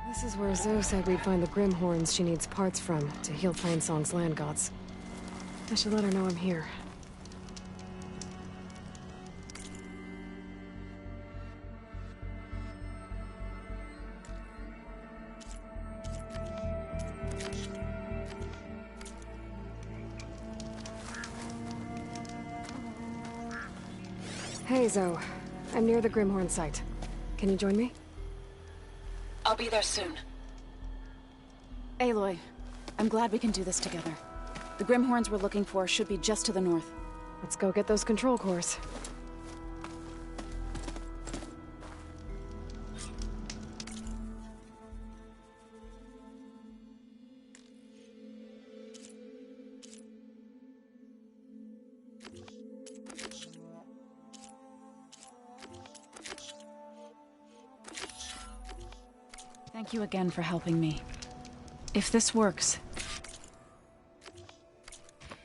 This is where Zoe said we'd find the Grimhorns she needs parts from to heal Plainsong's land gods. I should let her know I'm here. Hey, Zoe. I'm near the Grimhorn site. Can you join me? I'll be there soon. Aloy, I'm glad we can do this together. The Grimhorns we're looking for should be just to the north. Let's go get those control cores. Thank you again for helping me. If this works,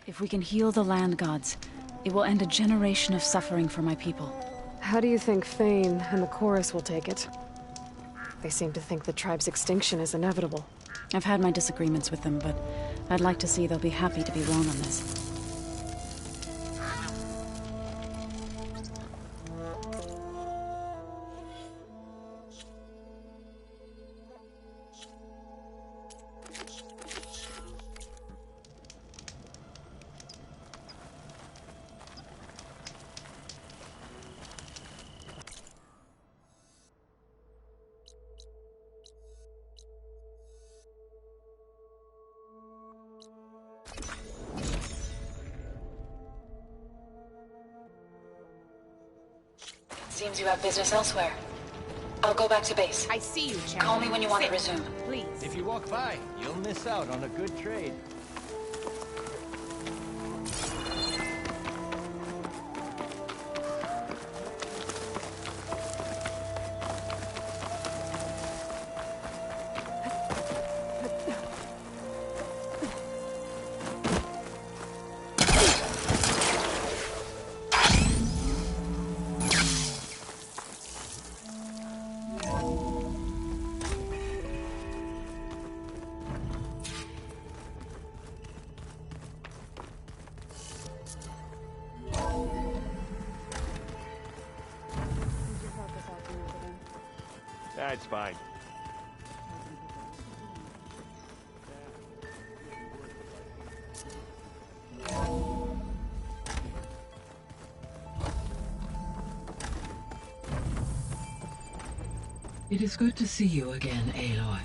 if we can heal the land gods, it will end a generation of suffering for my people. How do you think Thane and the chorus will take it? They seem to think the tribe's extinction is inevitable. I've had my disagreements with them, but I'd like to see they'll be happy to be wrong on this. Seems you have business elsewhere. I'll go back to base. I see you, Champion. Call me when you want to resume. Please. If you walk by, you'll miss out on a good trade. That's fine. It is good to see you again, Aloy.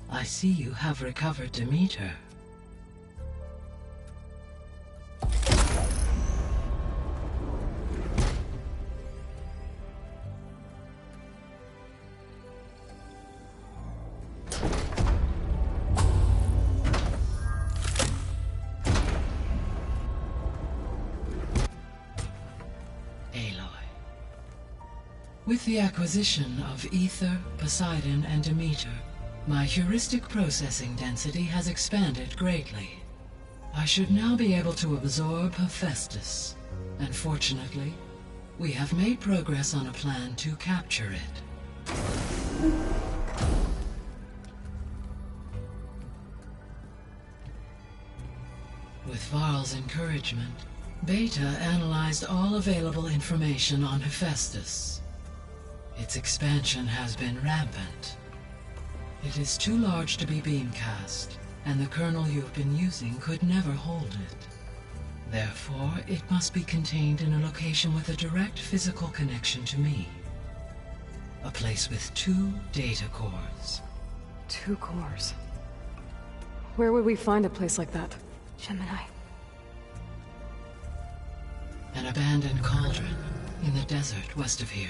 I see you have recovered Demeter. With the acquisition of Ether, Poseidon, and Demeter, my heuristic processing density has expanded greatly. I should now be able to absorb Hephaestus, and fortunately, we have made progress on a plan to capture it. With Varl's encouragement, Beta analyzed all available information on Hephaestus. Its expansion has been rampant. It is too large to be beamcast, and the kernel you've been using could never hold it. Therefore, it must be contained in a location with a direct physical connection to me. A place with 2 data cores. 2 cores? Where would we find a place like that? Gemini. An abandoned cauldron in the desert west of here.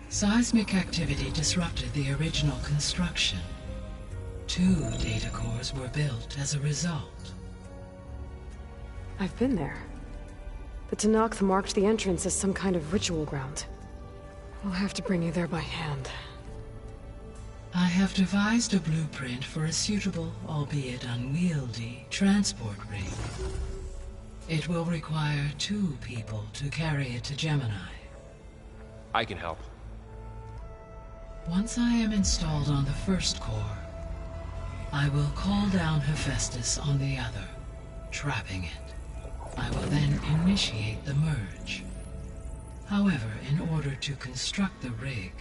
Seismic activity disrupted the original construction. 2 data cores were built as a result. I've been there. The Tanakh marked the entrance as some kind of ritual ground. We'll have to bring you there by hand. I have devised a blueprint for a suitable, albeit unwieldy, transport rig. It will require 2 people to carry it to Gemini. I can help. Once I am installed on the first core, I will call down Hephaestus on the other, trapping it. I will then initiate the merge. However, in order to construct the rig,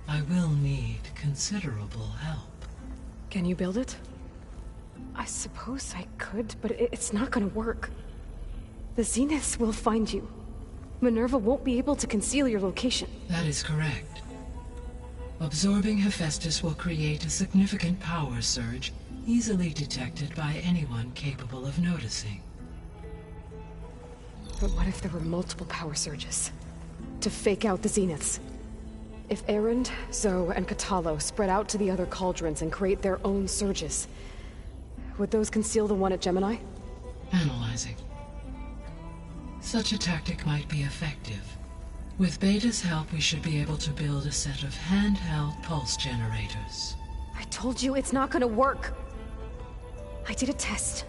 I will need considerable help. Can you build it? I suppose I could, but it's not gonna work. The Zeniths will find you. Minerva won't be able to conceal your location. That is correct. Absorbing Hephaestus will create a significant power surge, easily detected by anyone capable of noticing. But what if there were multiple power surges? To fake out the Zeniths? If Erend, Zoe, and Katalo spread out to the other cauldrons and create their own surges, would those conceal the one at Gemini? Analyzing. Such a tactic might be effective. With Beta's help, we should be able to build a set of handheld pulse generators. I told you it's not gonna work. I did a test.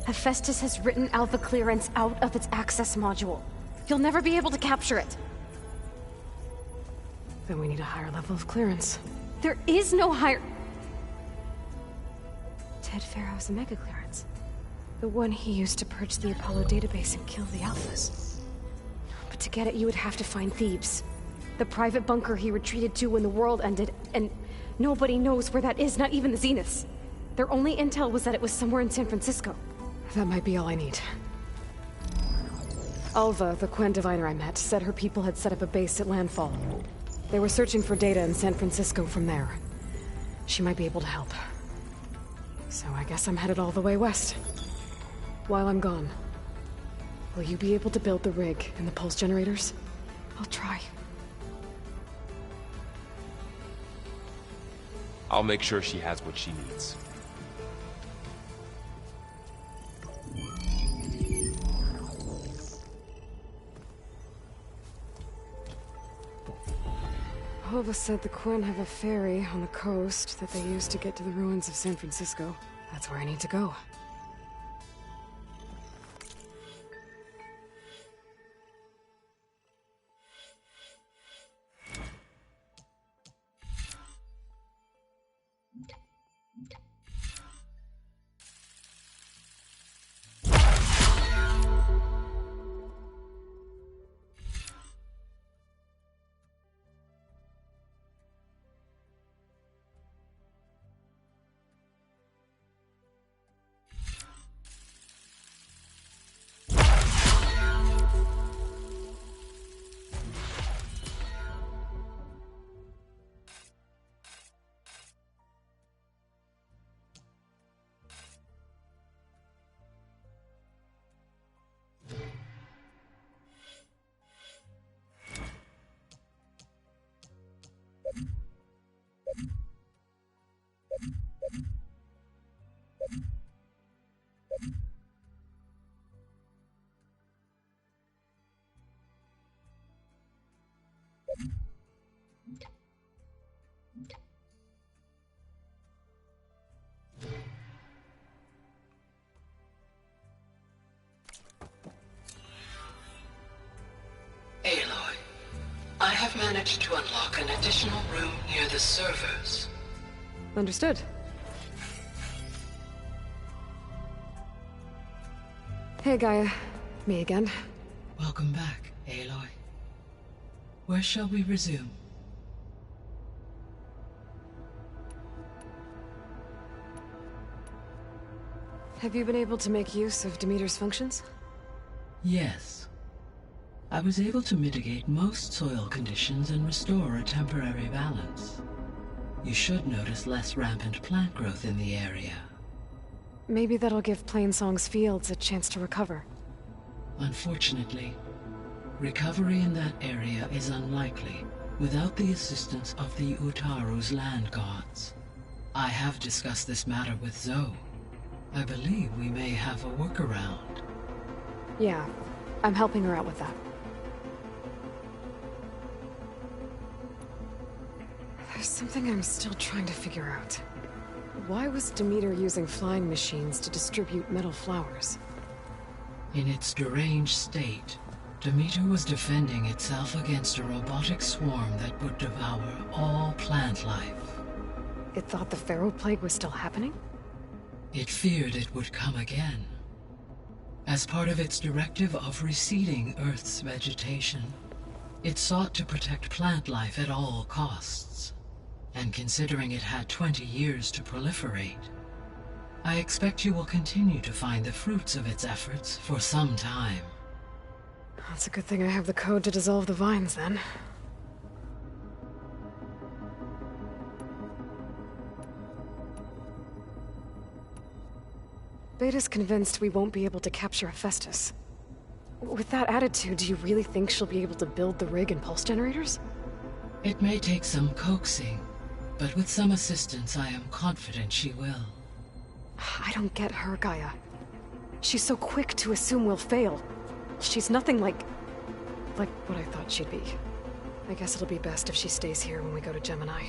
Hephaestus has written Alpha clearance out of its access module. You'll never be able to capture it. Then we need a higher level of clearance. There is no higher... Ted Pharaoh's Omega clearance. The one he used to purge the Apollo database and kill the Alphas. But to get it, you would have to find Thebes. The private bunker he retreated to when the world ended, and nobody knows where that is, not even the Zeniths. Their only intel was that it was somewhere in San Francisco. That might be all I need. Alva, the Quen diviner I met, said her people had set up a base at landfall. They were searching for data in San Francisco from there. She might be able to help. So I guess I'm headed all the way west. While I'm gone, will you be able to build the rig and the pulse generators? I'll try. I'll make sure she has what she needs. Hova said the Quen have a ferry on the coast that they use to get to the ruins of San Francisco. That's where I need to go. Aloy, I have managed to unlock an additional room near the servers. Understood. Hey, Gaia. Me again. Welcome back, Aloy. Where shall we resume? Have you been able to make use of Demeter's functions? Yes. I was able to mitigate most soil conditions and restore a temporary balance. You should notice less rampant plant growth in the area. Maybe that'll give Plainsong's fields a chance to recover. Unfortunately, recovery in that area is unlikely without the assistance of the Utaru's land gods. I have discussed this matter with Zoe. I believe we may have a workaround. Yeah, I'm helping her out with that. There's something I'm still trying to figure out. Why was Demeter using flying machines to distribute metal flowers? In its deranged state, Demeter was defending itself against a robotic swarm that would devour all plant life. It thought the Pharaoh Plague was still happening? It feared it would come again. As part of its directive of reseeding Earth's vegetation, it sought to protect plant life at all costs. And considering it had 20 years to proliferate, I expect you will continue to find the fruits of its efforts for some time. That's a good thing I have the code to dissolve the vines, then. Beta's convinced we won't be able to capture Hephaestus. With that attitude, do you really think she'll be able to build the rig and pulse generators? It may take some coaxing, but with some assistance I am confident she will. I don't get her, Gaia. She's so quick to assume we'll fail. She's nothing like what I thought she'd be. I guess it'll be best if she stays here when we go to Gemini.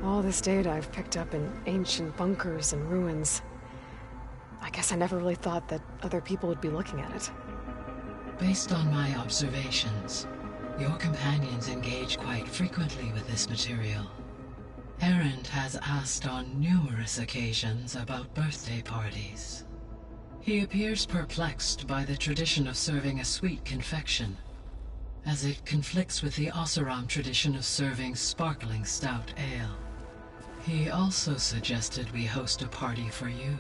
All this data I've picked up in ancient bunkers and ruins. I guess I never really thought that other people would be looking at it. Based on my observations, your companions engage quite frequently with this material. Erend has asked on numerous occasions about birthday parties. He appears perplexed by the tradition of serving a sweet confection, as it conflicts with the Oseram tradition of serving sparkling stout ale. He also suggested we host a party for you,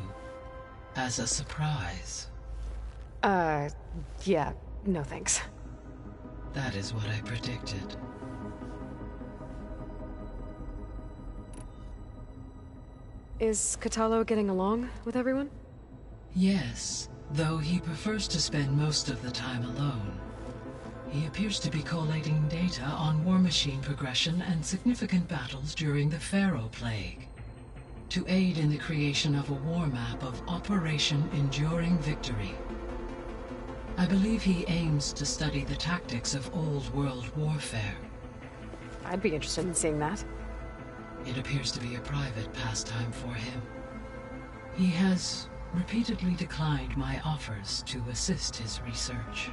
as a surprise. Yeah, no thanks. That is what I predicted. Is Katalo getting along with everyone? Yes, though he prefers to spend most of the time alone. He appears to be collating data on war machine progression and significant battles during the Pharaoh Plague, to aid in the creation of a war map of Operation Enduring Victory. I believe he aims to study the tactics of old world warfare. I'd be interested in seeing that. It appears to be a private pastime for him. He has repeatedly declined my offers to assist his research.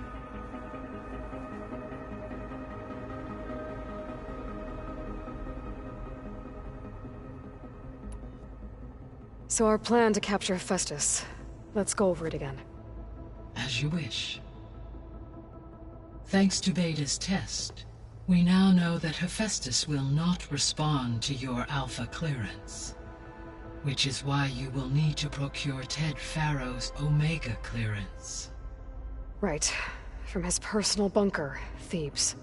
So our plan to capture Hephaestus. Let's go over it again. As you wish. Thanks to Beta's test, we now know that Hephaestus will not respond to your Alpha clearance, which is why you will need to procure Ted Pharaoh's Omega clearance. Right. From his personal bunker, Thebes.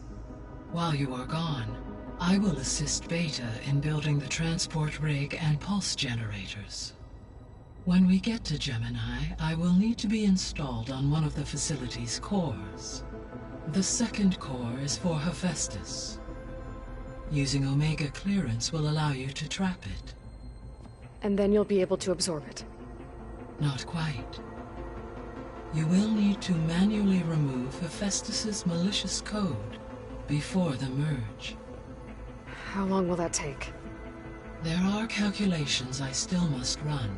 While you are gone, I will assist Beta in building the transport rig and pulse generators. When we get to Gemini, I will need to be installed on one of the facility's cores. The second core is for Hephaestus. Using Omega clearance will allow you to trap it. And then you'll be able to absorb it. Not quite. You will need to manually remove Hephaestus's malicious code before the merge. How long will that take? There are calculations I still must run,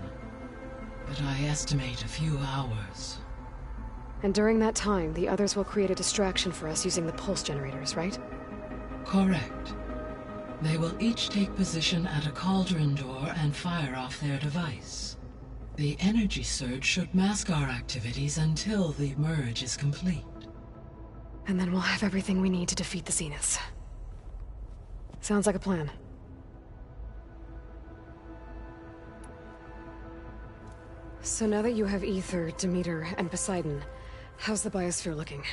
but I estimate a few hours. And during that time, the others will create a distraction for us using the pulse generators, right? Correct. They will each take position at a cauldron door and fire off their device. The energy surge should mask our activities until the merge is complete. And then we'll have everything we need to defeat the Zeniths. Sounds like a plan. So now that you have Ether, Demeter, and Poseidon, how's the biosphere looking?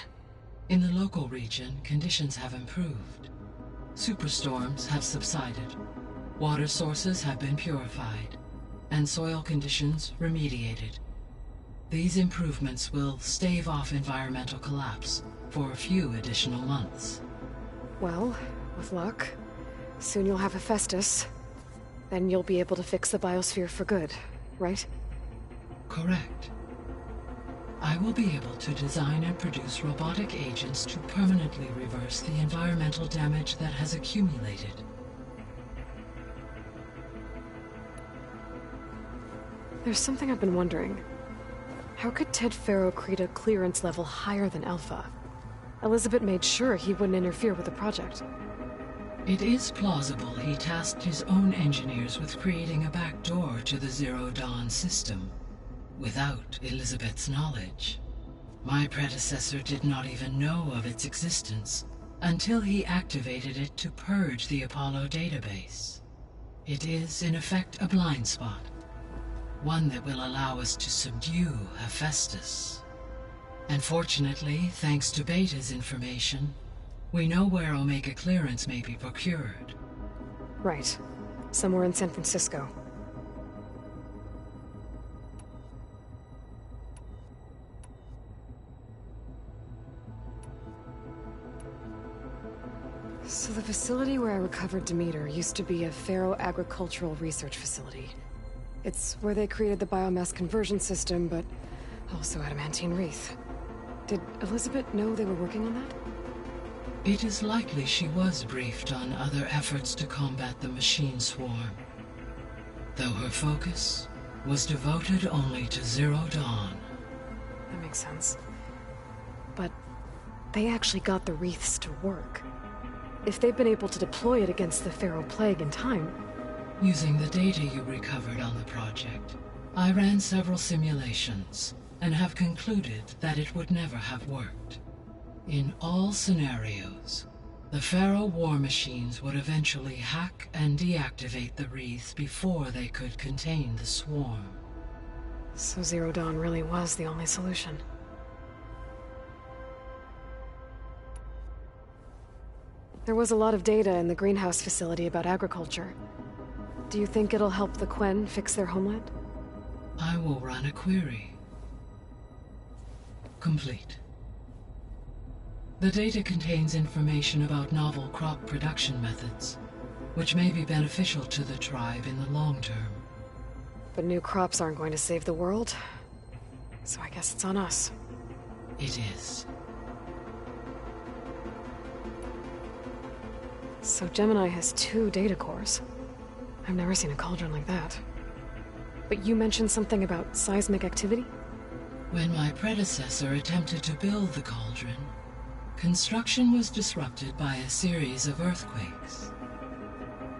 In the local region, conditions have improved. Superstorms have subsided. Water sources have been purified, and soil conditions remediated. These improvements will stave off environmental collapse for a few additional months. Well, with luck, soon you'll have Hephaestus. Then you'll be able to fix the biosphere for good, right? Correct. I will be able to design and produce robotic agents to permanently reverse the environmental damage that has accumulated. There's something I've been wondering. How could Ted Faro create a clearance level higher than Alpha? Elizabeth made sure he wouldn't interfere with the project. It is plausible he tasked his own engineers with creating a back door to the Zero Dawn system, without Elizabeth's knowledge. My predecessor did not even know of its existence until he activated it to purge the Apollo database. It is, in effect, a blind spot, one that will allow us to subdue Hephaestus. And fortunately, thanks to Beta's information, we know where Omega clearance may be procured. Right. Somewhere in San Francisco. So the facility where I recovered Demeter used to be a Faro agricultural research facility. It's where they created the biomass conversion system, but also adamantine wreath. Did Elizabeth know they were working on that? It is likely she was briefed on other efforts to combat the machine swarm, though her focus was devoted only to Zero Dawn. That makes sense. But they actually got the wreaths to work. If they've been able to deploy it against the Faro Plague in time... Using the data you recovered on the project, I ran several simulations and have concluded that it would never have worked. In all scenarios, the Faro war machines would eventually hack and deactivate the wreath before they could contain the swarm. So Zero Dawn really was the only solution. There was a lot of data in the greenhouse facility about agriculture. Do you think it'll help the Quen fix their homeland? I will run a query. Complete. The data contains information about novel crop production methods, which may be beneficial to the tribe in the long term. But new crops aren't going to save the world, so I guess it's on us. It is. So Gemini has 2 data cores. I've never seen a cauldron like that. But you mentioned something about seismic activity? When my predecessor attempted to build the cauldron, construction was disrupted by a series of earthquakes.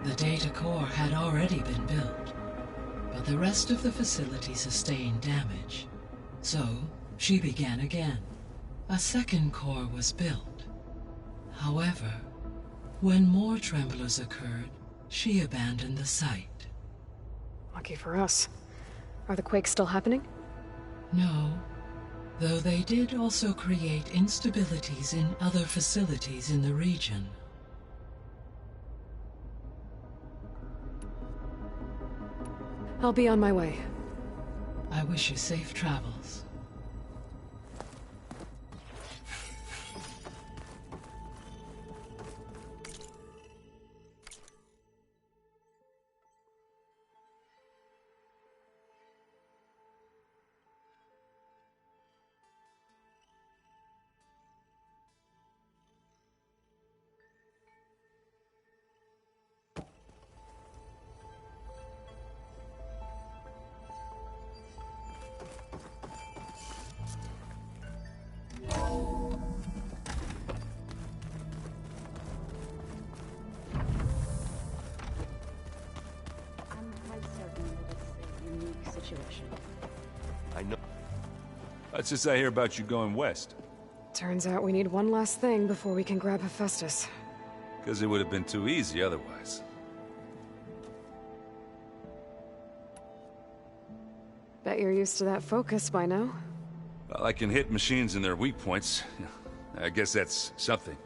The data core had already been built, but the rest of the facility sustained damage. So, she began again. A second core was built. However, when more tremblers occurred, she abandoned the site. Lucky for us. Are the quakes still happening? No, though they did also create instabilities in other facilities in the region. I'll be on my way. I wish you safe travels. I know. That's just I hear about you going west. Turns out we need one last thing before we can grab Hephaestus. Because it would have been too easy otherwise. Bet you're used to that focus by now. Well, I can hit machines in their weak points. I guess that's something.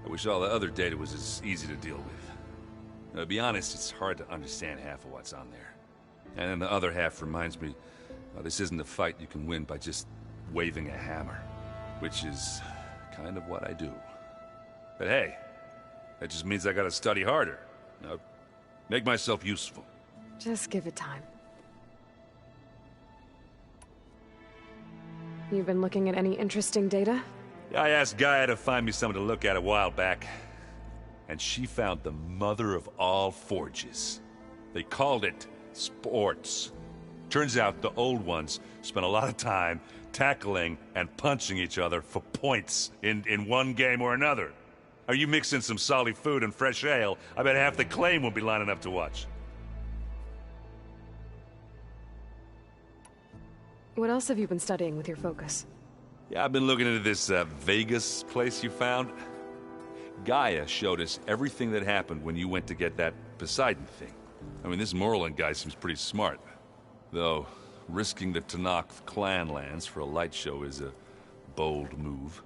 I wish all the other data was as easy to deal with. To be honest, it's hard to understand half of what's on there. And then the other half reminds me, well, this isn't a fight you can win by just waving a hammer. Which is kind of what I do. But hey, that just means I gotta study harder. Make myself useful. Just give it time. You've been looking at any interesting data? I asked Gaia to find me something to look at a while back. And she found the mother of all forges. They called it sports. Turns out the old ones spent a lot of time tackling and punching each other for points in one game or another. Are you mixing some solid food and fresh ale? I bet half the claim will be lining up to watch. What else have you been studying with your focus? Yeah, I've been looking into this Vegas place you found. Gaia showed us everything that happened when you went to get that Poseidon thing. I mean, this Moreland guy seems pretty smart. Though, risking the Tanakh clan lands for a light show is a bold move.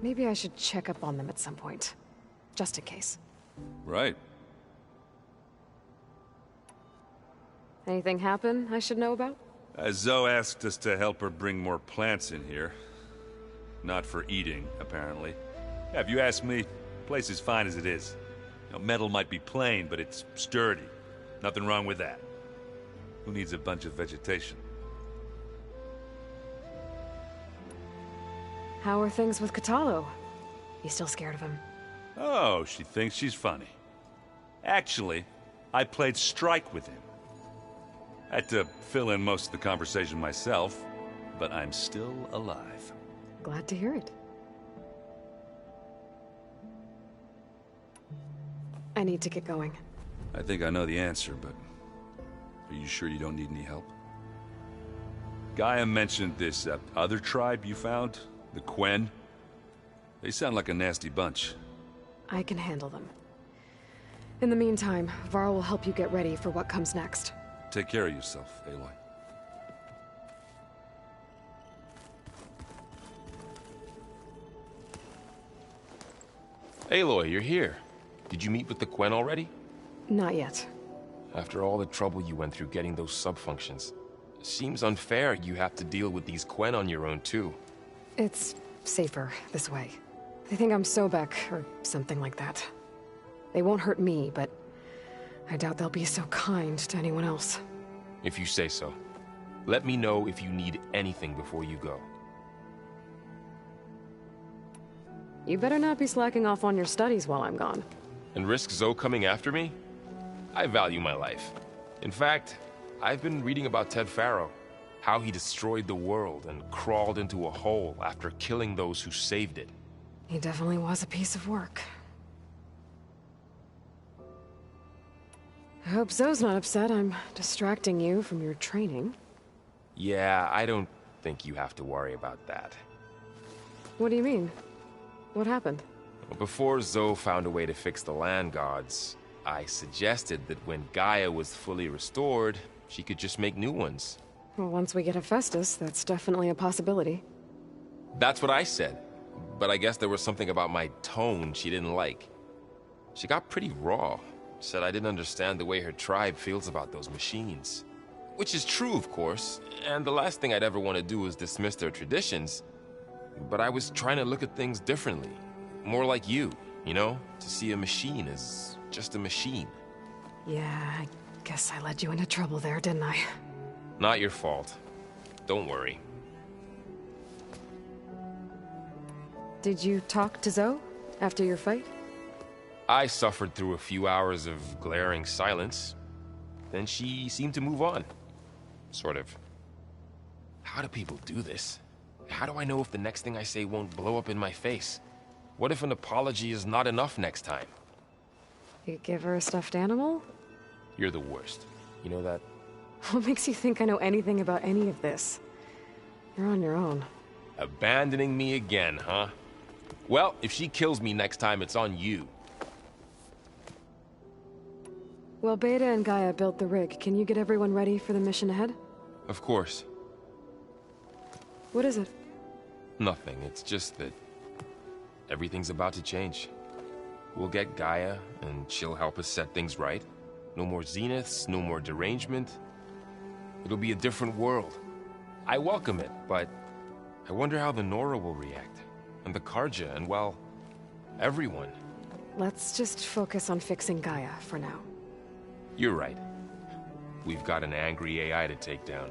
Maybe I should check up on them at some point. Just in case. Right. Anything happen I should know about? Zoe asked us to help her bring more plants in here. Not for eating, apparently. Yeah, if you ask me, the place is fine as it is. You know, metal might be plain, but it's sturdy. Nothing wrong with that. Who needs a bunch of vegetation? How are things with Katalo? You still scared of him? Oh, she thinks she's funny. Actually, I played strike with him. Had to fill in most of the conversation myself, but I'm still alive. Glad to hear it. I need to get going. I think I know the answer, but are you sure you don't need any help? Gaia mentioned this other tribe you found, the Quen. They sound like a nasty bunch. I can handle them. In the meantime, Varl will help you get ready for what comes next. Take care of yourself, Aloy. Aloy, you're here. Did you meet with the Quen already? Not yet. After all the trouble you went through getting those subfunctions, seems unfair you have to deal with these Quen on your own too. It's safer this way. They think I'm Sobek, or something like that. They won't hurt me, but I doubt they'll be so kind to anyone else. If you say so. Let me know if you need anything before you go. You better not be slacking off on your studies while I'm gone. And risk Zoe coming after me? I value my life. In fact, I've been reading about Ted Faro. How he destroyed the world and crawled into a hole after killing those who saved it. He definitely was a piece of work. I hope Zoe's not upset I'm distracting you from your training. Yeah, I don't think you have to worry about that. What do you mean? What happened? Before Zoe found a way to fix the land gods, I suggested that when Gaia was fully restored, she could just make new ones. Well, once we get Hephaestus, that's definitely a possibility. That's what I said. But I guess there was something about my tone she didn't like. She got pretty raw. Said I didn't understand the way her tribe feels about those machines. Which is true, of course, and the last thing I'd ever want to do is dismiss their traditions. But I was trying to look at things differently. More like you know? To see a machine as just a machine. Yeah, I guess I led you into trouble there, didn't I? Not your fault. Don't worry. Did you talk to Zoe after your fight? I suffered through a few hours of glaring silence. Then she seemed to move on. Sort of. How do people do this? How do I know if the next thing I say won't blow up in my face? What if an apology is not enough next time? You give her a stuffed animal? You're the worst. You know that? What makes you think I know anything about any of this? You're on your own. Abandoning me again, huh? Well, if she kills me next time, it's on you. Well, Beta and Gaia built the rig. Can you get everyone ready for the mission ahead? Of course. What is it? Nothing. It's just that everything's about to change. We'll get Gaia, and she'll help us set things right. No more zeniths, no more derangement. It'll be a different world. I welcome it, but I wonder how the Nora will react. And the Karja, and well, everyone. Let's just focus on fixing Gaia for now. You're right. We've got an angry AI to take down.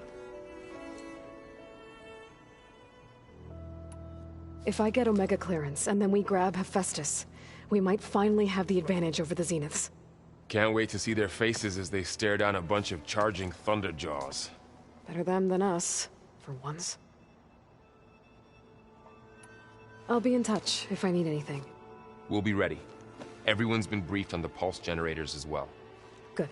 If I get Omega clearance, and then we grab Hephaestus, we might finally have the advantage over the Zeniths. Can't wait to see their faces as they stare down a bunch of charging Thunderjaws. Better them than us, for once. I'll be in touch if I need anything. We'll be ready. Everyone's been briefed on the pulse generators as well. Good.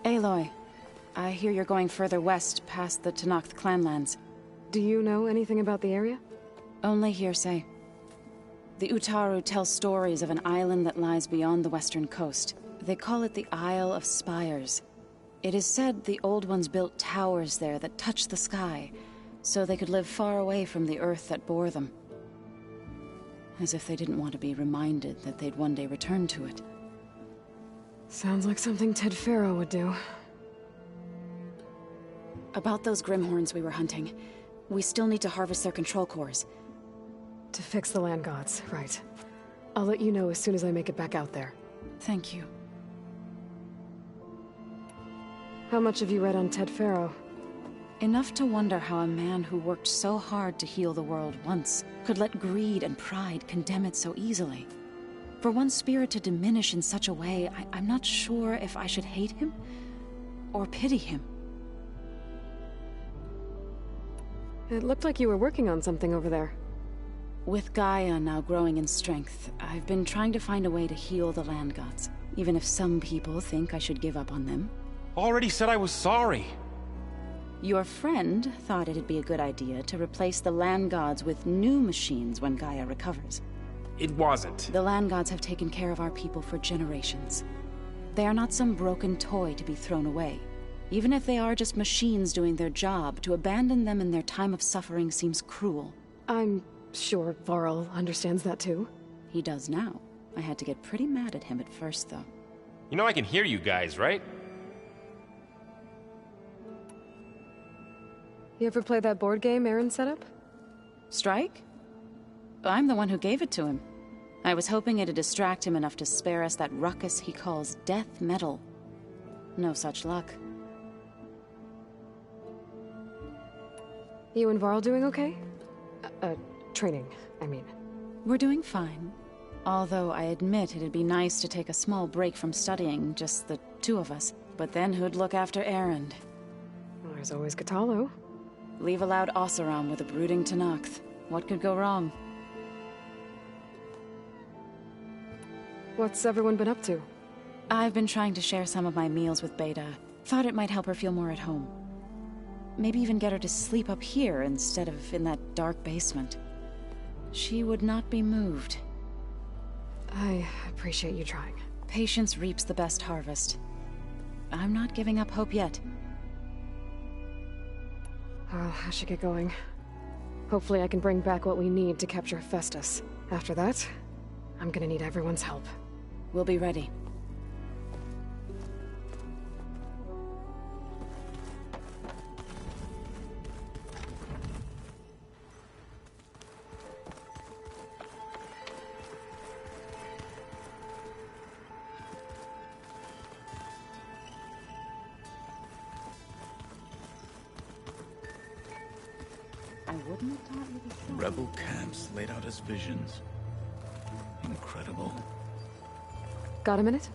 Aloy, I hear you're going further west past the Tenakth clanlands. Do you know anything about the area? Only hearsay. The Utaru tell stories of an island that lies beyond the western coast. They call it the Isle of Spires. It is said the Old Ones built towers there that touch the sky, so they could live far away from the earth that bore them. As if they didn't want to be reminded that they'd one day return to it. Sounds like something Ted Faro would do. About those Grimhorns we were hunting, we still need to harvest their control cores. To fix the land gods, right. I'll let you know as soon as I make it back out there. Thank you. How much have you read on Ted Faro? Enough to wonder how a man who worked so hard to heal the world once could let greed and pride condemn it so easily. For one spirit to diminish in such a way, I'm not sure if I should hate him or pity him. It looked like you were working on something over there. With Gaia now growing in strength, I've been trying to find a way to heal the land gods, even if some people think I should give up on them. Already said I was sorry. Your friend thought it'd be a good idea to replace the land gods with new machines when Gaia recovers. It wasn't. The land gods have taken care of our people for generations. They are not some broken toy to be thrown away. Even if they are just machines doing their job, to abandon them in their time of suffering seems cruel. I'm sure Varl understands that too. He does now. I had to get pretty mad at him at first, though. You know I can hear you guys, right? You ever play that board game Aaron set up? Strike? I'm the one who gave it to him. I was hoping it'd distract him enough to spare us that ruckus he calls death metal. No such luck. You and Varl doing okay? Training, I mean. We're doing fine. Although I admit it'd be nice to take a small break from studying, just the two of us. But then who'd look after Erend? Well, there's always Katalo. Leave a loud Oseram with a brooding Tenakth. What could go wrong? What's everyone been up to? I've been trying to share some of my meals with Beta. Thought it might help her feel more at home. Maybe even get her to sleep up here instead of in that dark basement. She would not be moved. I appreciate you trying. Patience reaps the best harvest. I'm not giving up hope yet. Well, I should get going. Hopefully I can bring back what we need to capture Hephaestus. After that, I'm gonna need everyone's help. We'll be ready. Rebel camps laid out as visions. Incredible. Got a minute?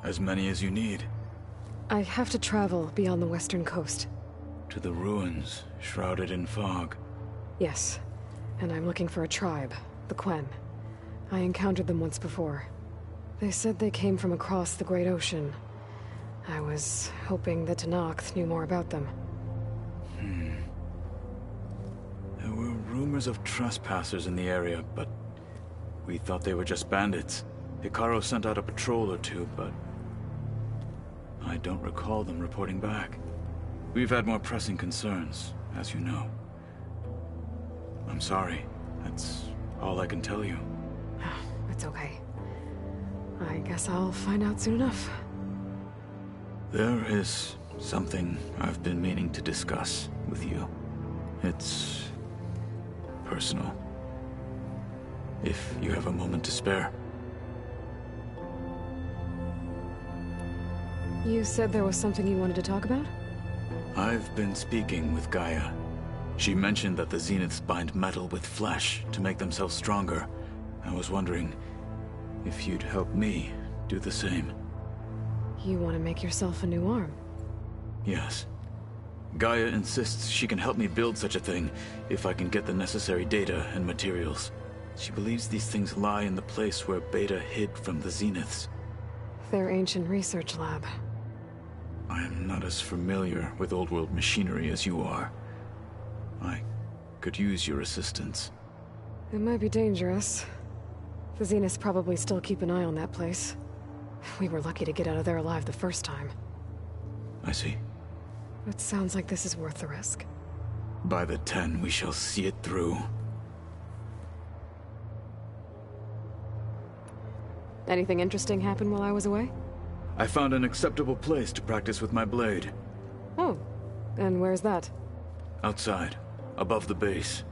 As many as you need. I have to travel beyond the western coast. To the ruins, shrouded in fog. Yes, and I'm looking for a tribe, the Quen. I encountered them once before. They said they came from across the Great Ocean. I was hoping that Tenakth knew more about them. There were rumors of trespassers in the area, but we thought they were just bandits. Hikaru sent out a patrol or two, but I don't recall them reporting back. We've had more pressing concerns, as you know. I'm sorry. That's all I can tell you. It's okay. I guess I'll find out soon enough. There is something I've been meaning to discuss with you. It's personal. If you have a moment to spare. You said there was something you wanted to talk about? I've been speaking with Gaia. She mentioned that the Zeniths bind metal with flesh to make themselves stronger. I was wondering if you'd help me do the same. You want to make yourself a new arm? Yes. Gaia insists she can help me build such a thing if I can get the necessary data and materials. She believes these things lie in the place where Beta hid from the Zeniths. Their ancient research lab. I am not as familiar with old-world machinery as you are. I could use your assistance. It might be dangerous. The Zeniths probably still keep an eye on that place. We were lucky to get out of there alive the first time. I see. It sounds like this is worth the risk. By the 10, we shall see it through. Anything interesting happen while I was away? I found an acceptable place to practice with my blade. Oh, and where's that? Outside, above the base.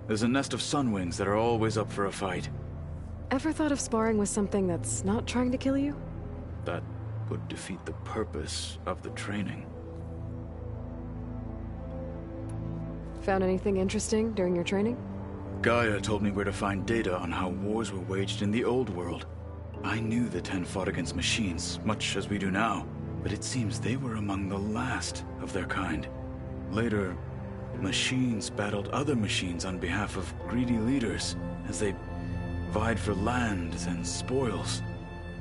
There's a nest of sunwings that are always up for a fight. Ever thought of sparring with something that's not trying to kill you? That would defeat the purpose of the training. Found anything interesting during your training? Gaia told me where to find data on how wars were waged in the old world. I knew the 10 fought against machines, much as we do now, but it seems they were among the last of their kind. Later, machines battled other machines on behalf of greedy leaders, as they vied for lands and spoils.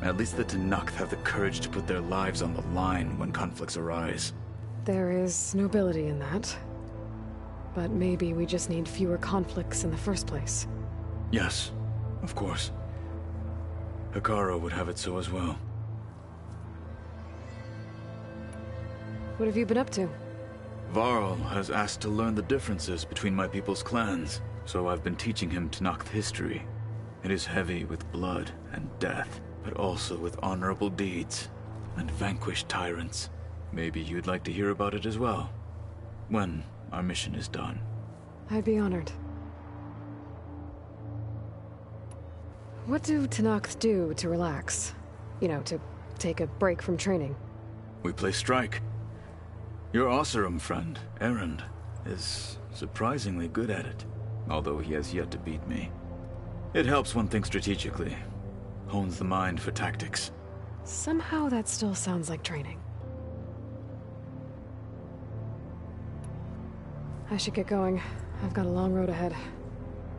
At least the Tenakth have the courage to put their lives on the line when conflicts arise. There is nobility in that. But maybe we just need fewer conflicts in the first place. Yes, of course. Hekarro would have it so as well. What have you been up to? Varl has asked to learn the differences between my people's clans, so I've been teaching him Tenakth history. It is heavy with blood and death, but also with honorable deeds and vanquished tyrants. Maybe you'd like to hear about it as well, when our mission is done. I'd be honored. What do Tenakth do to relax? You know, to take a break from training? We play strike. Your Oseram friend, Erend, is surprisingly good at it, although he has yet to beat me. It helps one think strategically, hones the mind for tactics. Somehow that still sounds like training. I should get going. I've got a long road ahead.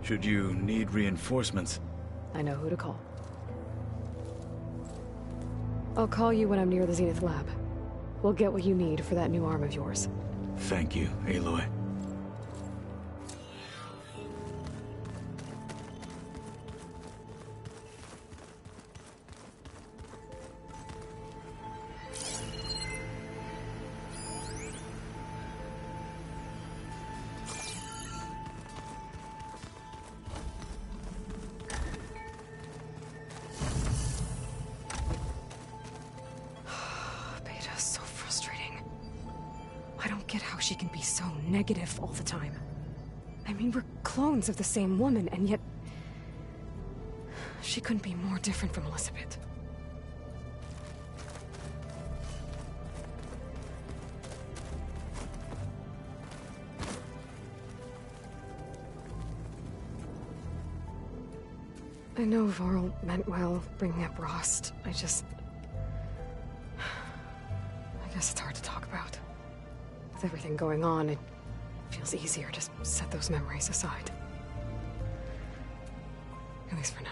Should you need reinforcements, I know who to call. I'll call you when I'm near the Zenith lab. We'll get what you need for that new arm of yours. thank you, Aloy. Beta's so frustrating. I don't get how she can be so negative all the time. I mean, we're clones of the same woman, and yet... she couldn't be more different from Elizabeth. I know Varl meant well, bringing up Rost. I guess it's hard to talk about. With everything going on, it feels easier to set those memories aside. At least for now.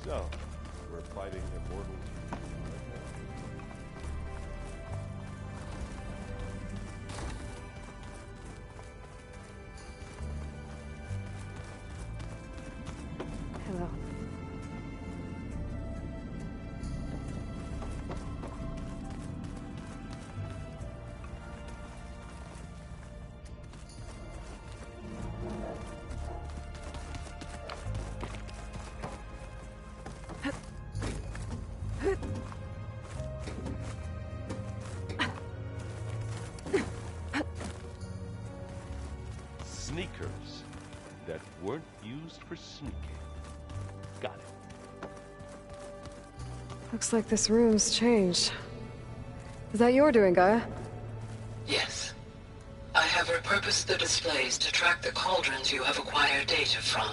So, we're fighting immortals. Hello. used for sneaking. Got it. Looks like this room's changed. Is that your doing, Gaia? Yes. I have repurposed the displays to track the cauldrons you have acquired data from.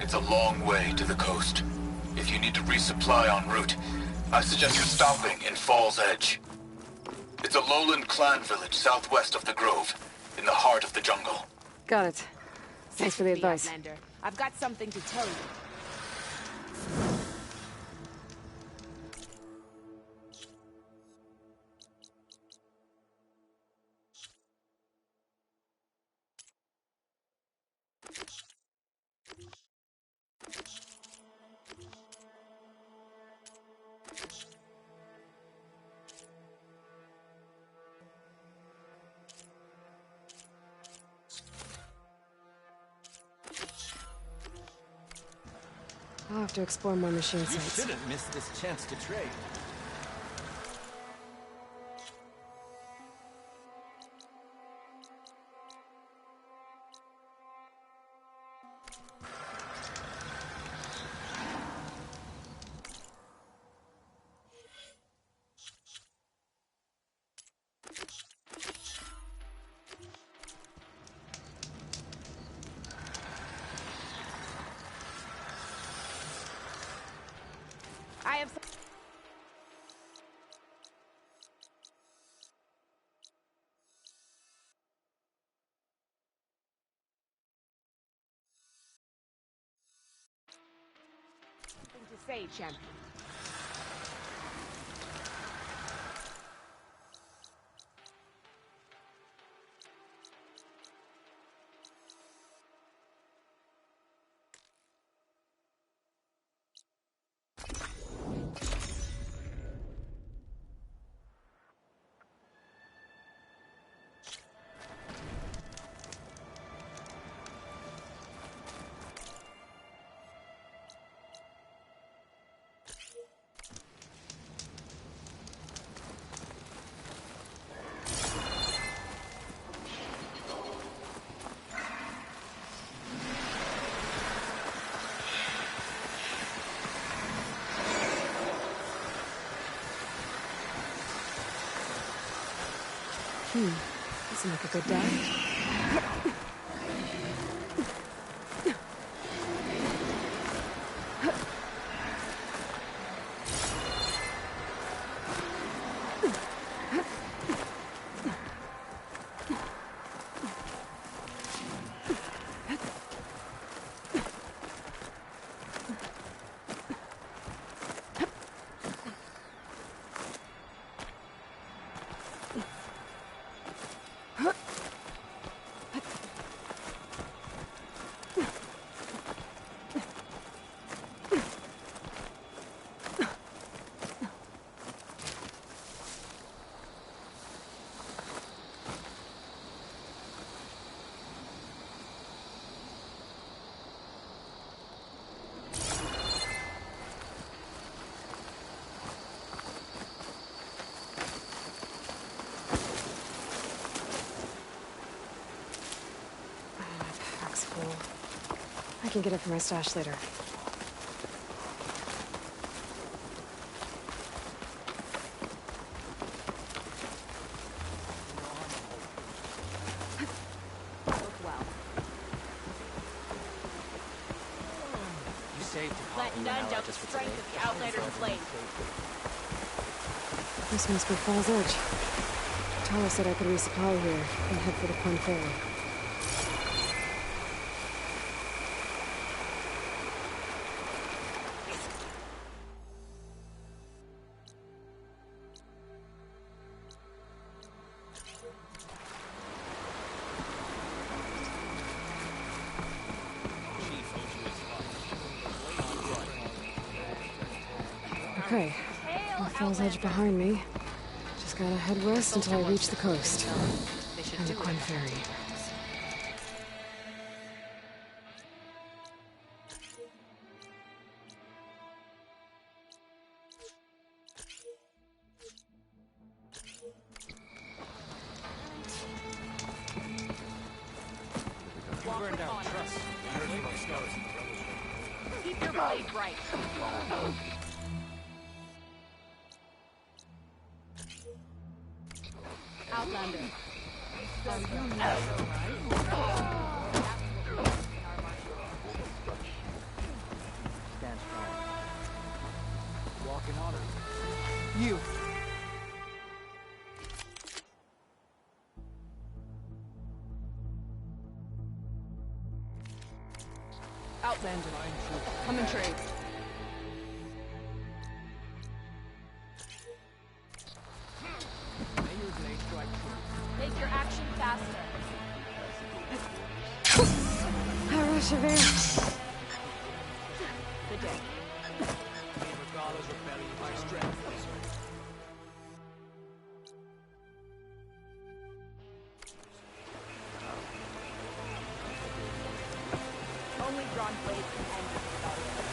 It's a long way to the coast. If you need to resupply en route, I suggest you stopping in Fall's Edge. It's a lowland clan village southwest of the Grove, in the heart of the jungle. Got it. Thanks for the advice. Outlander. I've got something to tell you. I'll have to explore more machine You sites. shouldn't miss this chance to trade. I have something to say, champion. This will make a good day. cool. I can get it from my stash later. You saved Let none doubt the strength of the Outlander's blade. This must be Falls Edge. Tara said I could resupply here and head for the Quinn Ferry. Okay, with Falls Edge behind me. Just gotta head west until I reach the coast. And the Quinn Ferry. Keep your blade right. Outlander. Stand strong. Walk in honor. You. Outlander. Come and trade. Make your action faster. Harashivir. The dead. Only drawn blades can end this rebellion.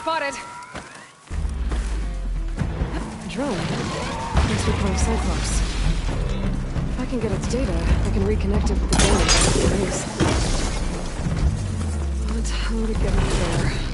spotted. Drone. Must be part of Cyclops. If I can get its data, I can reconnect it with the drone. Nice. But how to get it there?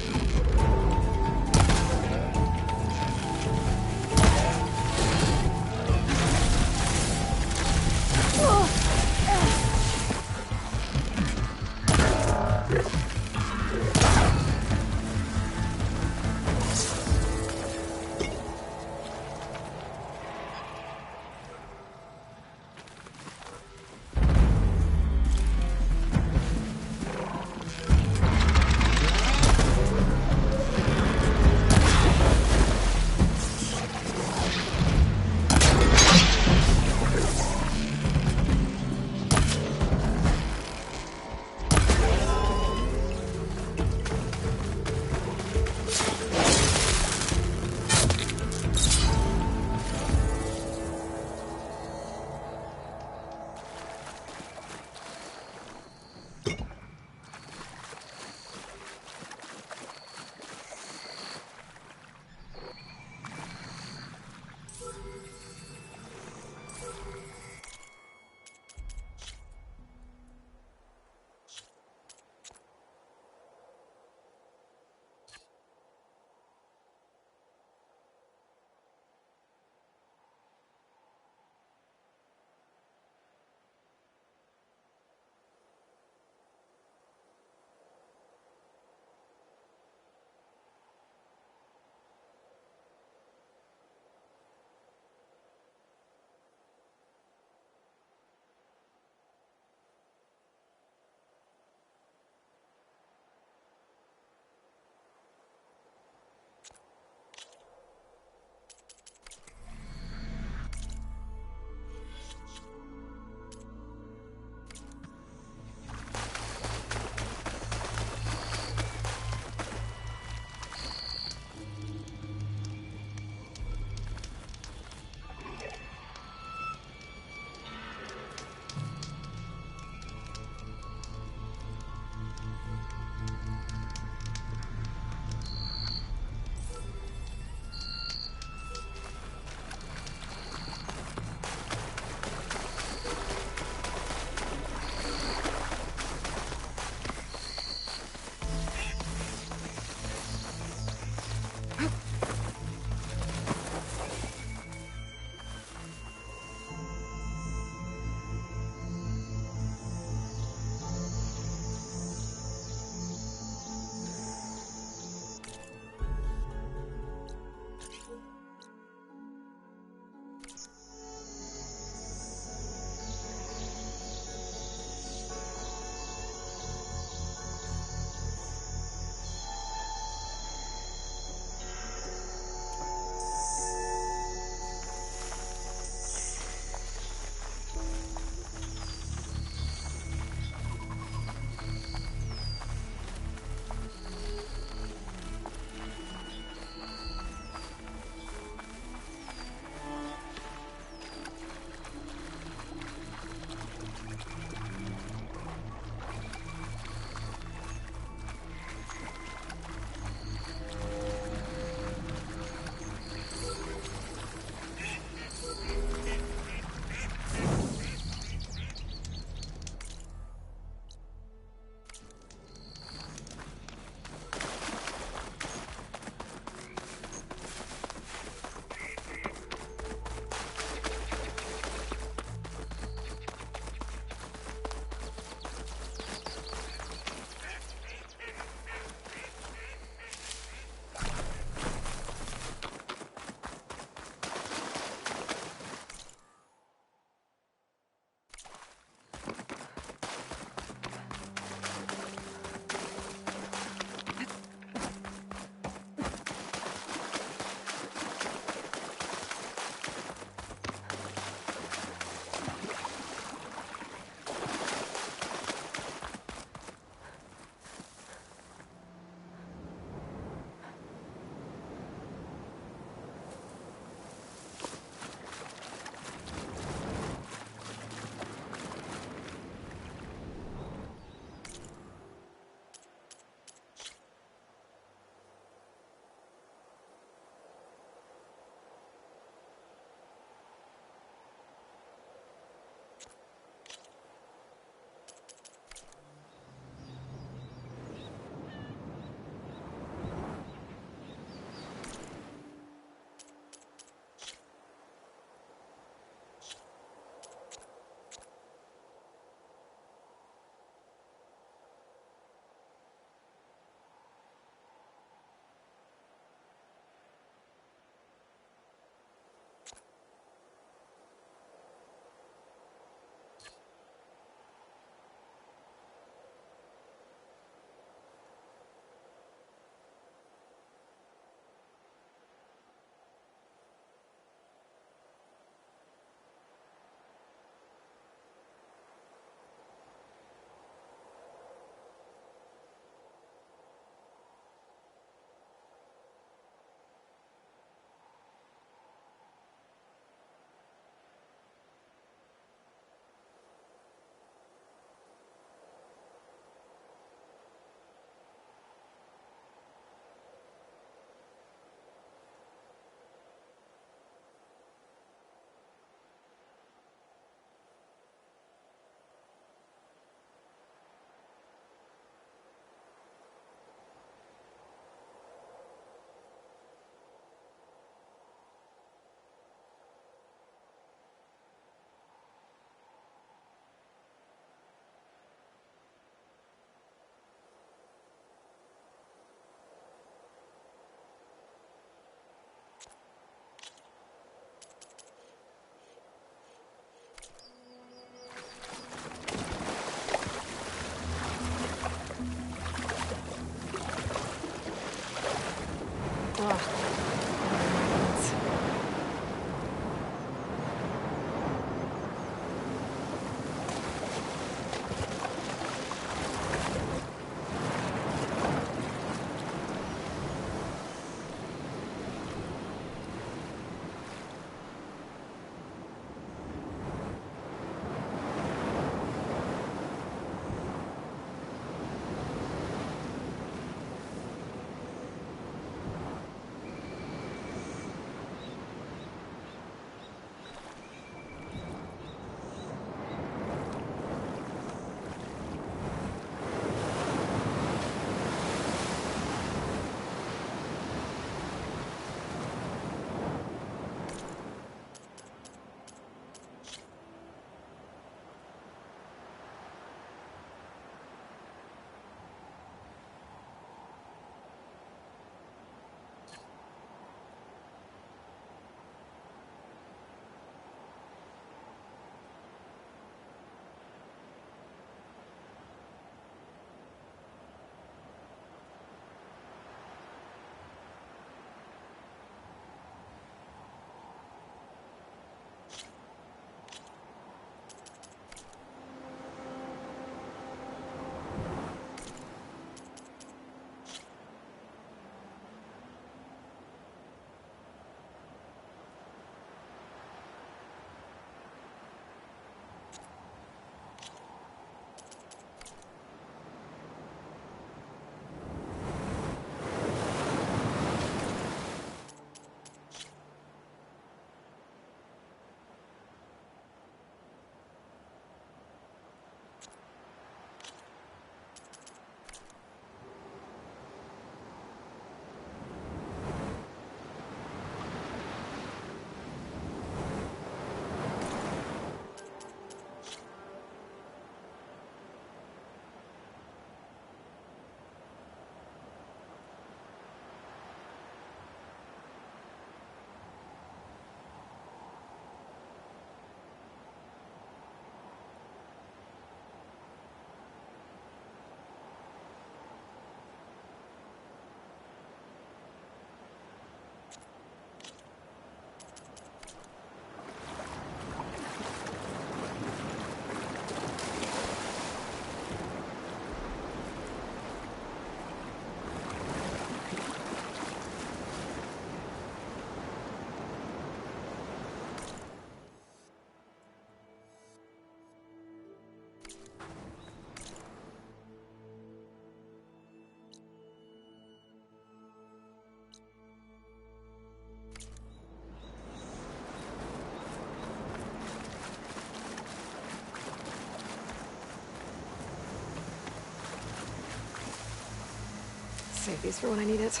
Save these for when I need it.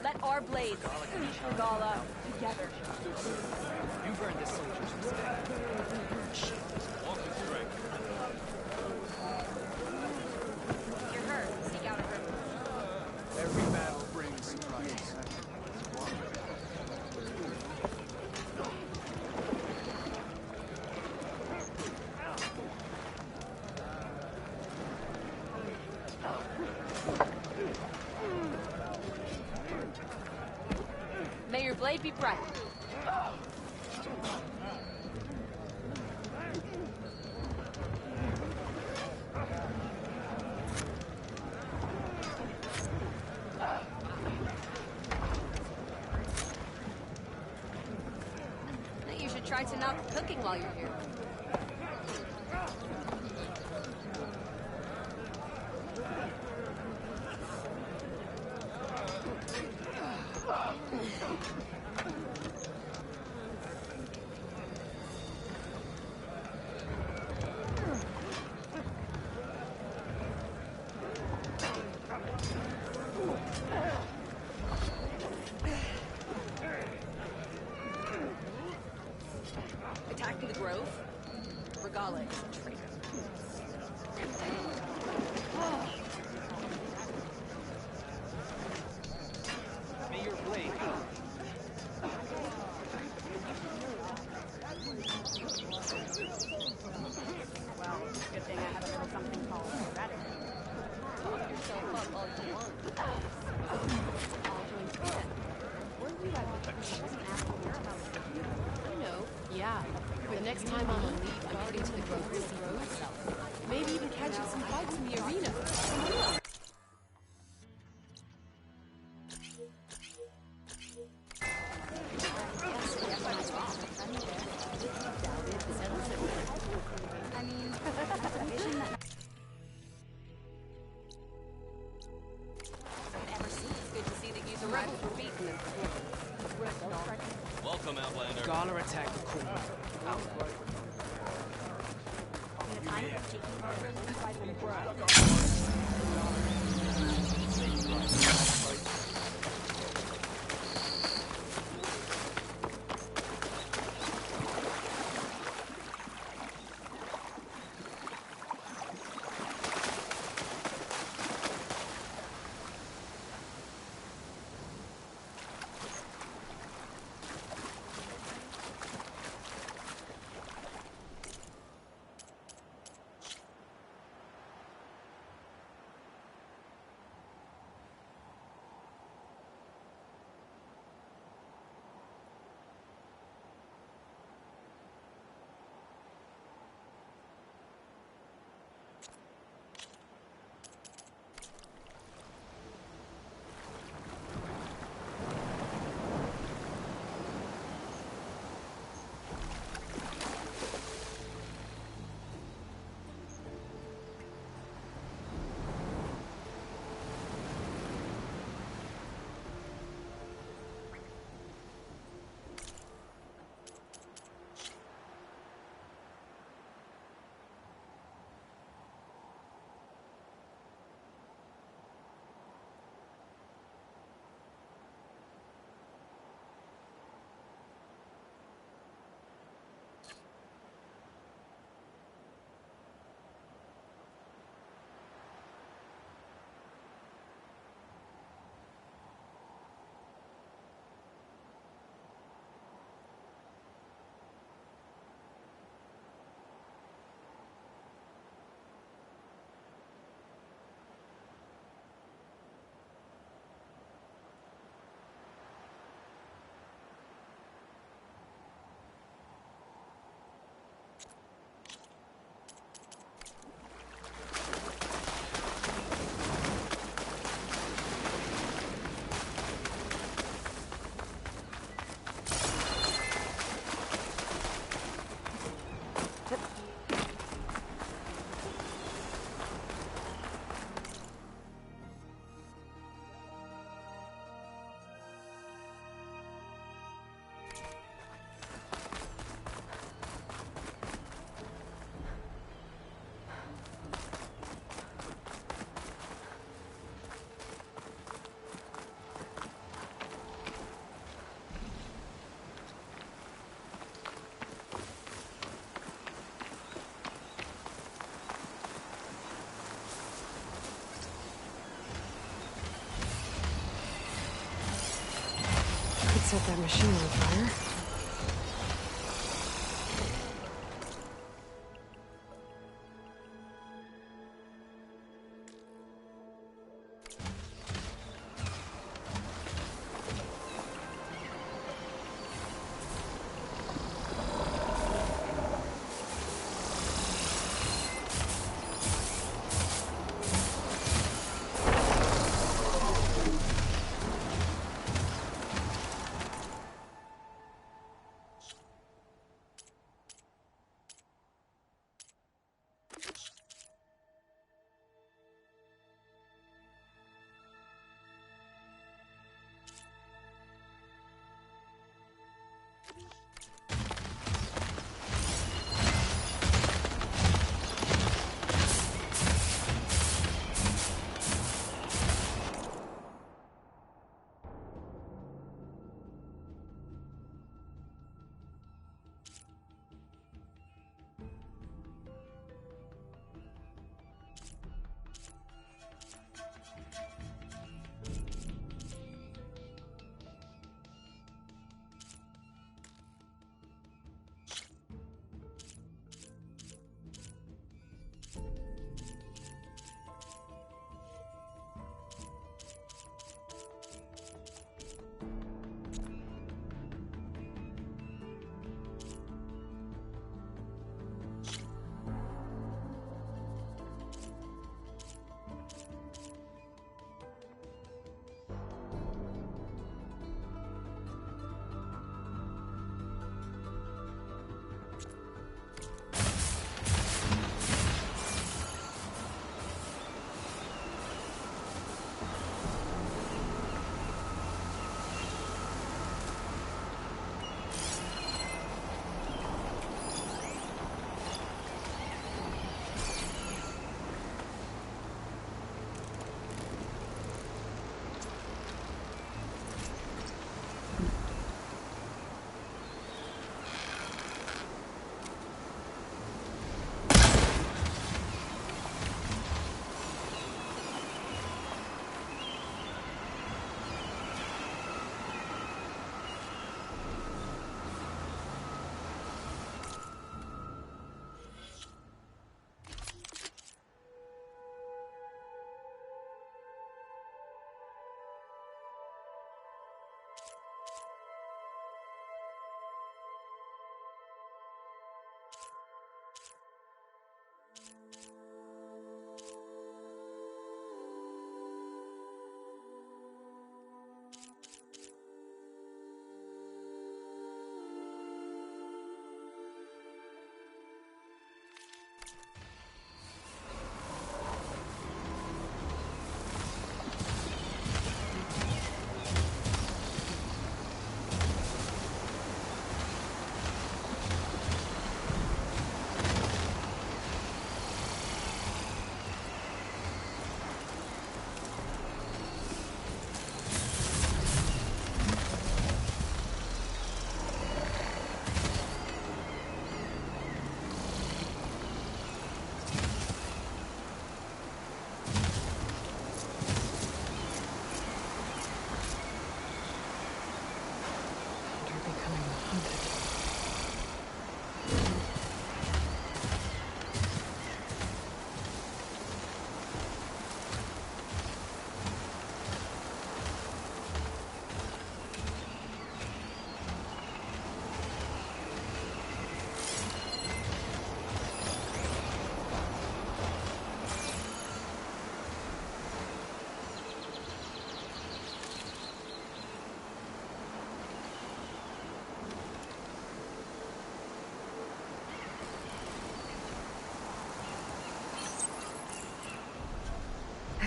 Let our blades, Regala, together. You burned this soldier's mistake. You're hurt. Seek out a river. Every battle brings surprises. May your blade be bright. You should try to not cooking while you're here. Attacking the grove? Regala is a traitor. May your blade. Well, good thing I have a little something called strategy. Talk yourself up all you want. I'll join in. What do you guys wasn't asking her about it? I know. Yeah. The next time I'm on leave, I'm heading to the grove to see for myself. Maybe even catching some fights in the arena. I mean, vision that ever seen. It's good to see that you arrived with your feet in them. Welcome, Outlander. Gala attacked the core. Outlander. set that machine on fire.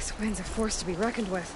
This wind's a force to be reckoned with.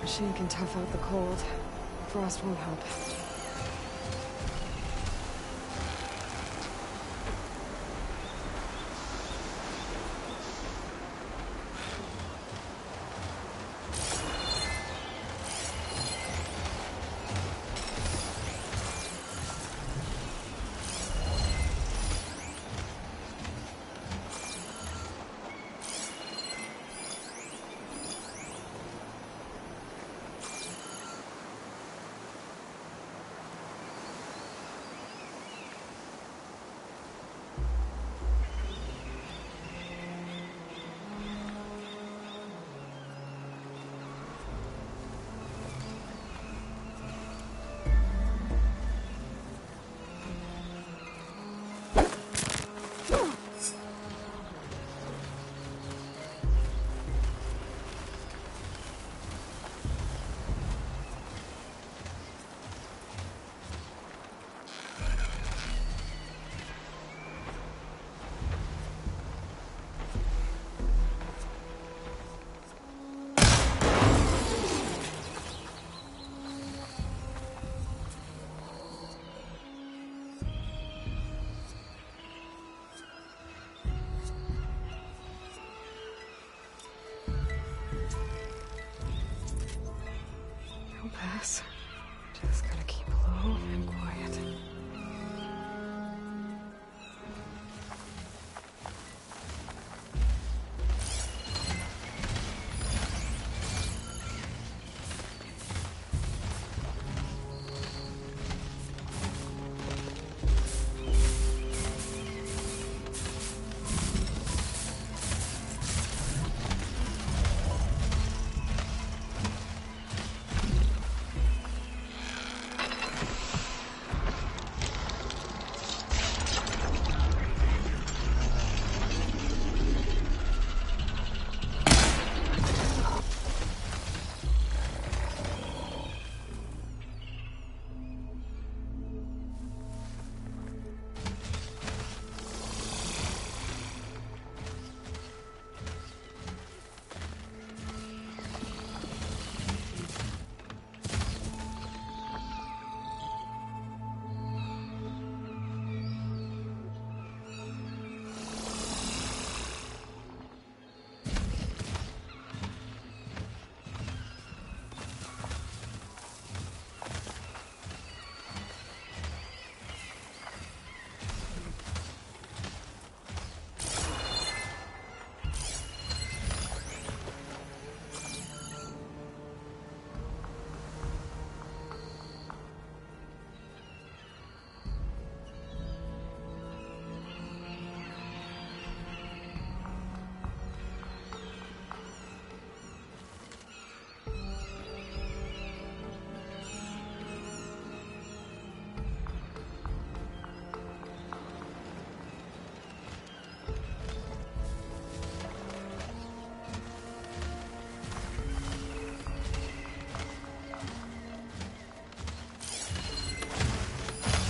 Machine can tough out the cold. Frost won't help. No pass. Just gotta keep low and quiet.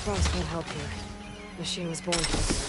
Frost won't help here. Machine was born here.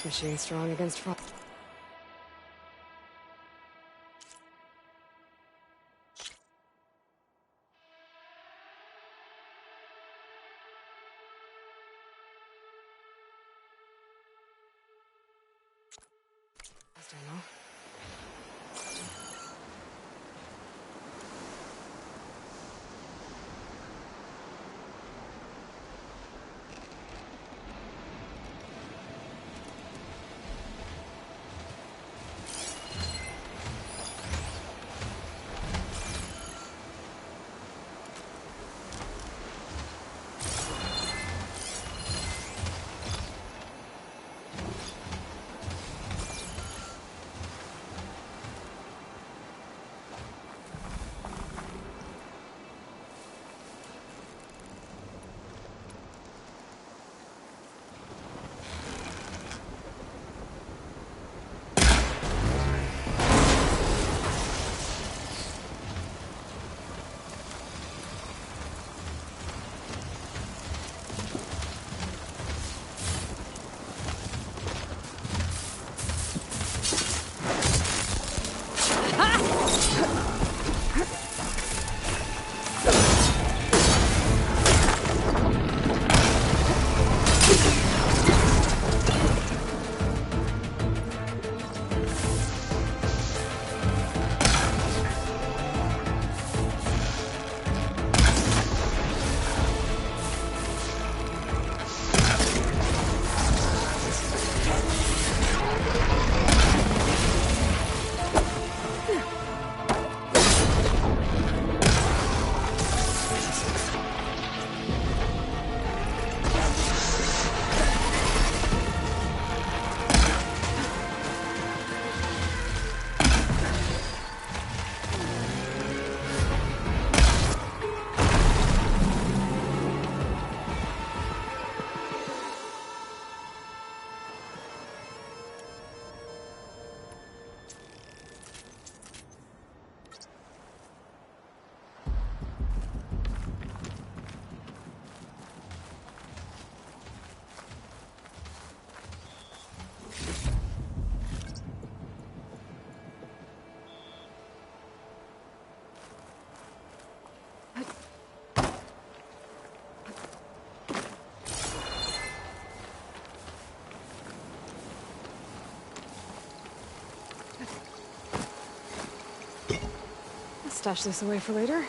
Machine strong against frost. I don't know. Stash this away for later.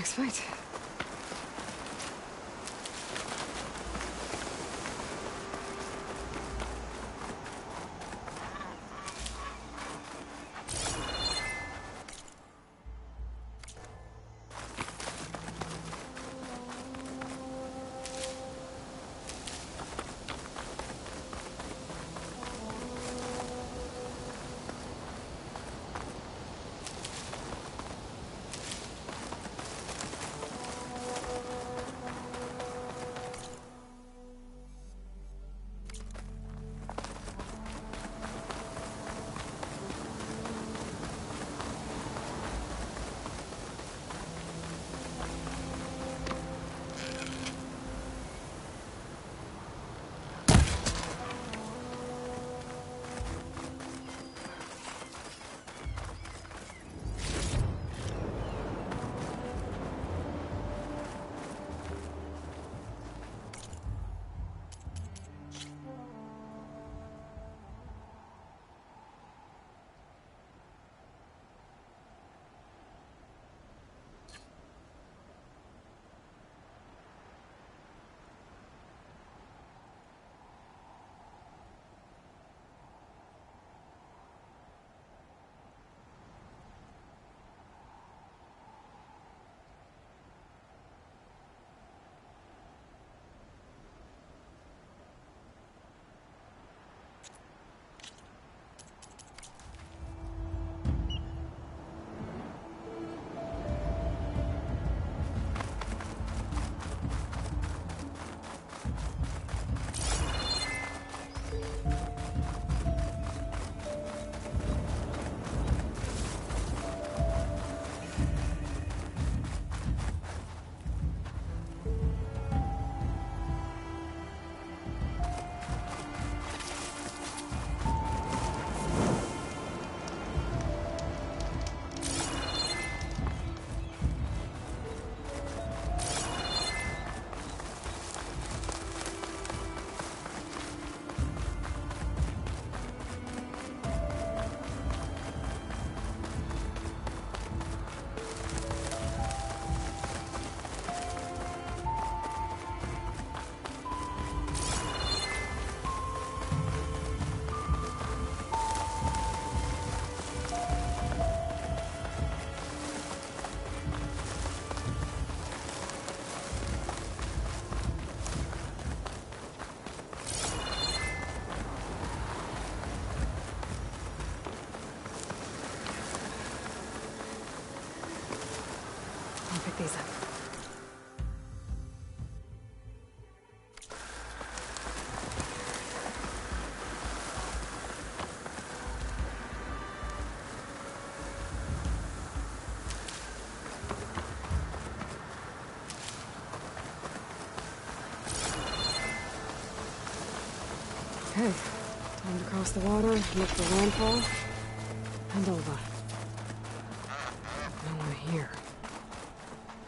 next fight. I'll pick these up. Okay, time to cross the water, look for landfall, and over. No one here.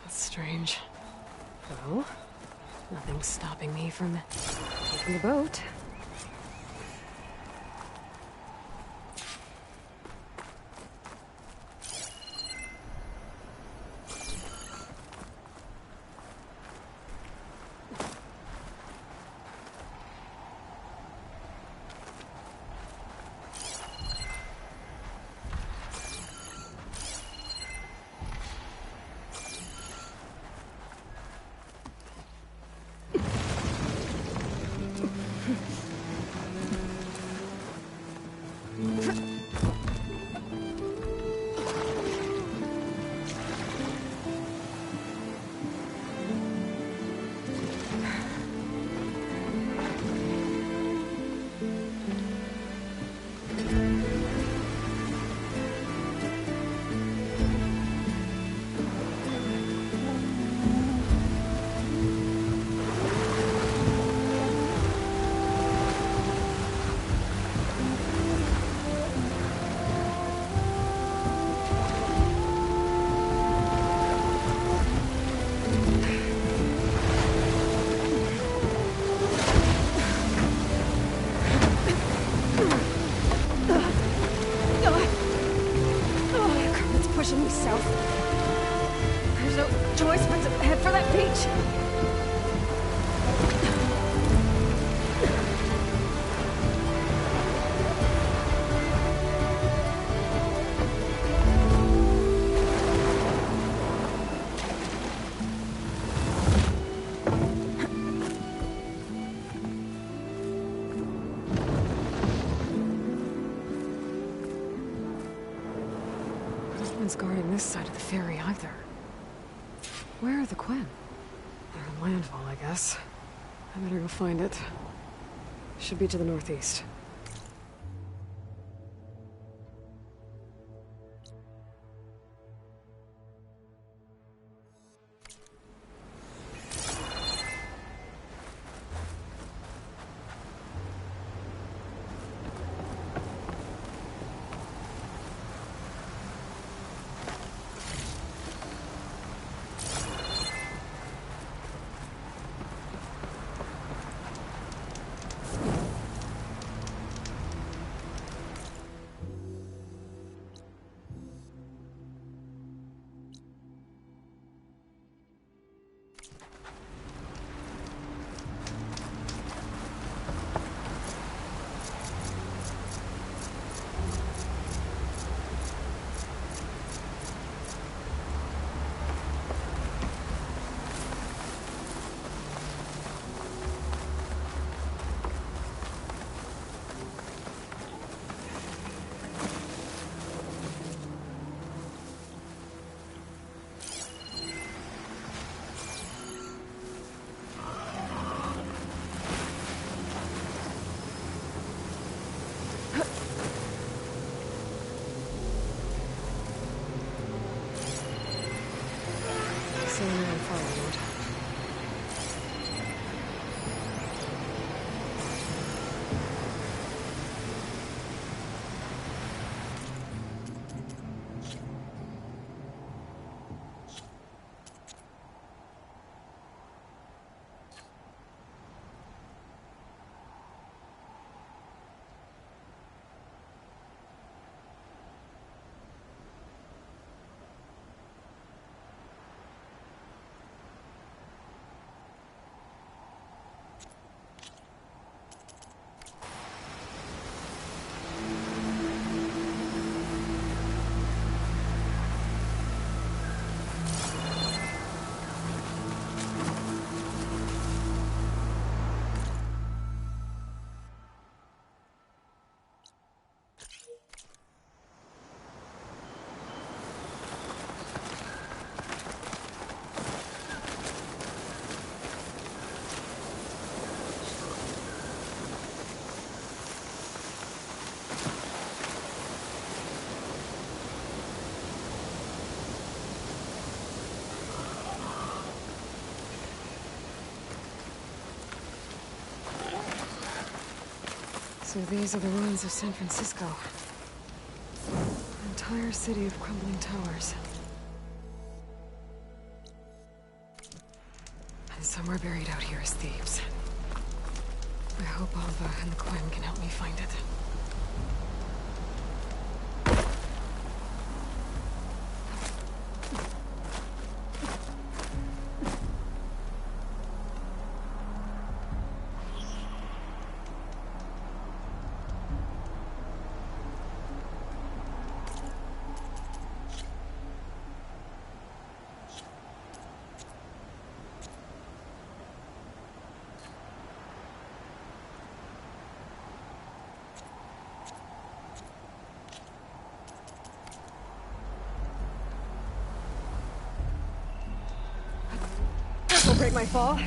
That's strange. So, nothing's stopping me from taking the boat. choice but to head for that beach. No one's guarding this side of the ferry either. Where are the Quen? They're in landfall, I guess. I better go find it. Should be to the northeast. So these are the ruins of San Francisco. An entire city of crumbling towers. And somewhere buried out here is Thebes. I hope Alva and the Quen can help me find it. Will break my fall.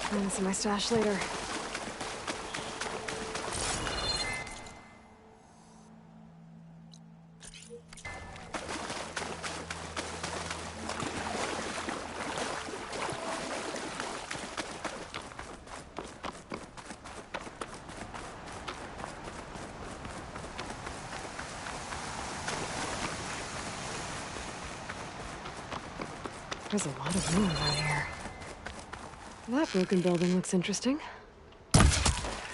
Find this in my stash later. There's a lot of room out here. That broken building looks interesting. I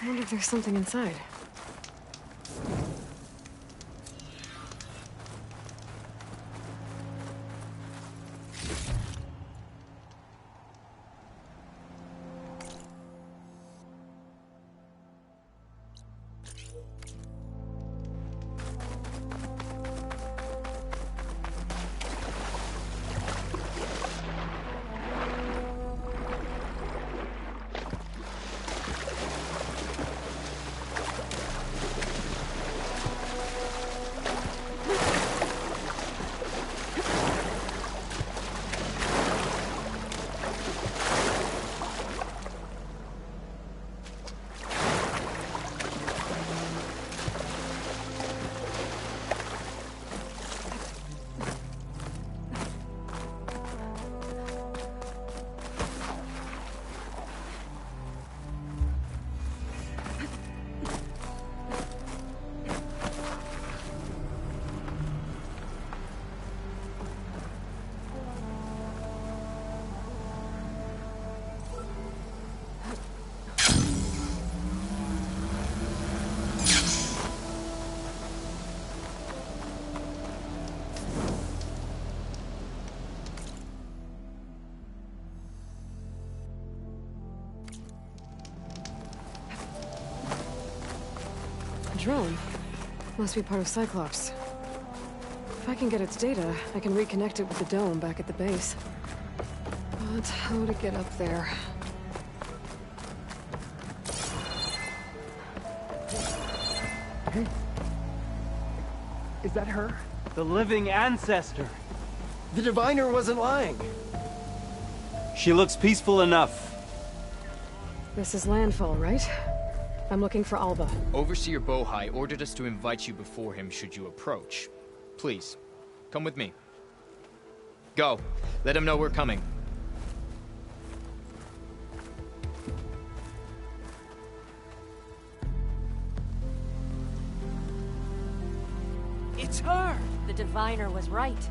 wonder if there's something inside. Drone. Must be part of Cyclops. If I can get its data, I can reconnect it with the dome back at the base. But how to get up there? Hey. Is that her? The living ancestor. The diviner wasn't lying. She looks peaceful enough. This is landfall, right? I'm looking for Alva. Overseer Bohai ordered us to invite you before him should you approach. Please, come with me. Go. Let him know we're coming. It's her! The diviner was right.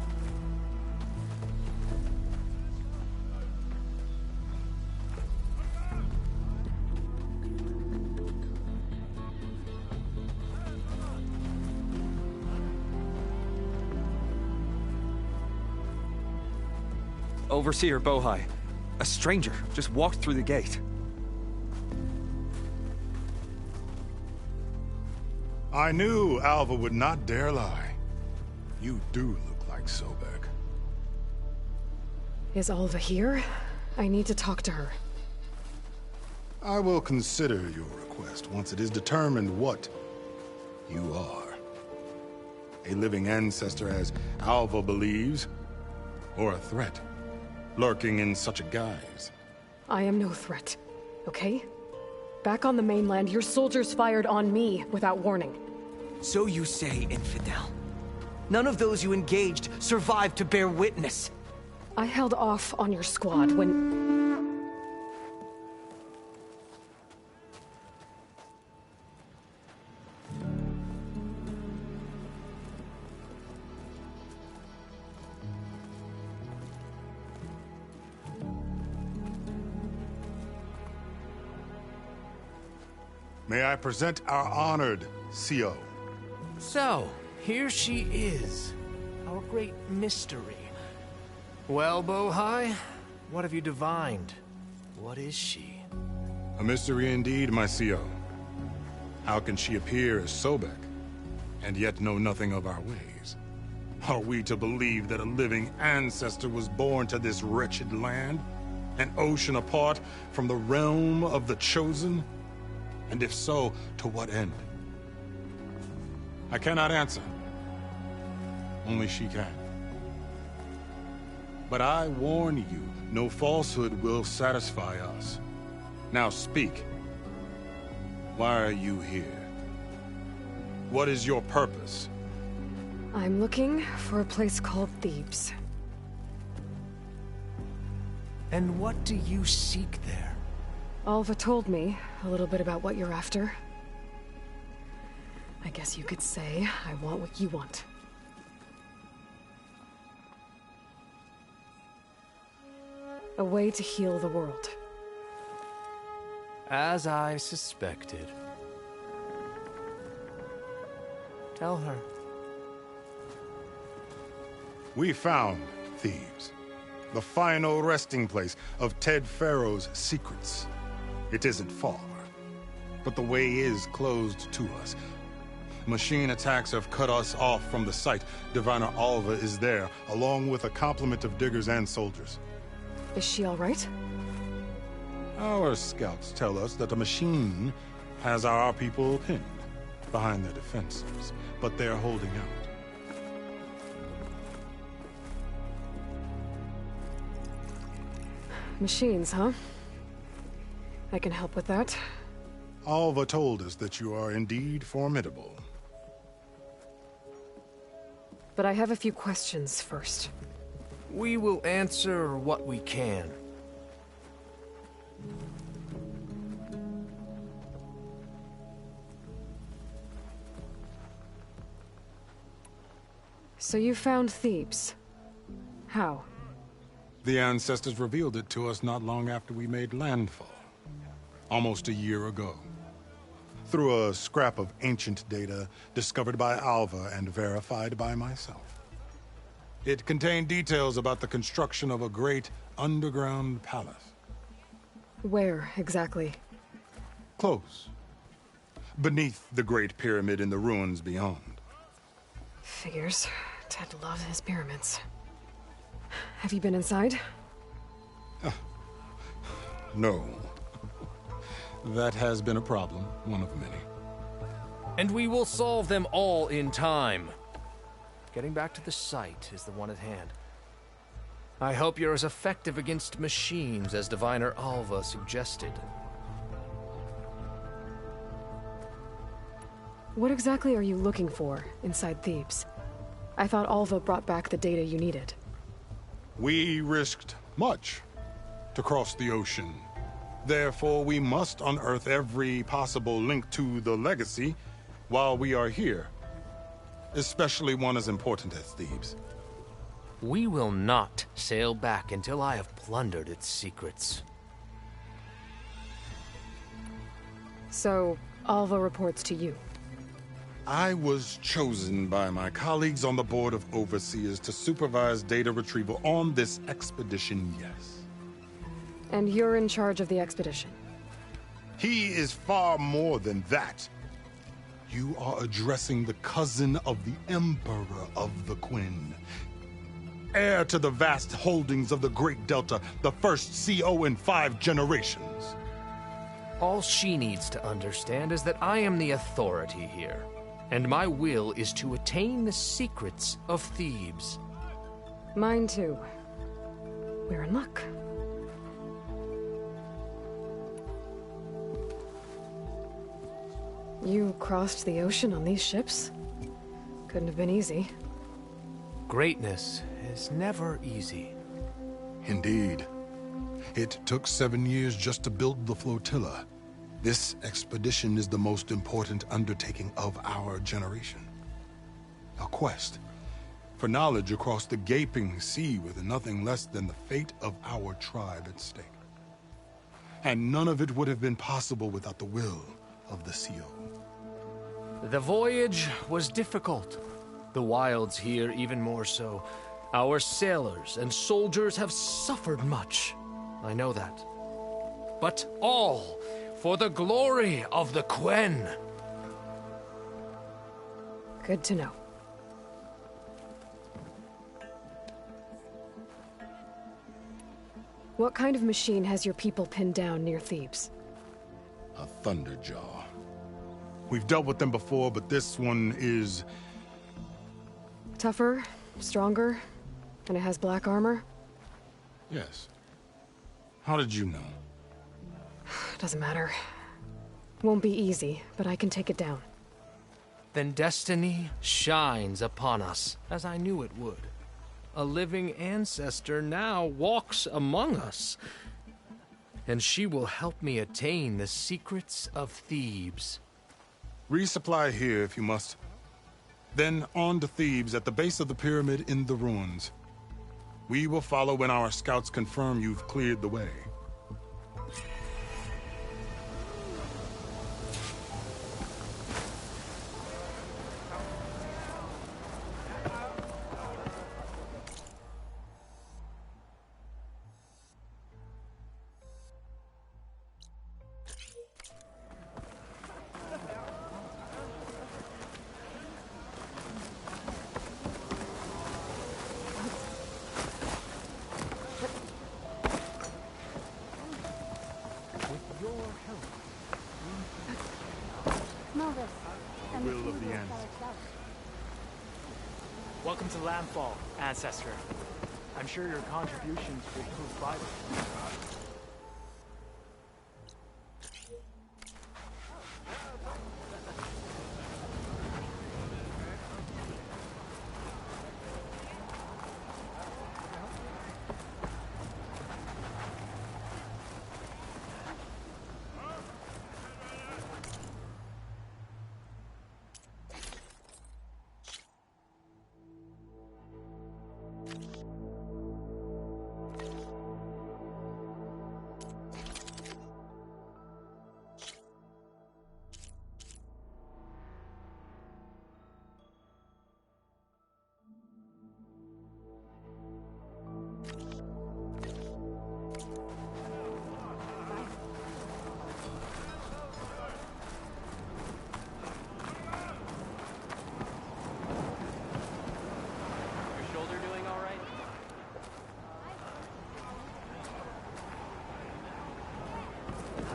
Overseer Bohai. A stranger just walked through the gate. I knew Alva would not dare lie. You do look like Sobek. Is Alva here? I need to talk to her. I will consider your request once it is determined what you are. A living ancestor, as Alva believes, or a threat, lurking in such a guise. I am no threat, okay? Back on the mainland, your soldiers fired on me without warning. So you say, infidel. None of those you engaged survived to bear witness. I held off on your squad when... May I present our honored CO. So, here she is, our great mystery. Well, Bohai, what have you divined? What is she? A mystery indeed, my CO. How can she appear as Sobek, and yet know nothing of our ways? Are we to believe that a living ancestor was born to this wretched land? An ocean apart from the realm of the Chosen? And if so, to what end? I cannot answer. Only she can. But I warn you, no falsehood will satisfy us. Now speak. Why are you here? What is your purpose? I'm looking for a place called Thebes. And what do you seek there? Alva told me a little bit about what you're after. I guess you could say I want what you want. A way to heal the world. As I suspected. Tell her. We found Thebes, the final resting place of Ted Pharaoh's secrets. It isn't far, but the way is closed to us. Machine attacks have cut us off from the site. Diviner Alva is there, along with a complement of diggers and soldiers. Is she all right? Our scouts tell us that the machine has our people pinned behind their defenses, but they're holding out. Machines, huh? I can help with that. Alva told us that you are indeed formidable. But I have a few questions first. We will answer what we can. So you found Thebes. How? The ancestors revealed it to us not long after we made landfall. Almost a year ago. Through a scrap of ancient data discovered by Alva and verified by myself. It contained details about the construction of a great underground palace. Where, exactly? Close. Beneath the Great Pyramid in the ruins beyond. Figures. Ted loves his pyramids. Have you been inside? No. That has been a problem, one of many. And we will solve them all in time. Getting back to the site is the one at hand. I hope you're as effective against machines as Diviner Alva suggested. What exactly are you looking for inside Thebes? I thought Alva brought back the data you needed. We risked much to cross the ocean. Therefore, we must unearth every possible link to the legacy while we are here. Especially one as important as Thebes. We will not sail back until I have plundered its secrets. So, Alva reports to you. I was chosen by my colleagues on the Board of Overseers to supervise data retrieval on this expedition, yes. And you're in charge of the expedition? He is far more than that. You are addressing the cousin of the Emperor of the Quinn. Heir to the vast holdings of the Great Delta, the first CO in 5 generations. All she needs to understand is that I am the authority here, and my will is to attain the secrets of Thebes. Mine too. We're in luck. You crossed the ocean on these ships? Couldn't have been easy. Greatness is never easy. Indeed. It took 7 years just to build the flotilla. This expedition is the most important undertaking of our generation. A quest for knowledge across the gaping sea with nothing less than the fate of our tribe at stake. And none of it would have been possible without the will of the CO. The voyage was difficult. The wilds here even more so. Our sailors and soldiers have suffered much. I know that. But all for the glory of the Quen. Good to know. What kind of machine has your people pinned down near Thebes? A Thunderjaw. We've dealt with them before, but this one is... Tougher, stronger, and it has black armor? Yes. How did you know? Doesn't matter. Won't be easy, but I can take it down. Then destiny shines upon us, as I knew it would. A living ancestor now walks among us, and she will help me attain the secrets of Thebes. Resupply here if you must. Then on to Thebes at the base of the pyramid in the ruins. We will follow when our scouts confirm you've cleared the way. Will of the end. Welcome to Landfall, Ancestor. I'm sure your contributions will prove vital.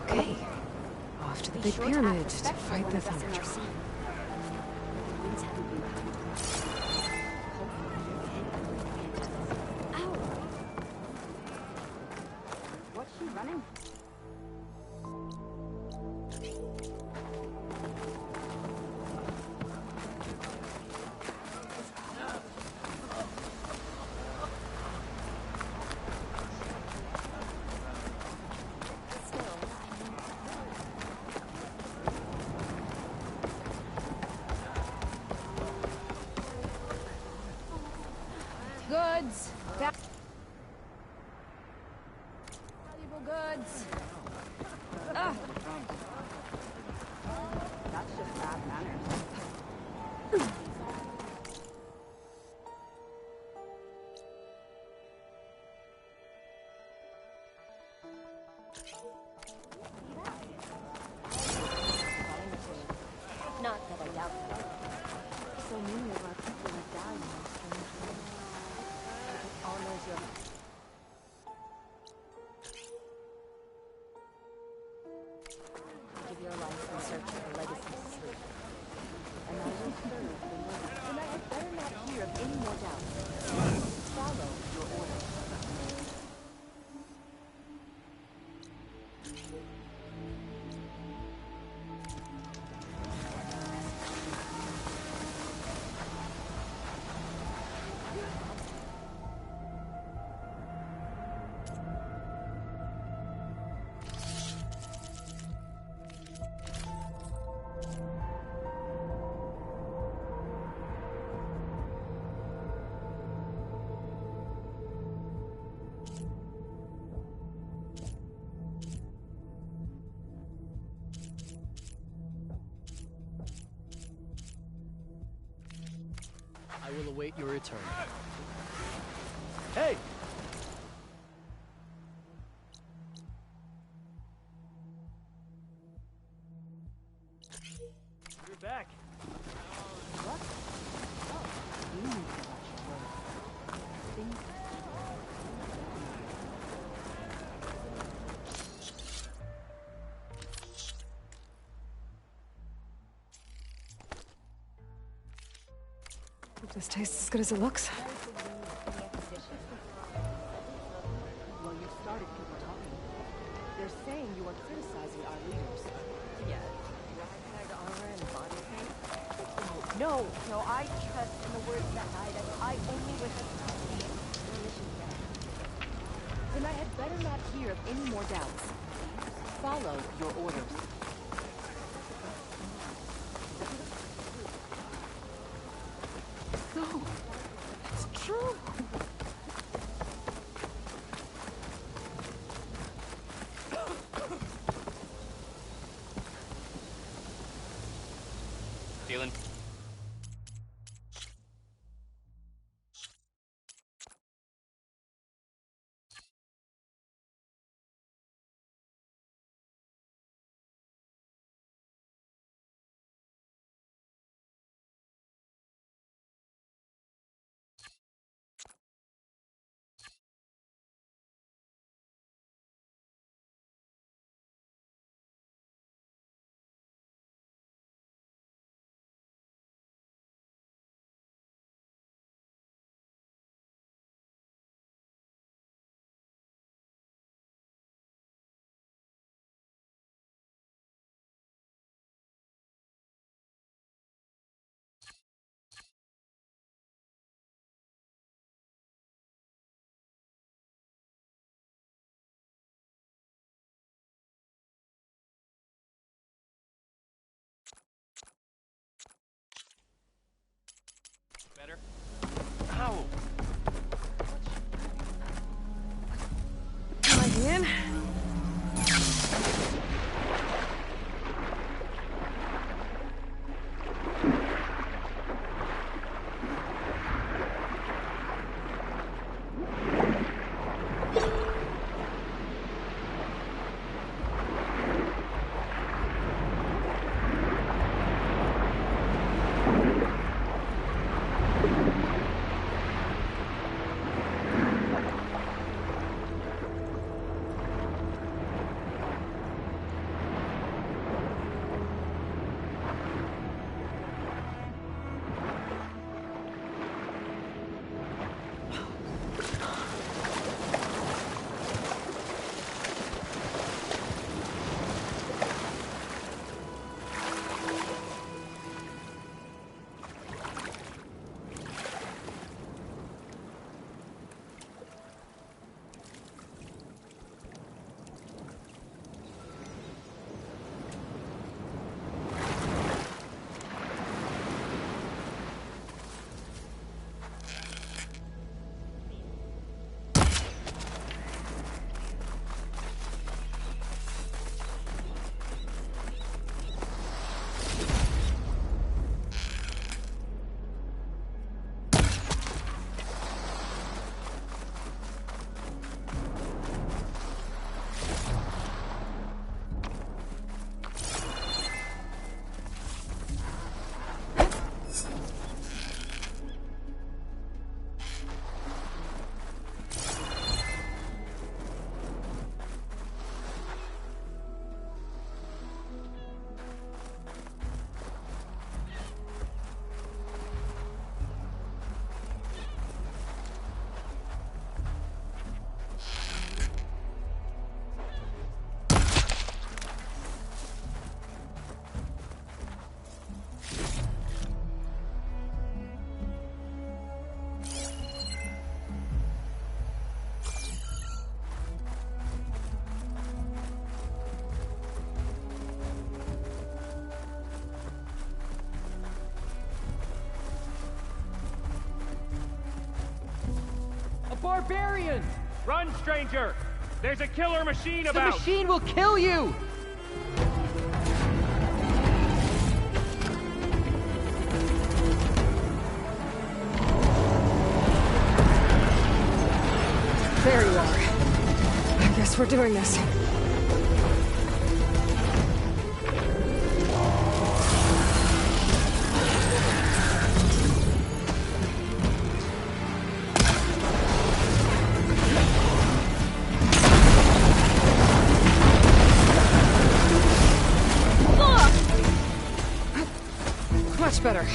Okay. Off to the big pyramid to fight the Thunderjaw. What's she running? Goods. Valuable goods. Ah. That's just bad manners. Not that I doubt that. So many of our people have died in this strange way. All knows your... Give your life in search of the legacy to sleep. And I will serve the Lord. And I had better not hear of any more doubt. Follow your order. I will await your return. Hey! You're back. What? Oh, you need to watch your words. Things... Hope this tastes as good as it looks. Well, you started people talking. They're saying you are criticizing our leaders. Yeah, ragtag armor and body paint. No, I trust in the words that guide us. I only wish us well. Your mission's done. Then I had better not hear of any more doubts. Follow your orders. No, it's true. Feeling? Better? Ow! Am I in? Barbarian! Run, stranger! There's a killer machine about! The machine will kill you! There you are. I guess we're doing this. Much better.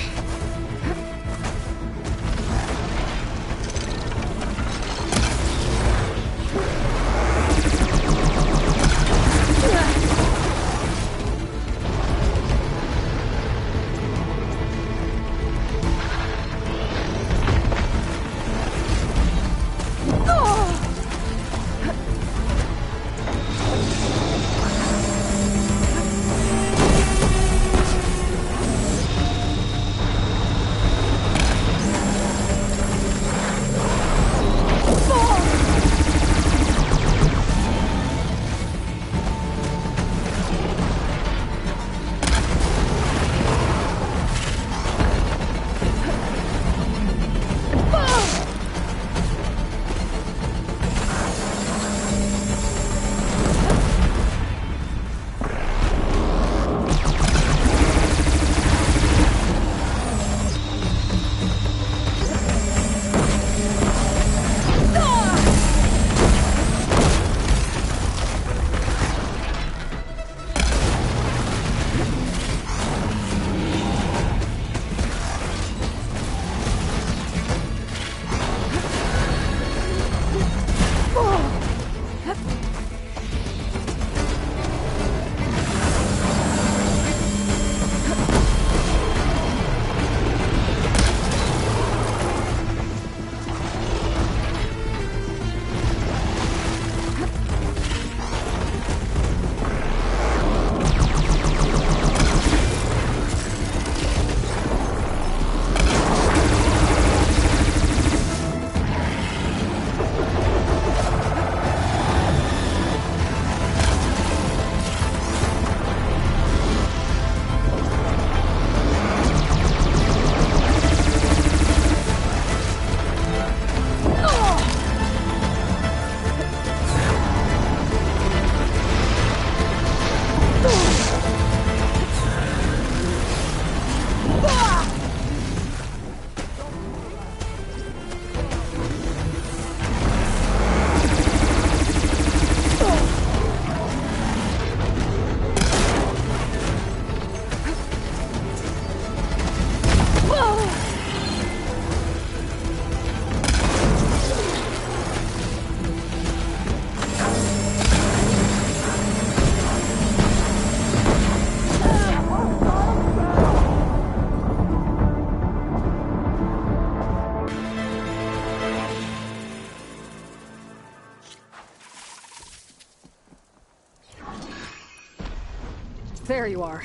There you are.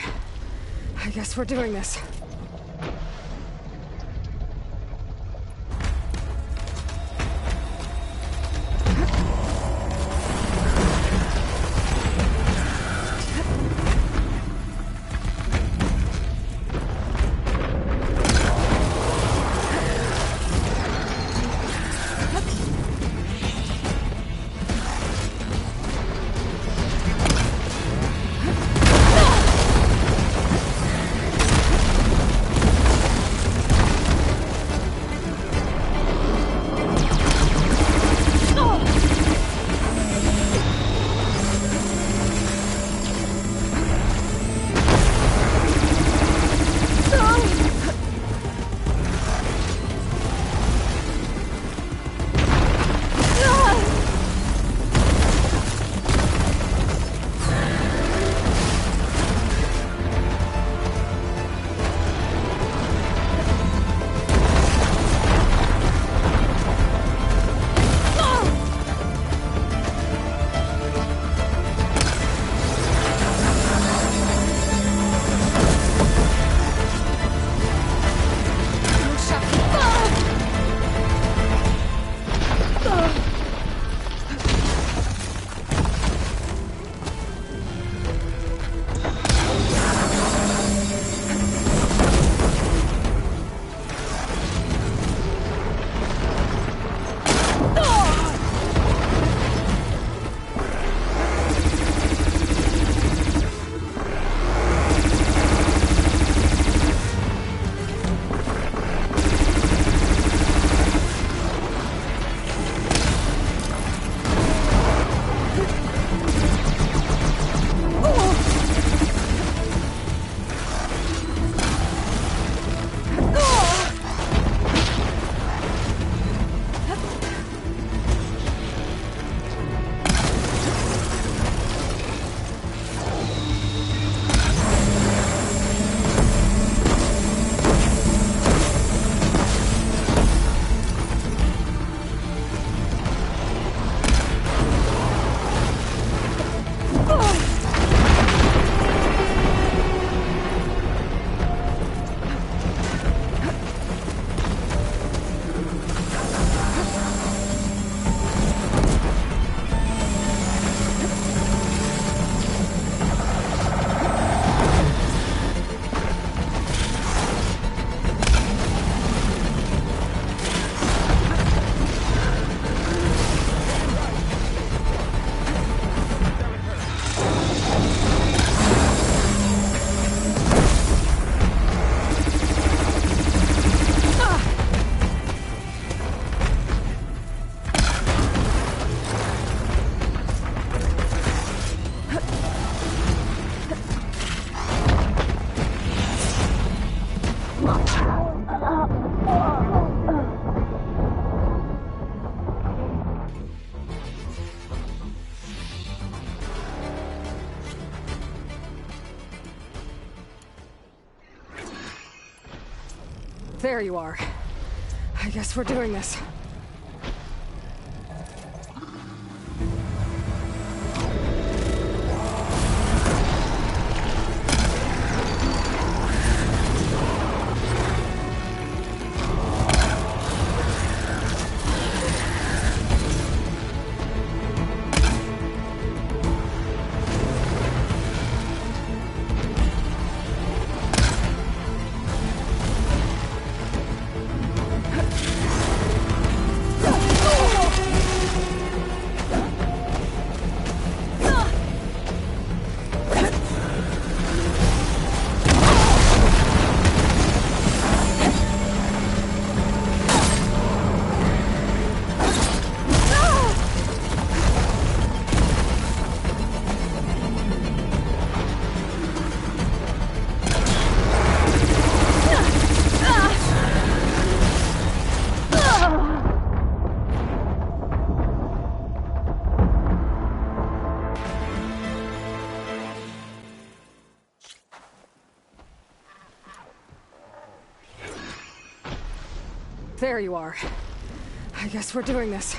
I guess we're doing this. There you are. I guess we're doing this. There you are. I guess we're doing this.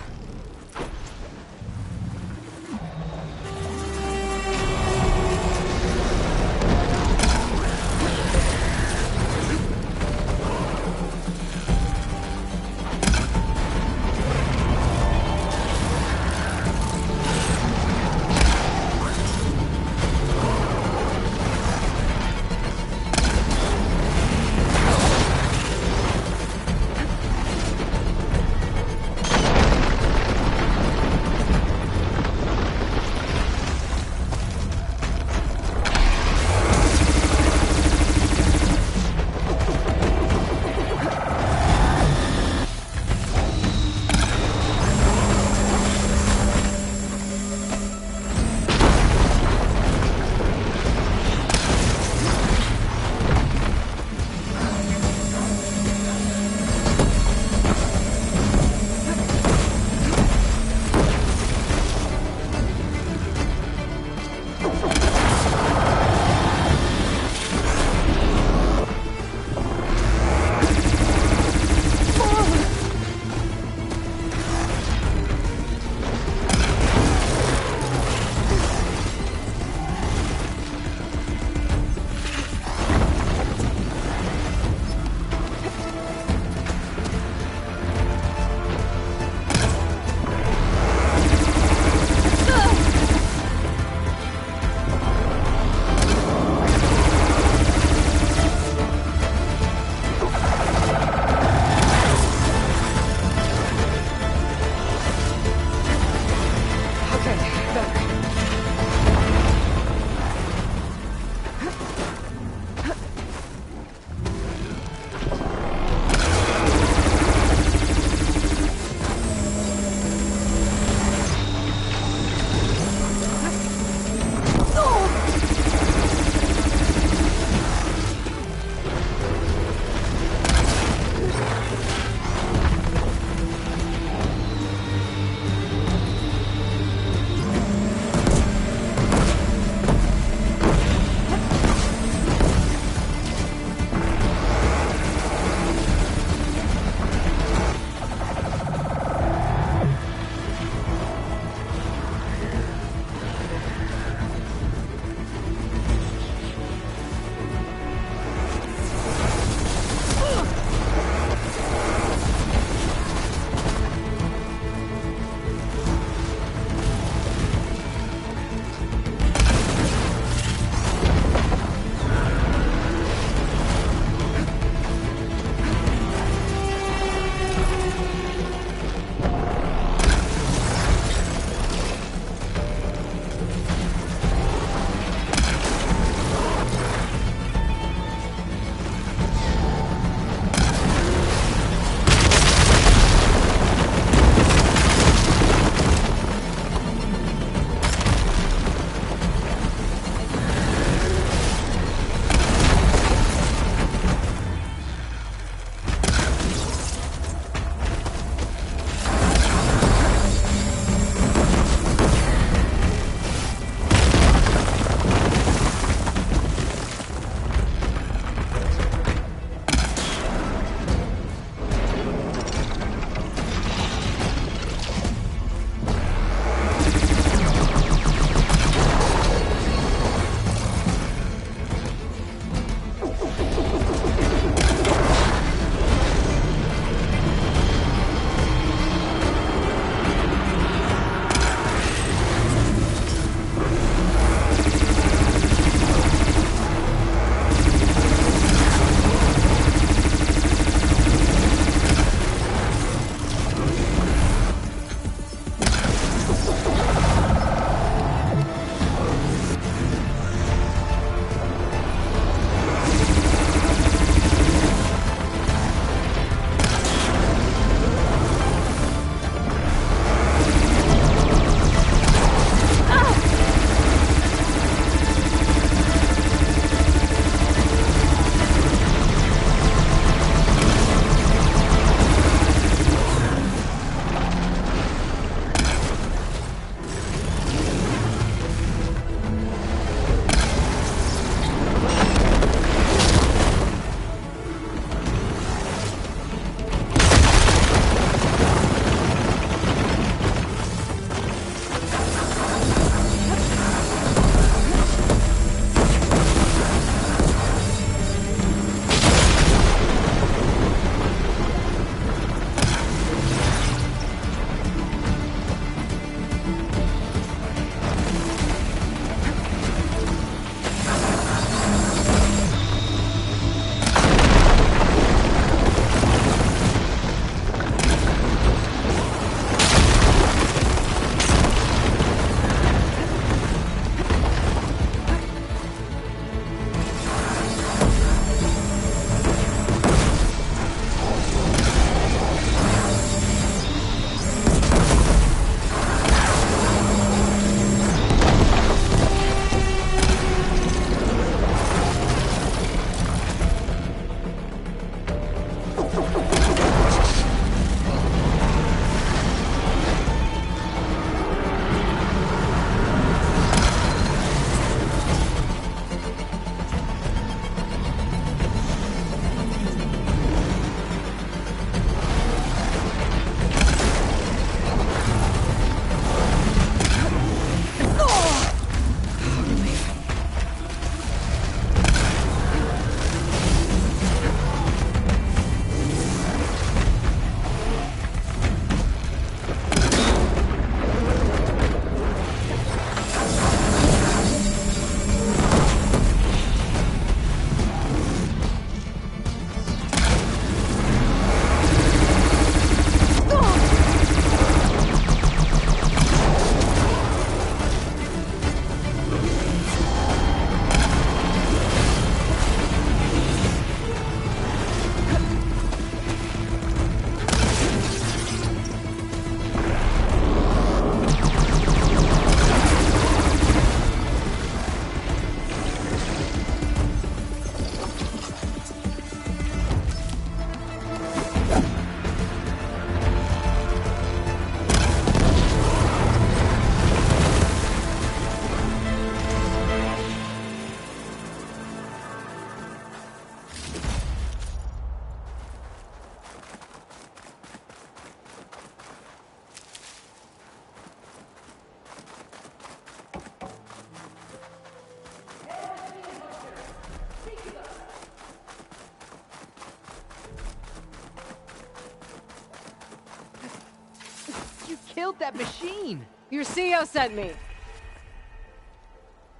killed that machine! Your CEO sent me.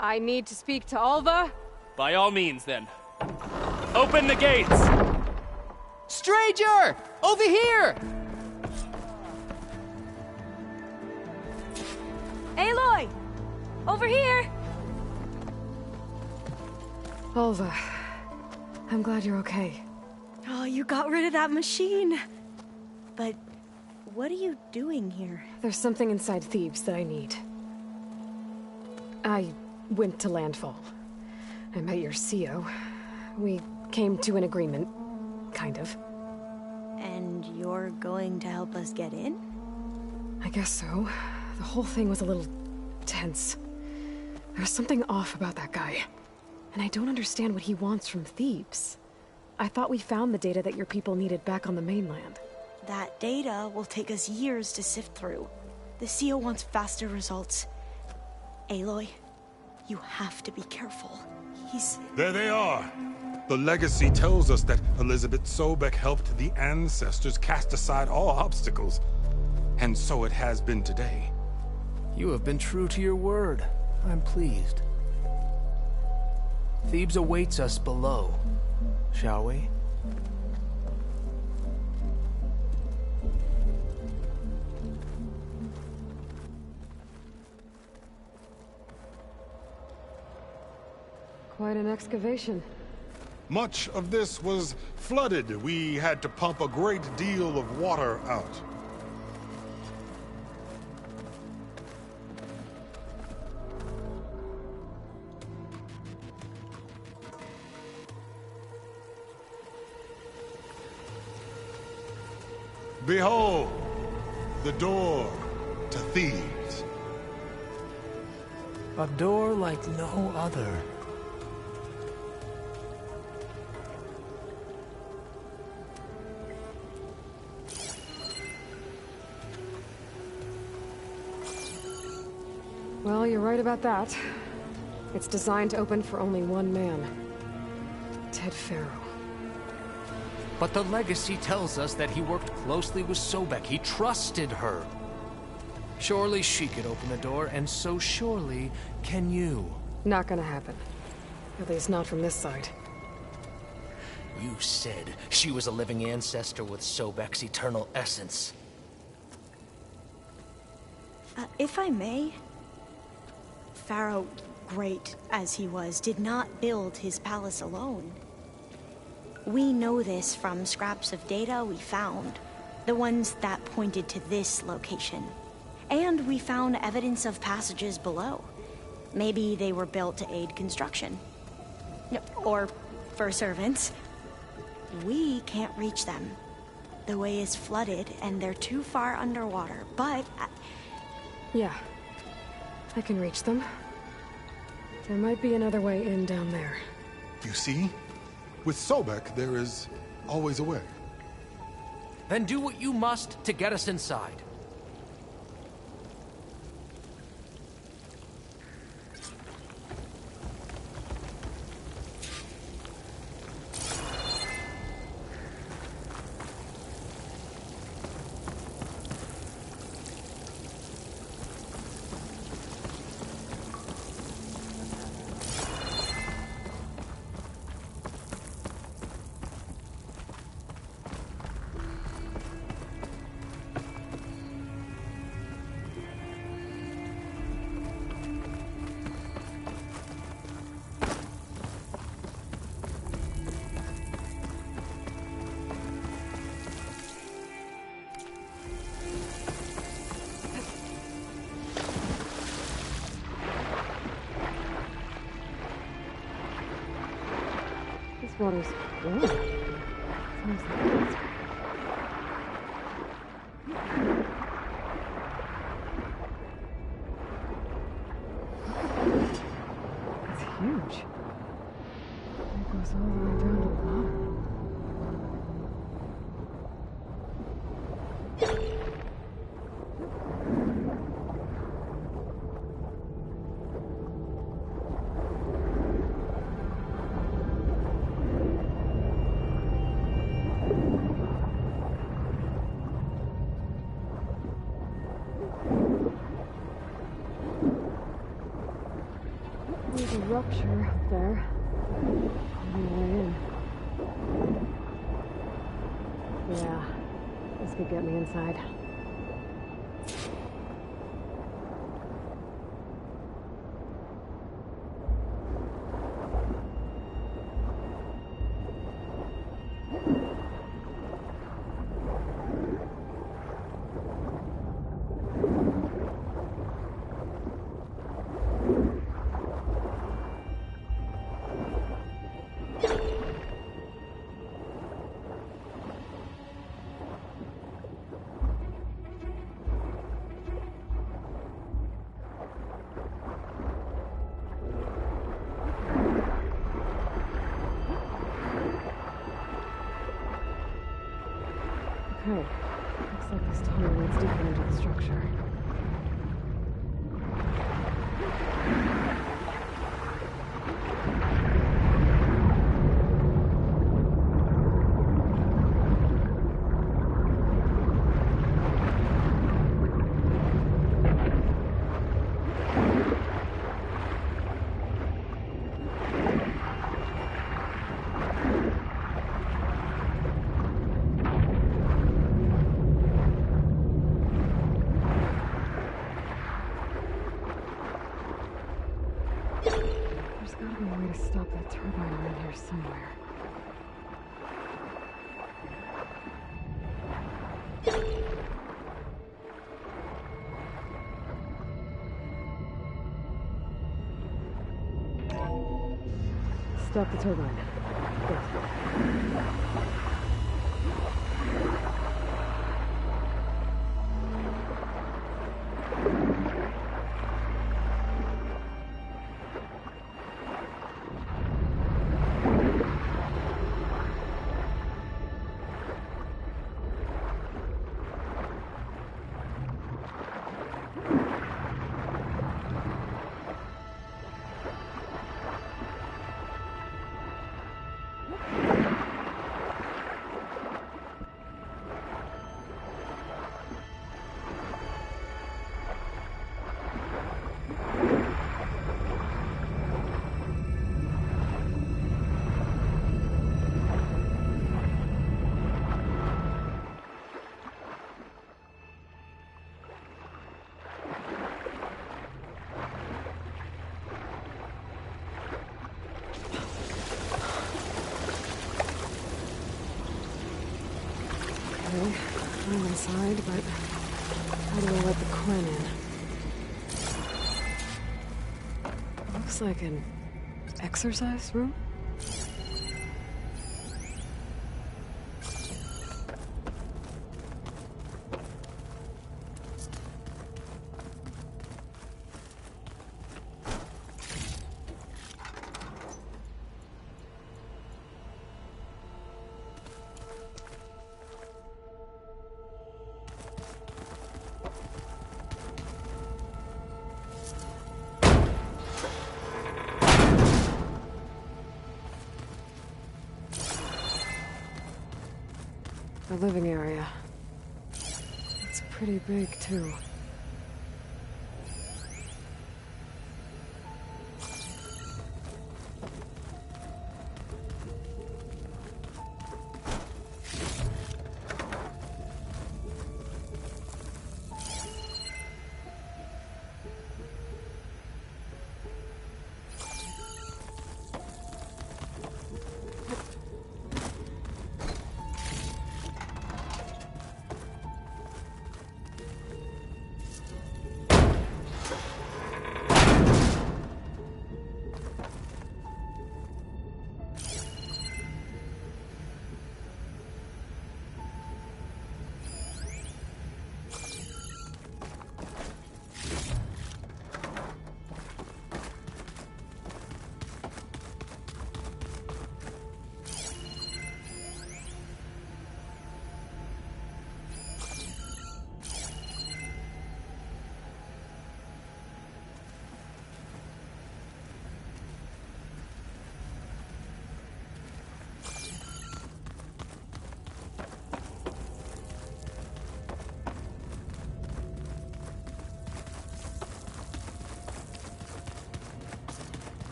I need to speak to Alva. By all means, then. Open the gates! Stranger! Over here! Aloy! Over here! Alva, I'm glad you're okay. Oh, you got rid of that machine. But what are you doing here? There's something inside Thebes that I need. I went to Landfall. I met your CEO. We came to an agreement, kind of. And you're going to help us get in? I guess so. The whole thing was a little tense. There was something off about that guy. And I don't understand what he wants from Thebes. I thought we found the data that your people needed back on the mainland. That data will take us years to sift through. The CEO wants faster results. Aloy, you have to be careful. There they are! The legacy tells us that Elizabeth Sobek helped the ancestors cast aside all obstacles. And so it has been today. You have been true to your word. I'm pleased. Thebes awaits us below, shall we? Quite an excavation. Much of this was flooded. We had to pump a great deal of water out. Behold, the door to Thebes. A door like no other. Well, you're right about that. It's designed to open for only one man. Ted Faro. But the legacy tells us that he worked closely with Sobek. He trusted her. Surely she could open the door, and so surely can you. Not gonna happen. At least not from this side. You said she was a living ancestor with Sobek's eternal essence. If I may, Pharaoh, great as he was, did not build his palace alone. We know this from scraps of data we found, the ones that pointed to this location. And we found evidence of passages below. Maybe they were built to aid construction. Or for servants. We can't reach them. The way is flooded and they're too far underwater, but... Yeah. I can reach them. There might be another way in down there. You see? With Sobek, there is always a way. Then do what you must to get us inside. This water's warm. Sounds like it's... It's huge. It goes all the way down to the bottom. a rupture up there. On the way in. Yeah, this could get me inside. Okay, looks like this tunnel leads deeper into the structure. There's gotta be a way to stop that turbine around here somewhere. Stop the turbine. Good. I'm inside, but how do I let the Quinn in? Looks like an exercise room? The living area. It's pretty big, too.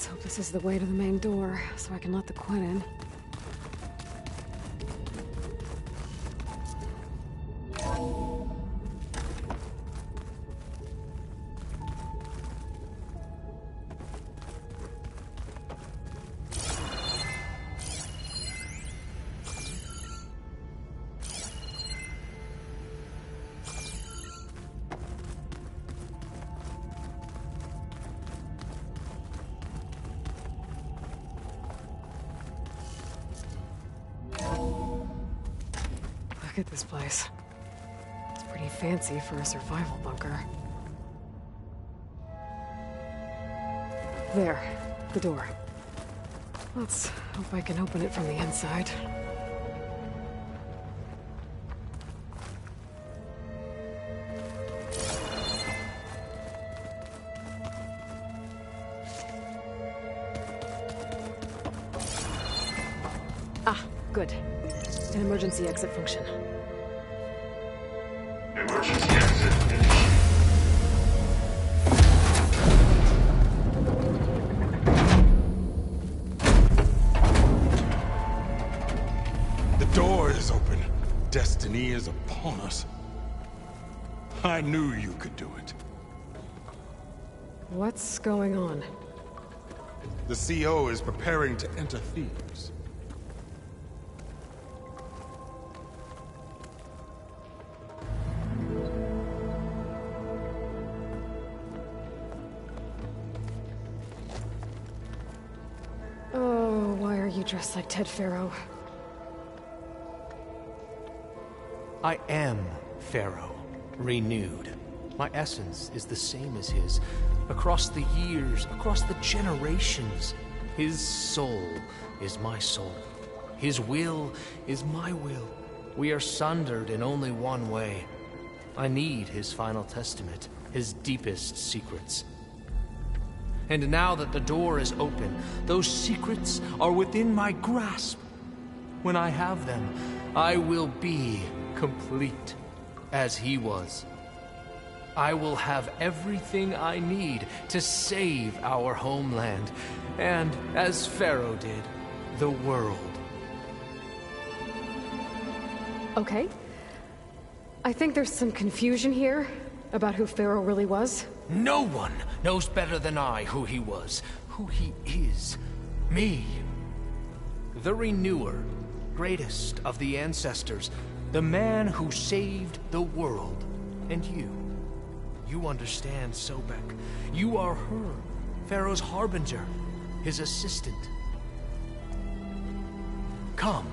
Let's hope this is the way to the main door, so I can let the Quinn in. Look at this place. It's pretty fancy for a survival bunker. There, the door. Let's hope I can open it from the inside. Ah, good. An emergency exit function. Emergency exit initiated. The door is open. Destiny is upon us. I knew you could do it. What's going on? The CO is preparing to enter Thebes. Oh, why are you dressed like Ted Pharaoh? I am Pharaoh, renewed. My essence is the same as his. Across the years, across the generations, his soul is my soul. His will is my will. We are sundered in only one way. I need his final testament, his deepest secrets. And now that the door is open, those secrets are within my grasp. When I have them, I will be complete, as he was. I will have everything I need to save our homeland, and, as Pharaoh did, the world. Okay. I think there's some confusion here about who Pharaoh really was. No one knows better than I who he was, who he is. Me. The Renewer, greatest of the ancestors, the man who saved the world. And you. You understand, Sobek. You are her, Pharaoh's harbinger, his assistant. Come,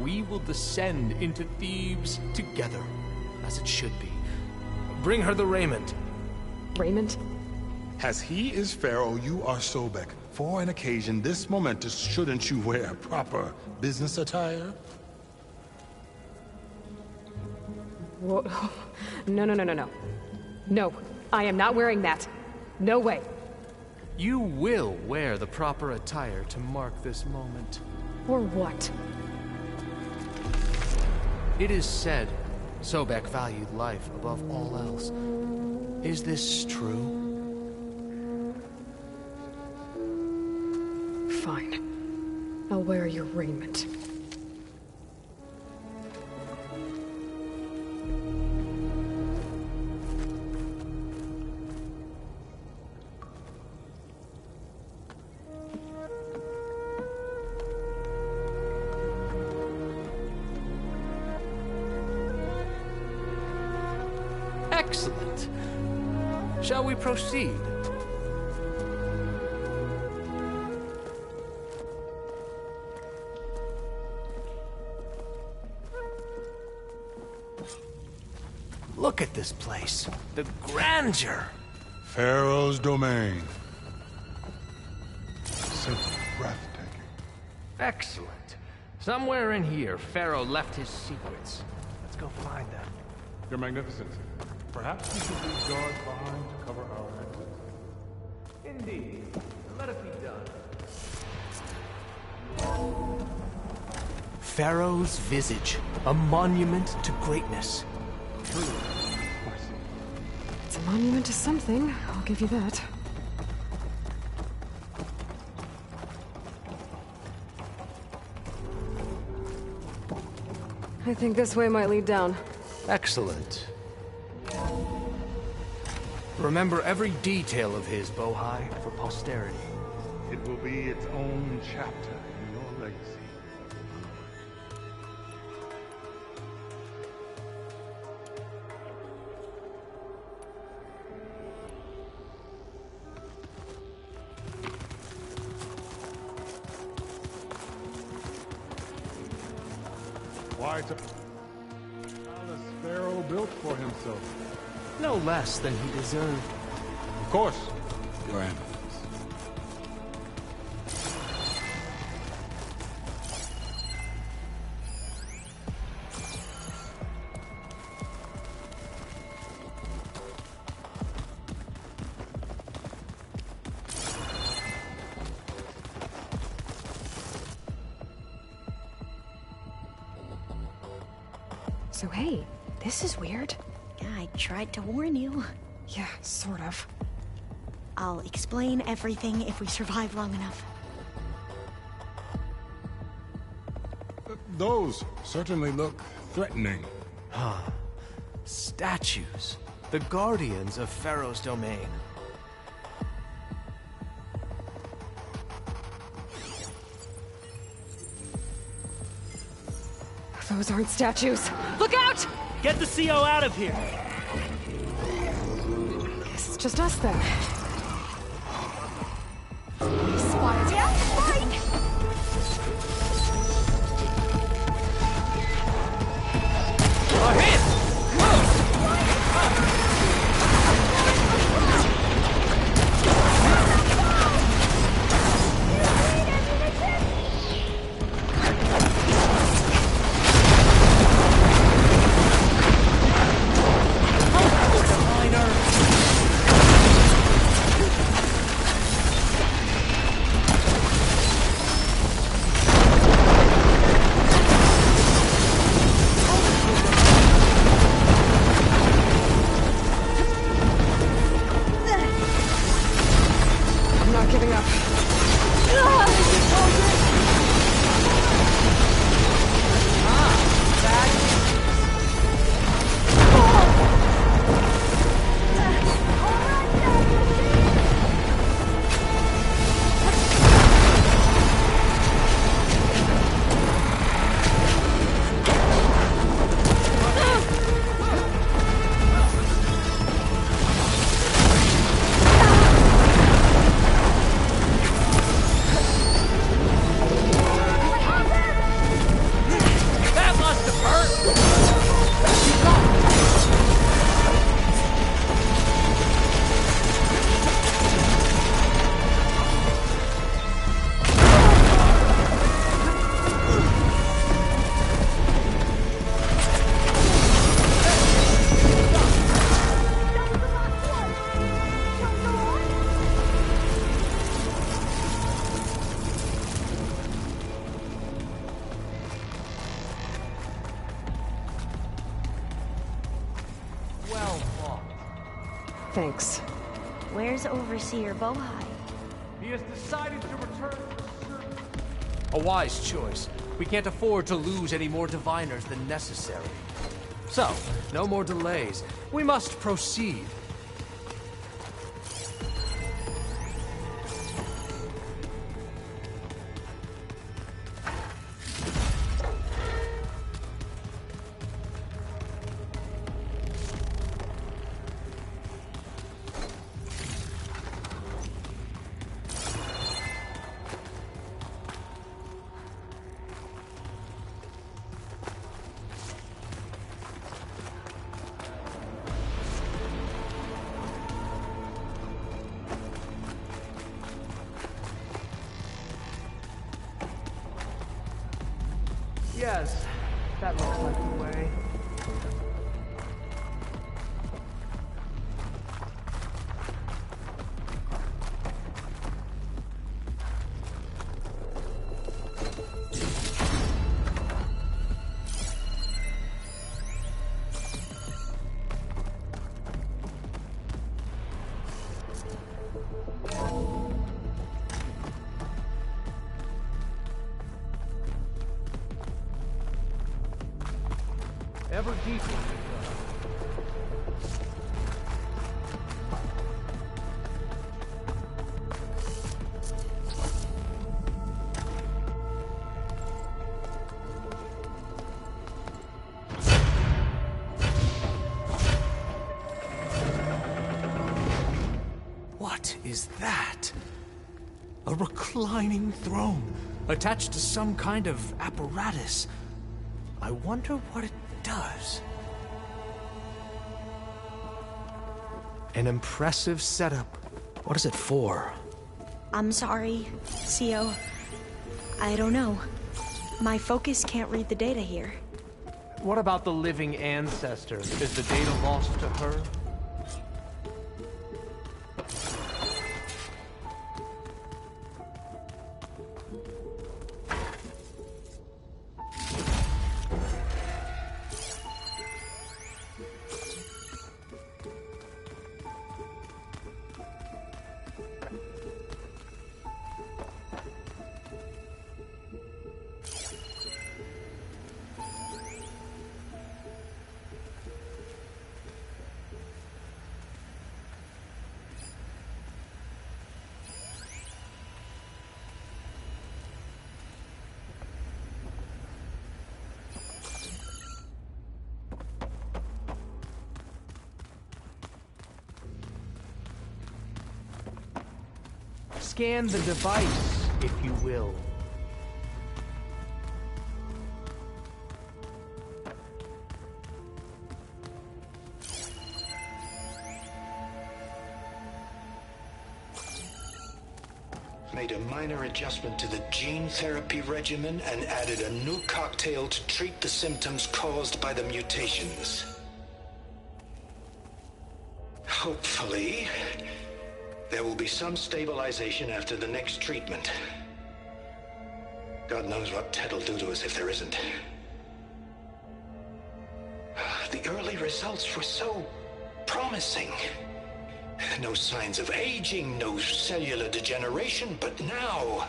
we will descend into Thebes together, as it should be. Bring her the raiment. Raiment? As he is Pharaoh, you are Sobek. For an occasion this momentous, shouldn't you wear proper business attire? Whoa. No, no, no, no, no. No, I am not wearing that. No way. You will wear the proper attire to mark this moment. Or what? It is said Sobek valued life above all else. Is this true? Fine. I'll wear your raiment. Excellent. Shall we proceed? Look at this place. The grandeur. Pharaoh's domain. Simply breathtaking. Excellent. Somewhere in here, Pharaoh left his secrets. Let's go find them. Your Magnificency, perhaps we should leave guards behind to cover our exit. Indeed. Let it be done. Pharaoh's visage, a monument to greatness. True. It's a monument to something, I'll give you that. I think this way might lead down. Excellent. Remember every detail of his, Bohai, for posterity. It will be its own chapter in your legacy. Why to a sparrow built for himself? No less than he deserved. Of course, Your Eminence. So hey, this is weird. Yeah, I tried to warn you. Yeah, sort of. I'll explain everything if we survive long enough. Those certainly look threatening. Statues. The guardians of Pharaoh's domain. Those aren't statues. Look out! Get the CO out of here! Guess it's just us then. Spies. Yeah, fine! I'm not giving up. That must have hurt! Well fought. Thanks. Where's Overseer Bohai? He has decided to return to service. A wise choice. We can't afford to lose any more diviners than necessary. So, no more delays. We must proceed. Yes, that looks like the way. ever deeper. What is that? A reclining throne, attached to some kind of apparatus. I wonder what it does. An impressive setup. What is it for? I'm sorry, CO. I don't know. My focus can't read the data here. What about the living ancestor? Is the data lost to her? Scan the device, if you will. Made a minor adjustment to the gene therapy regimen and added a new cocktail to treat the symptoms caused by the mutations. Hopefully, there will be some stabilization after the next treatment. God knows what Ted'll do to us if there isn't. The early results were so promising. No signs of aging, no cellular degeneration, but now...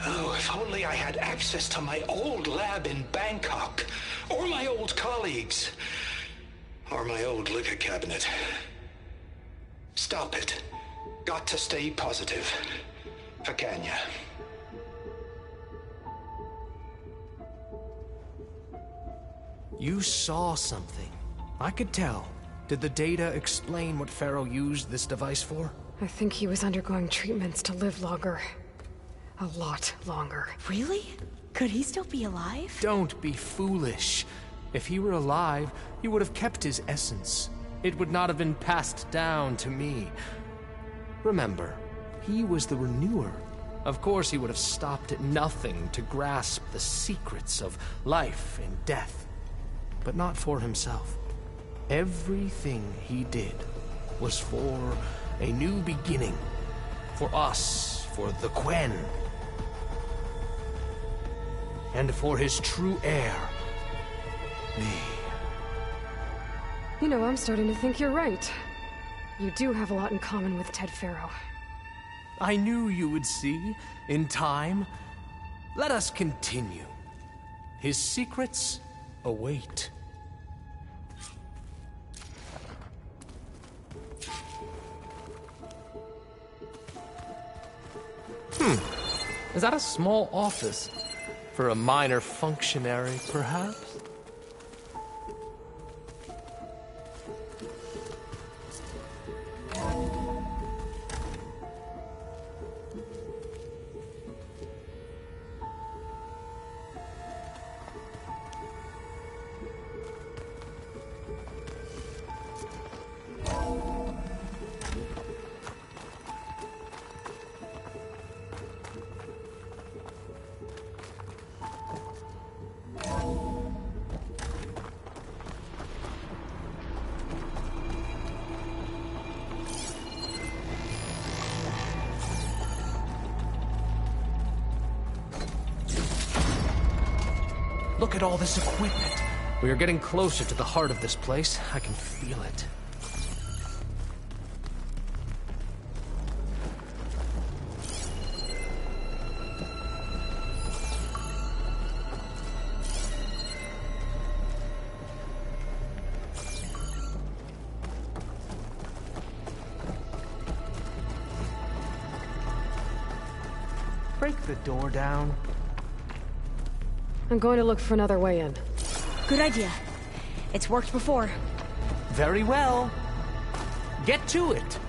Oh, if only I had access to my old lab in Bangkok, or my old colleagues, or my old liquor cabinet. Stop it. Got to stay positive. For Kenya. You saw something. I could tell. Did the data explain what Pharaoh used this device for? I think he was undergoing treatments to live longer. A lot longer. Really? Could he still be alive? Don't be foolish. If he were alive, he would have kept his essence. It would not have been passed down to me. Remember, he was the renewer. Of course he would have stopped at nothing to grasp the secrets of life and death. But not for himself. Everything he did was for a new beginning. For us, for the Quen. And for his true heir, me. You know, I'm starting to think you're right. You do have a lot in common with Ted Pharaoh. I knew you would see, in time. Let us continue. His secrets await. Is that a small office? For a minor functionary, perhaps? Look at all this equipment. We are getting closer to the heart of this place. I can feel it. break the door down? I'm going to look for another way in. Good idea. It's worked before. Very well. Get to it.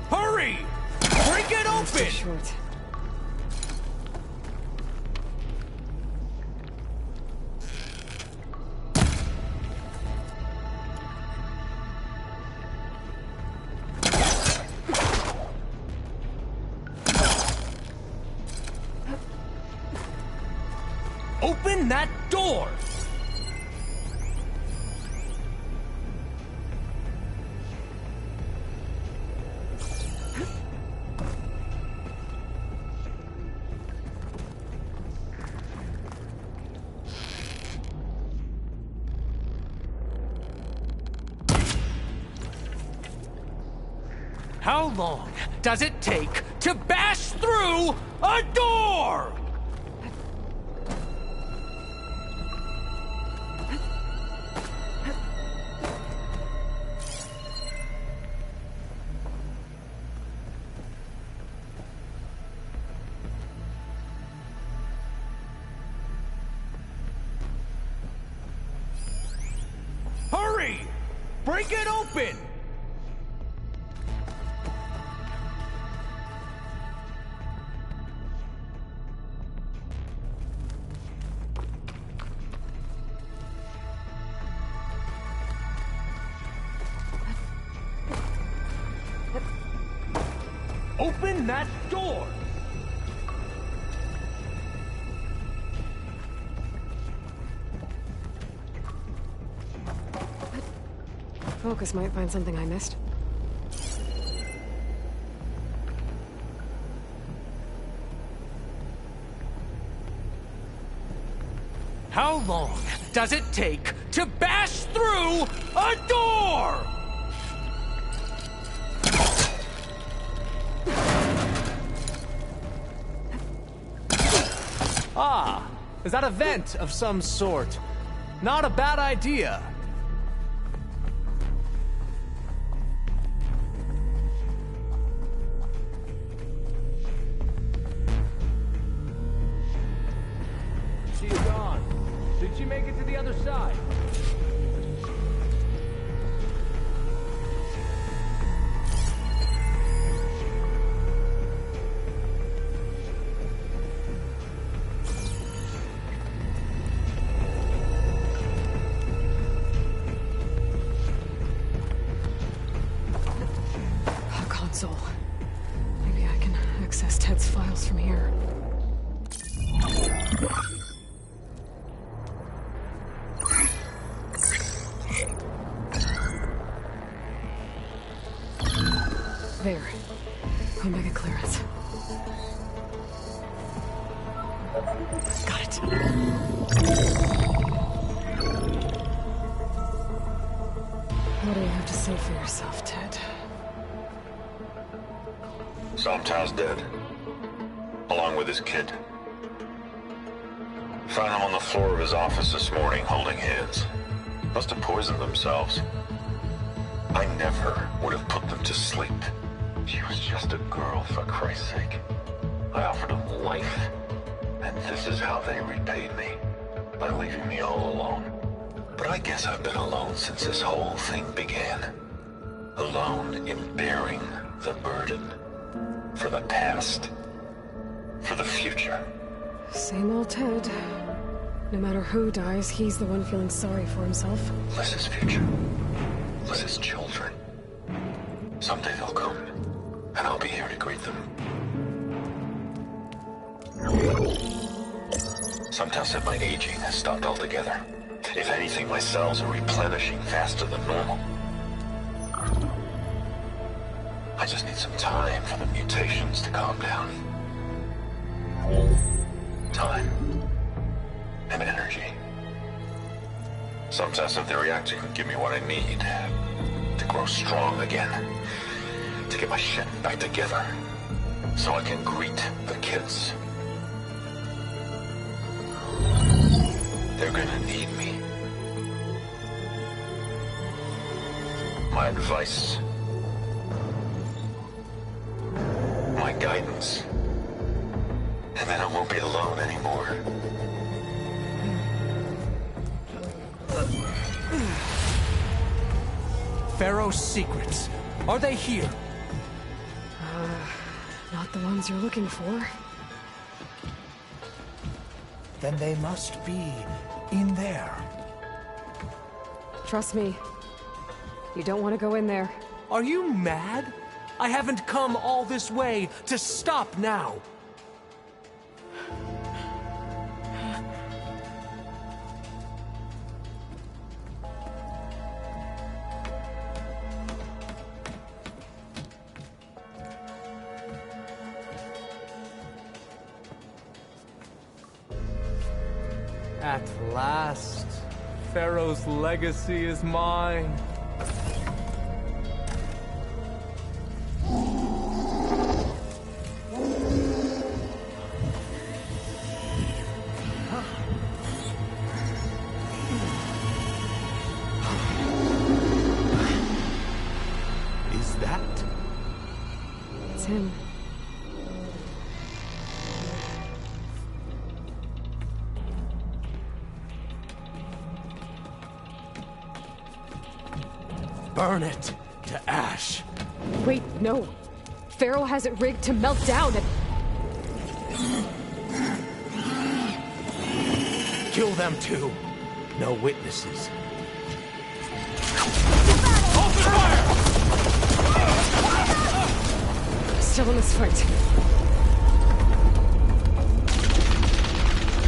Hurry! Break it open! Short. Open that door! How long does it take to bash through a door? Hurry! Break it open! Open that door! Focus might find something I missed. How long does it take to bash through a door? Ah, is that a vent of some sort? Not a bad idea. She's gone. Did she make it to the other side? A console. Maybe I can access Ted's files from here. There. Omega clearance. Got it. What do you have to say for yourself, Ted? Somtown's dead. Along with his kid. Found them on the floor of his office this morning, holding hands. Must have poisoned themselves. I never would have put them to sleep. She was just a girl, for Christ's sake. I offered them life, and this is how they repaid me. By leaving me all alone. But I guess I've been alone since this whole thing began. Alone in bearing the burden. For the past. For the future. Same old Ted. No matter who dies, he's the one feeling sorry for himself. Less his future. Less his children. Someday they'll come, and I'll be here to greet them. Some tell said my aging has stopped altogether. If anything, my cells are replenishing faster than normal. I just need some time for the mutations to calm down. Time. And energy. Some test that the reactor can give me what I need to grow strong again. To get my shit back together. So I can greet the kids. They're gonna need me. My advice. My guidance. And then I won't be alone anymore. Pharaoh's secrets. Are they here? Not the ones you're looking for. Then they must be in there. Trust me. You don't want to go in there. Are you mad? I haven't come all this way to stop now. At last, Pharaoh's legacy is mine. Is that? It's him. Burn it to ash. Wait, no. Pharaoh has it rigged to melt down and... Kill them too. No witnesses. Still in this fight.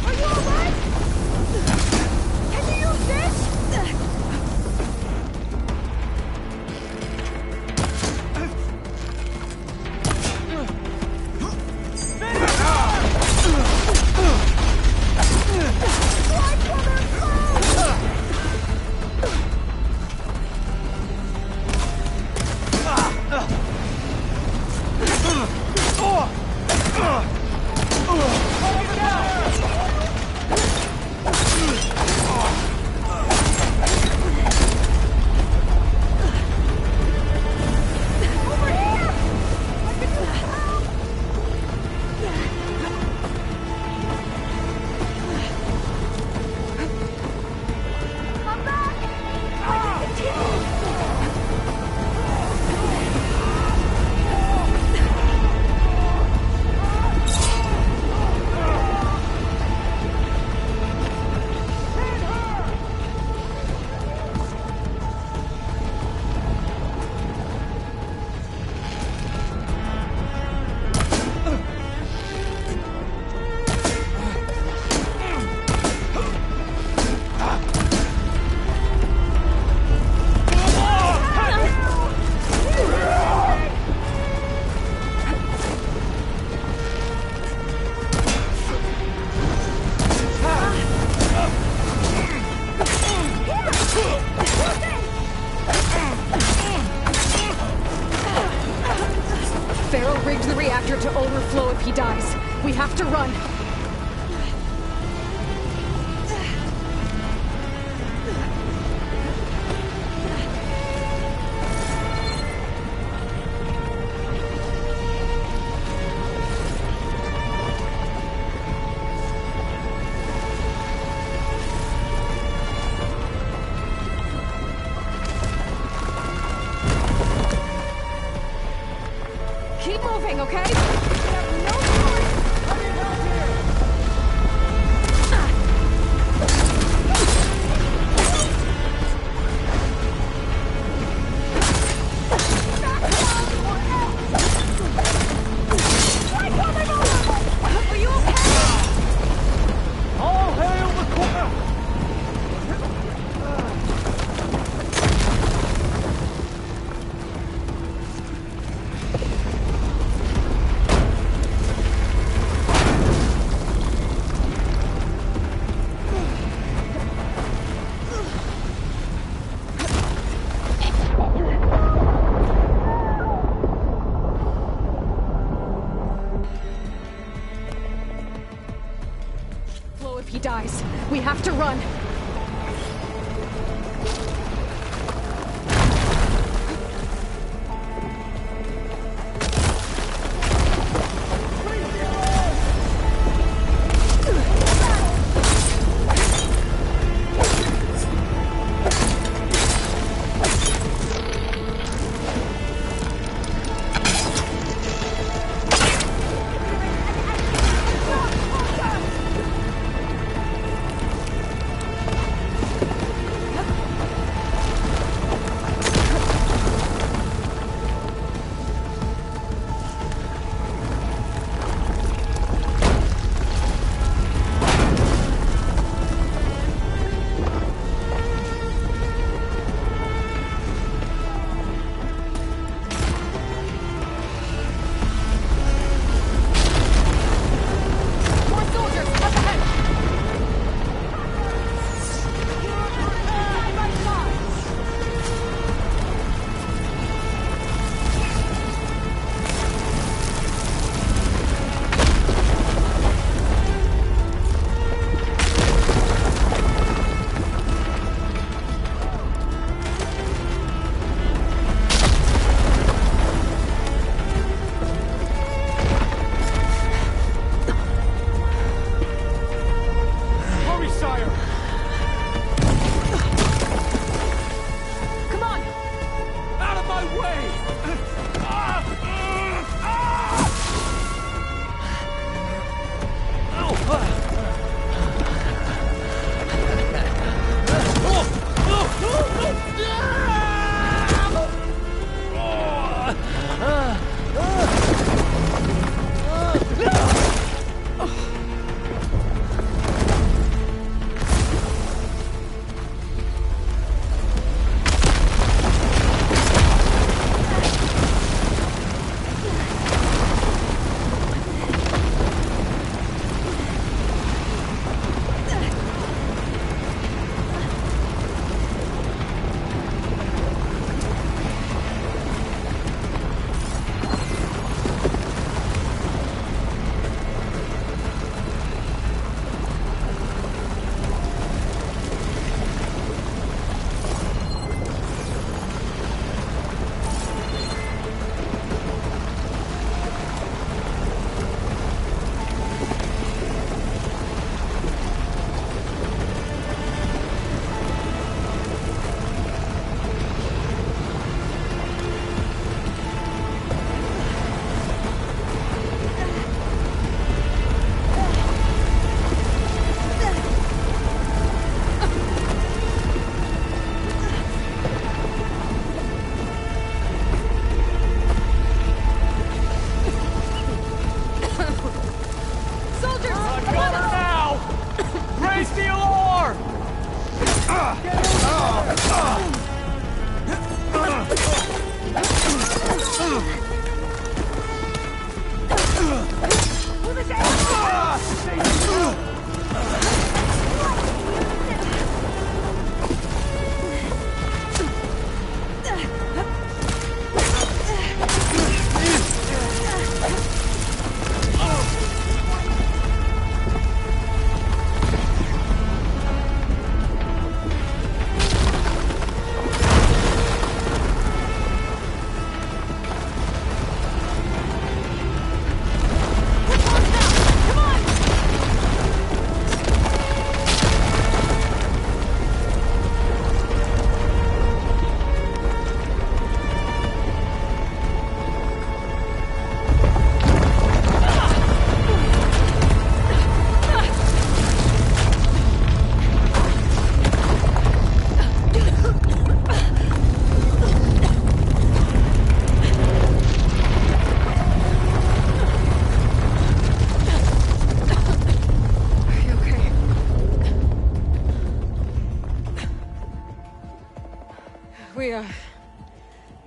Are you alright? Can you use this? Pharaoh rigged the reactor to overflow if he dies. We have to run. Keep moving, okay? We have no choice! I need help here! Back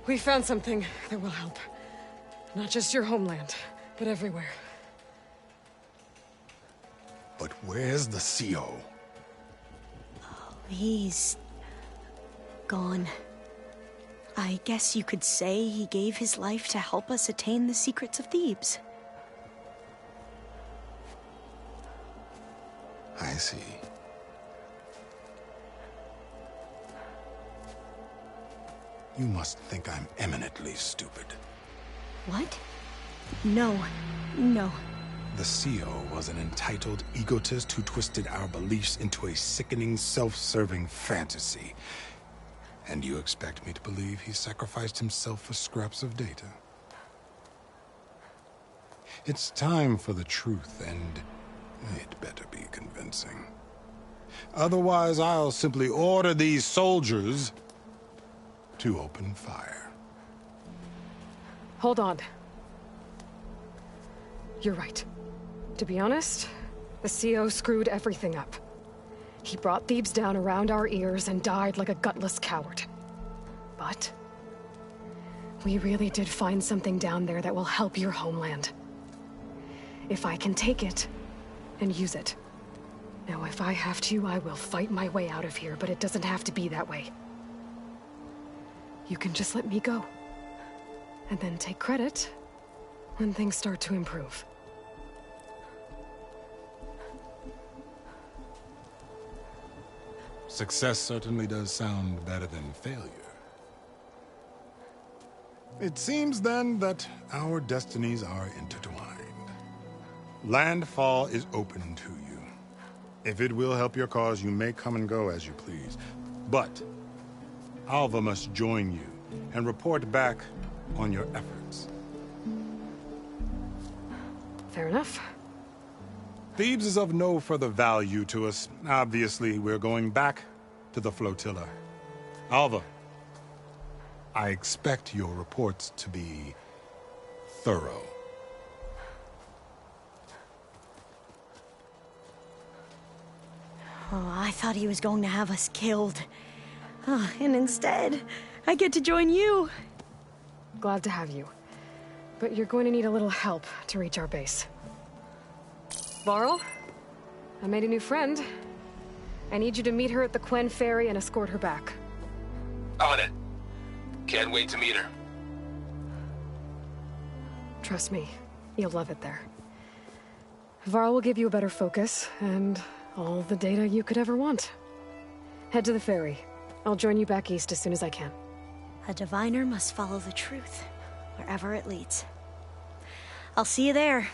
We found something that will help. Not just your homeland, but everywhere. But where's the CO? He's gone. I guess you could say he gave his life to help us attain the secrets of Thebes. I see. You must think I'm eminently stupid. What? No. No. The CO was an entitled egotist who twisted our beliefs into a sickening, self-serving fantasy. And you expect me to believe he sacrificed himself for scraps of data? It's time for the truth, and it better be convincing. Otherwise, I'll simply order these soldiers to open fire. Hold on. You're right. To be honest, the CO screwed everything up. He brought Thebes down around our ears and died like a gutless coward. But we really did find something down there that will help your homeland. If I can take it and use it. Now, if I have to, I will fight my way out of here, but it doesn't have to be that way. You can just let me go. And then take credit when things start to improve. Success certainly does sound better than failure. It seems then that our destinies are intertwined. Landfall is open to you. If it will help your cause, you may come and go as you please. But Alva must join you and report back on your efforts. Fair enough. Thebes is of no further value to us. Obviously, we're going back to the flotilla. Alva, I expect your reports to be thorough. Oh, I thought he was going to have us killed. Oh, and instead, I get to join you. Glad to have you. But you're going to need a little help to reach our base. Varl, I made a new friend. I need you to meet her at the Quen Ferry and escort her back. On it. Can't wait to meet her. Trust me, you'll love it there. Varl will give you a better focus, and all the data you could ever want. Head to the ferry. I'll join you back east as soon as I can. A diviner must follow the truth, wherever it leads. I'll see you there.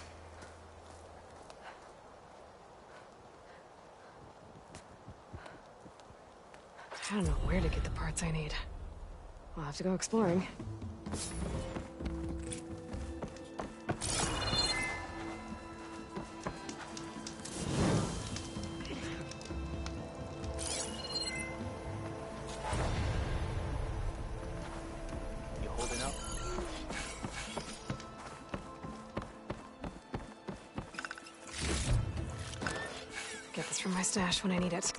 I don't know where to get the parts I need. I'll have to go exploring. You holding up? Get this from my stash when I need it.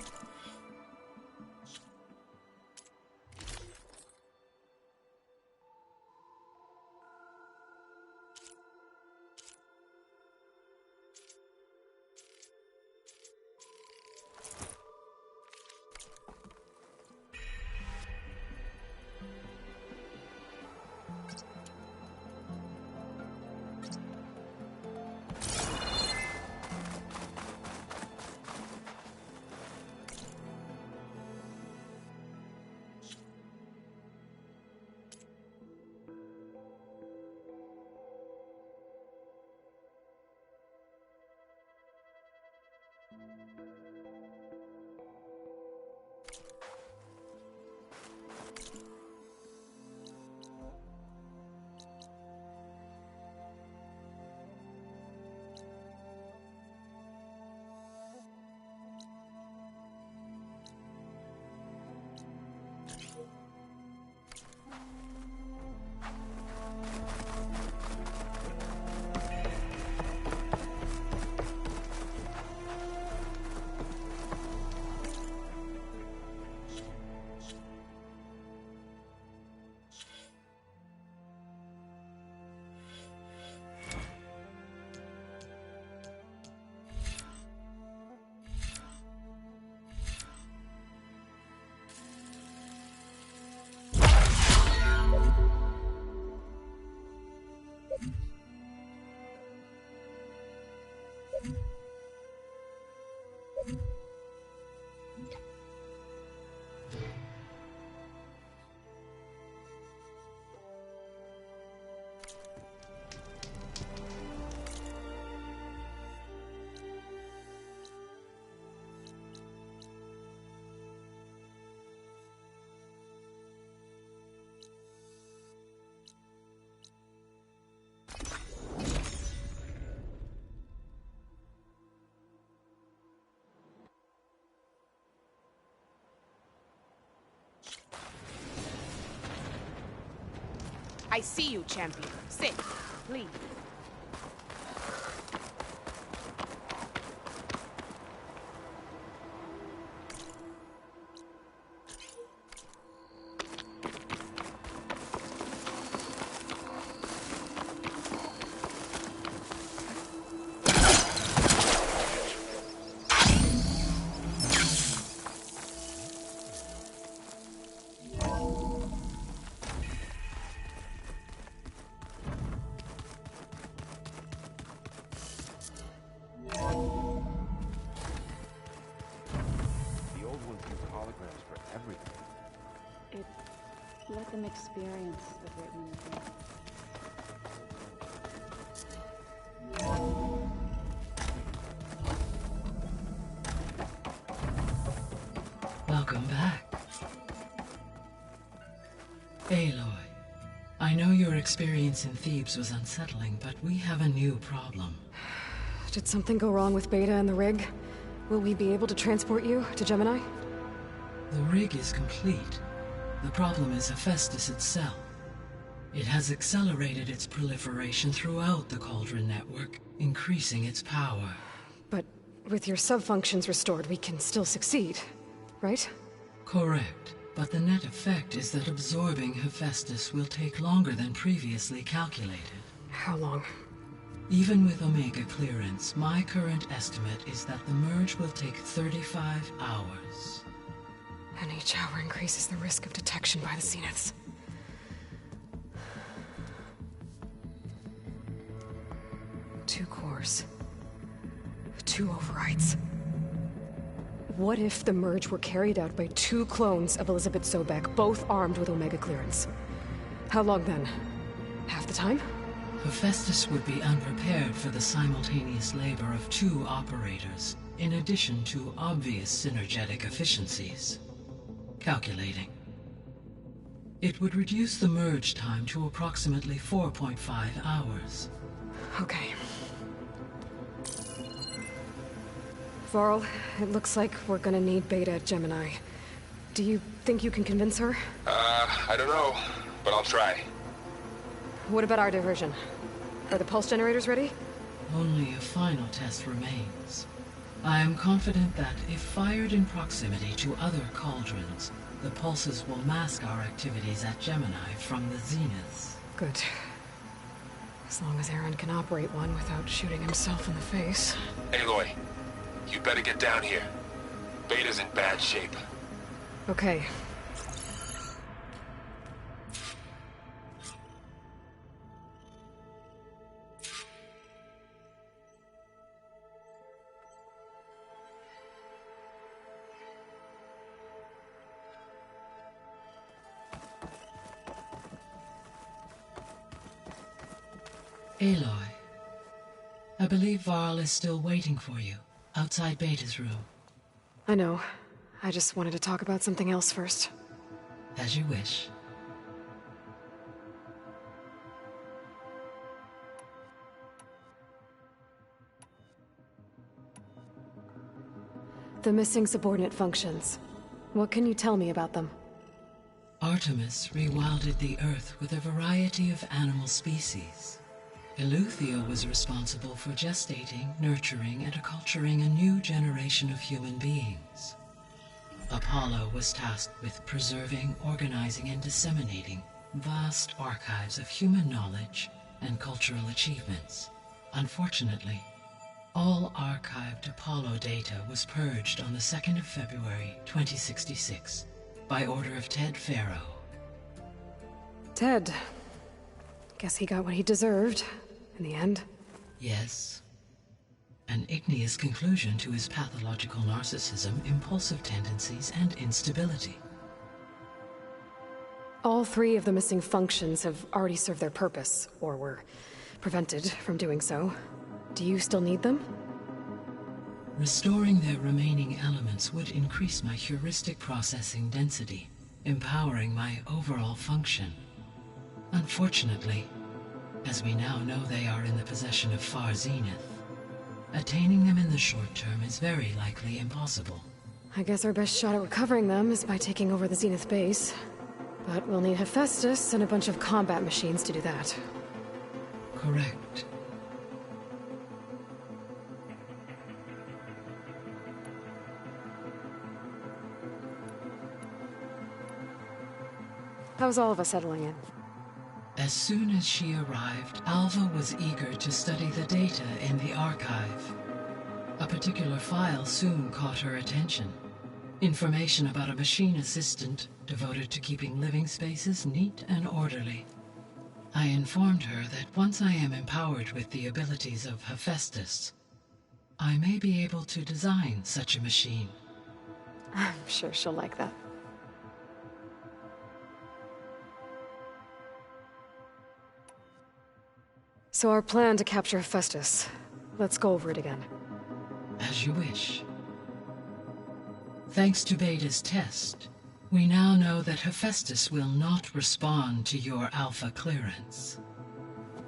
I see you, champion. Sit, please. Let them experience the written word. Welcome back. Aloy, I know your experience in Thebes was unsettling, but we have a new problem. Did something go wrong with Beta and the rig? Will we be able to transport you to Gemini? The rig is complete. The problem is Hephaestus itself. It has accelerated its proliferation throughout the Cauldron network, increasing its power. But with your sub-functions restored, we can still succeed, right? Correct. But the net effect is that absorbing Hephaestus will take longer than previously calculated. How long? Even with Omega clearance, my current estimate is that the merge will take 35 hours. And each hour increases the risk of detection by the Zeniths. Two cores. Two overrides. What if the merge were carried out by two clones of Elizabeth Sobek, both armed with Omega clearance? How long then? Half the time? Hephaestus would be unprepared for the simultaneous labor of two operators, in addition to obvious synergetic efficiencies. Calculating. It would reduce the merge time to approximately 4.5 hours. Okay. Varl, it looks like we're gonna need Beta at Gemini. Do you think you can convince her? I don't know, but I'll try. What about our diversion? Are the pulse generators ready? Only a final test remains. I am confident that if fired in proximity to other cauldrons, the pulses will mask our activities at Gemini from the Zeniths. Good. As long as Aaron can operate one without shooting himself in the face. Aloy, you better get down here. Beta's in bad shape. Okay. Aloy, I believe Varl is still waiting for you, outside Beta's room. I know. I just wanted to talk about something else first. As you wish. The missing subordinate functions. What can you tell me about them? Artemis rewilded the Earth with a variety of animal species. Eleuthia was responsible for gestating, nurturing, and acculturating a new generation of human beings. Apollo was tasked with preserving, organizing, and disseminating vast archives of human knowledge and cultural achievements. Unfortunately, all archived Apollo data was purged on the 2nd of February, 2066, by order of Ted Farrow. Ted. Guess he got what he deserved, in the end. Yes. An igneous conclusion to his pathological narcissism, impulsive tendencies, and instability. All three of the missing functions have already served their purpose, or were prevented from doing so. Do you still need them? Restoring their remaining elements would increase my heuristic processing density, empowering my overall function. Unfortunately, as we now know they are in the possession of Far Zenith, attaining them in the short term is very likely impossible. I guess our best shot at recovering them is by taking over the Zenith base. But we'll need Hephaestus and a bunch of combat machines to do that. Correct. How's all of us settling in? As soon as she arrived, Alva was eager to study the data in the archive. A particular file soon caught her attention. Information about a machine assistant devoted to keeping living spaces neat and orderly. I informed her that once I am empowered with the abilities of Hephaestus, I may be able to design such a machine. I'm sure she'll like that. So our plan to capture Hephaestus. Let's go over it again. As you wish. Thanks to Beta's test, we now know that Hephaestus will not respond to your Alpha clearance.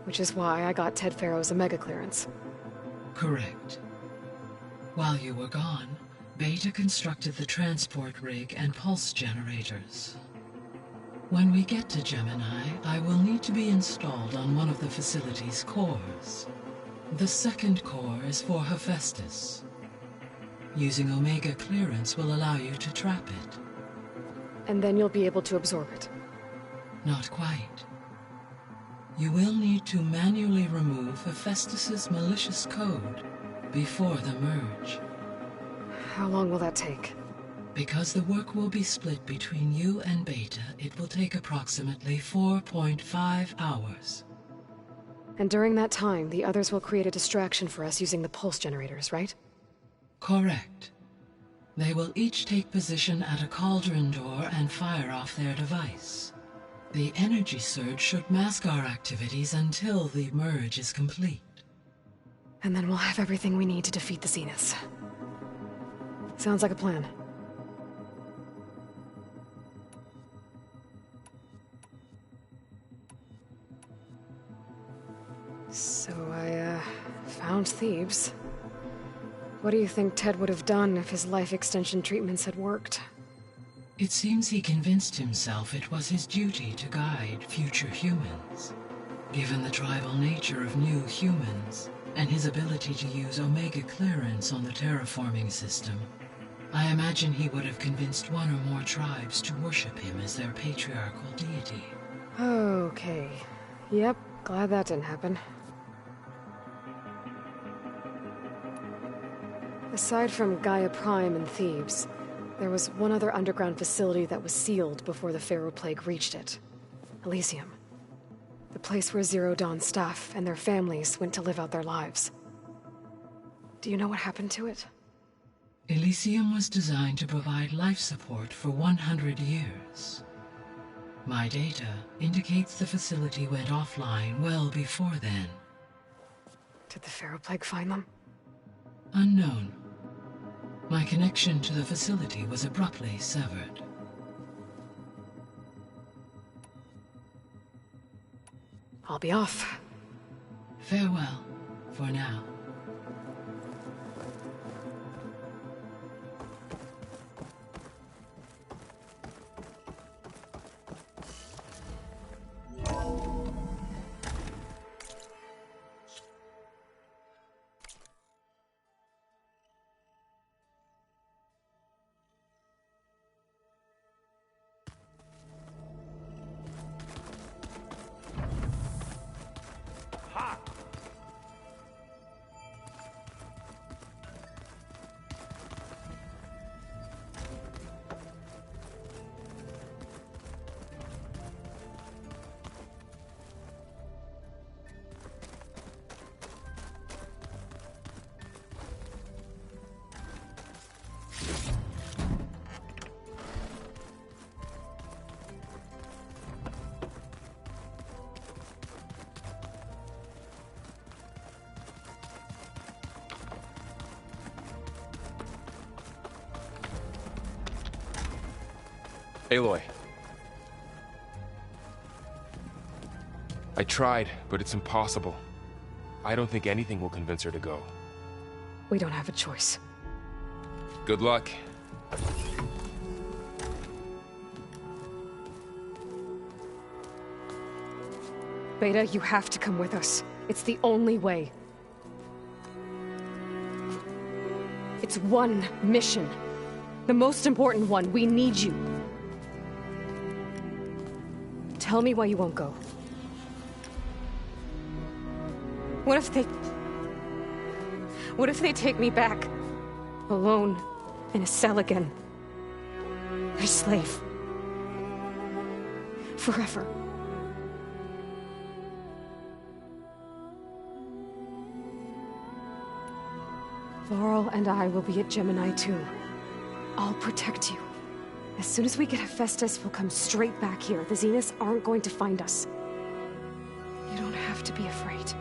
Which is why I got Ted Farrow's Omega clearance. Correct. While you were gone, Beta constructed the transport rig and pulse generators. When we get to Gemini, I will need to be installed on one of the facility's cores. The second core is for Hephaestus. Using Omega clearance will allow you to trap it. And then you'll be able to absorb it. Not quite. You will need to manually remove Hephaestus's malicious code before the merge. How long will that take? Because the work will be split between you and Beta, it will take approximately 4.5 hours. And during that time, the others will create a distraction for us using the pulse generators, right? Correct. They will each take position at a cauldron door and fire off their device. The energy surge should mask our activities until the merge is complete. And then we'll have everything we need to defeat the Zeniths. Sounds like a plan. So I, found Thebes. What do you think Ted would have done if his life extension treatments had worked? It seems he convinced himself it was his duty to guide future humans. Given the tribal nature of new humans, and his ability to use Omega clearance on the terraforming system, I imagine he would have convinced one or more tribes to worship him as their patriarchal deity. Okay. Yep, glad that didn't happen. Aside from Gaia Prime and Thebes, there was one other underground facility that was sealed before the Pharaoh Plague reached it. Elysium. The place where Zero Dawn staff and their families went to live out their lives. Do you know what happened to it? Elysium was designed to provide life support for 100 years. My data indicates the facility went offline well before then. Did the Pharaoh Plague find them? Unknown. My connection to the facility was abruptly severed. I'll be off. Farewell, for now. Aloy. I tried, but it's impossible. I don't think anything will convince her to go. We don't have a choice. Good luck. Beta, you have to come with us. It's the only way. It's one mission. The most important one. We need you. Tell me why you won't go. What if they take me back? Alone, in a cell again. A slave. Forever. Laurel and I will be at Gemini too. I'll protect you. As soon as we get Hephaestus, we'll come straight back here. The Zeniths aren't going to find us. You don't have to be afraid.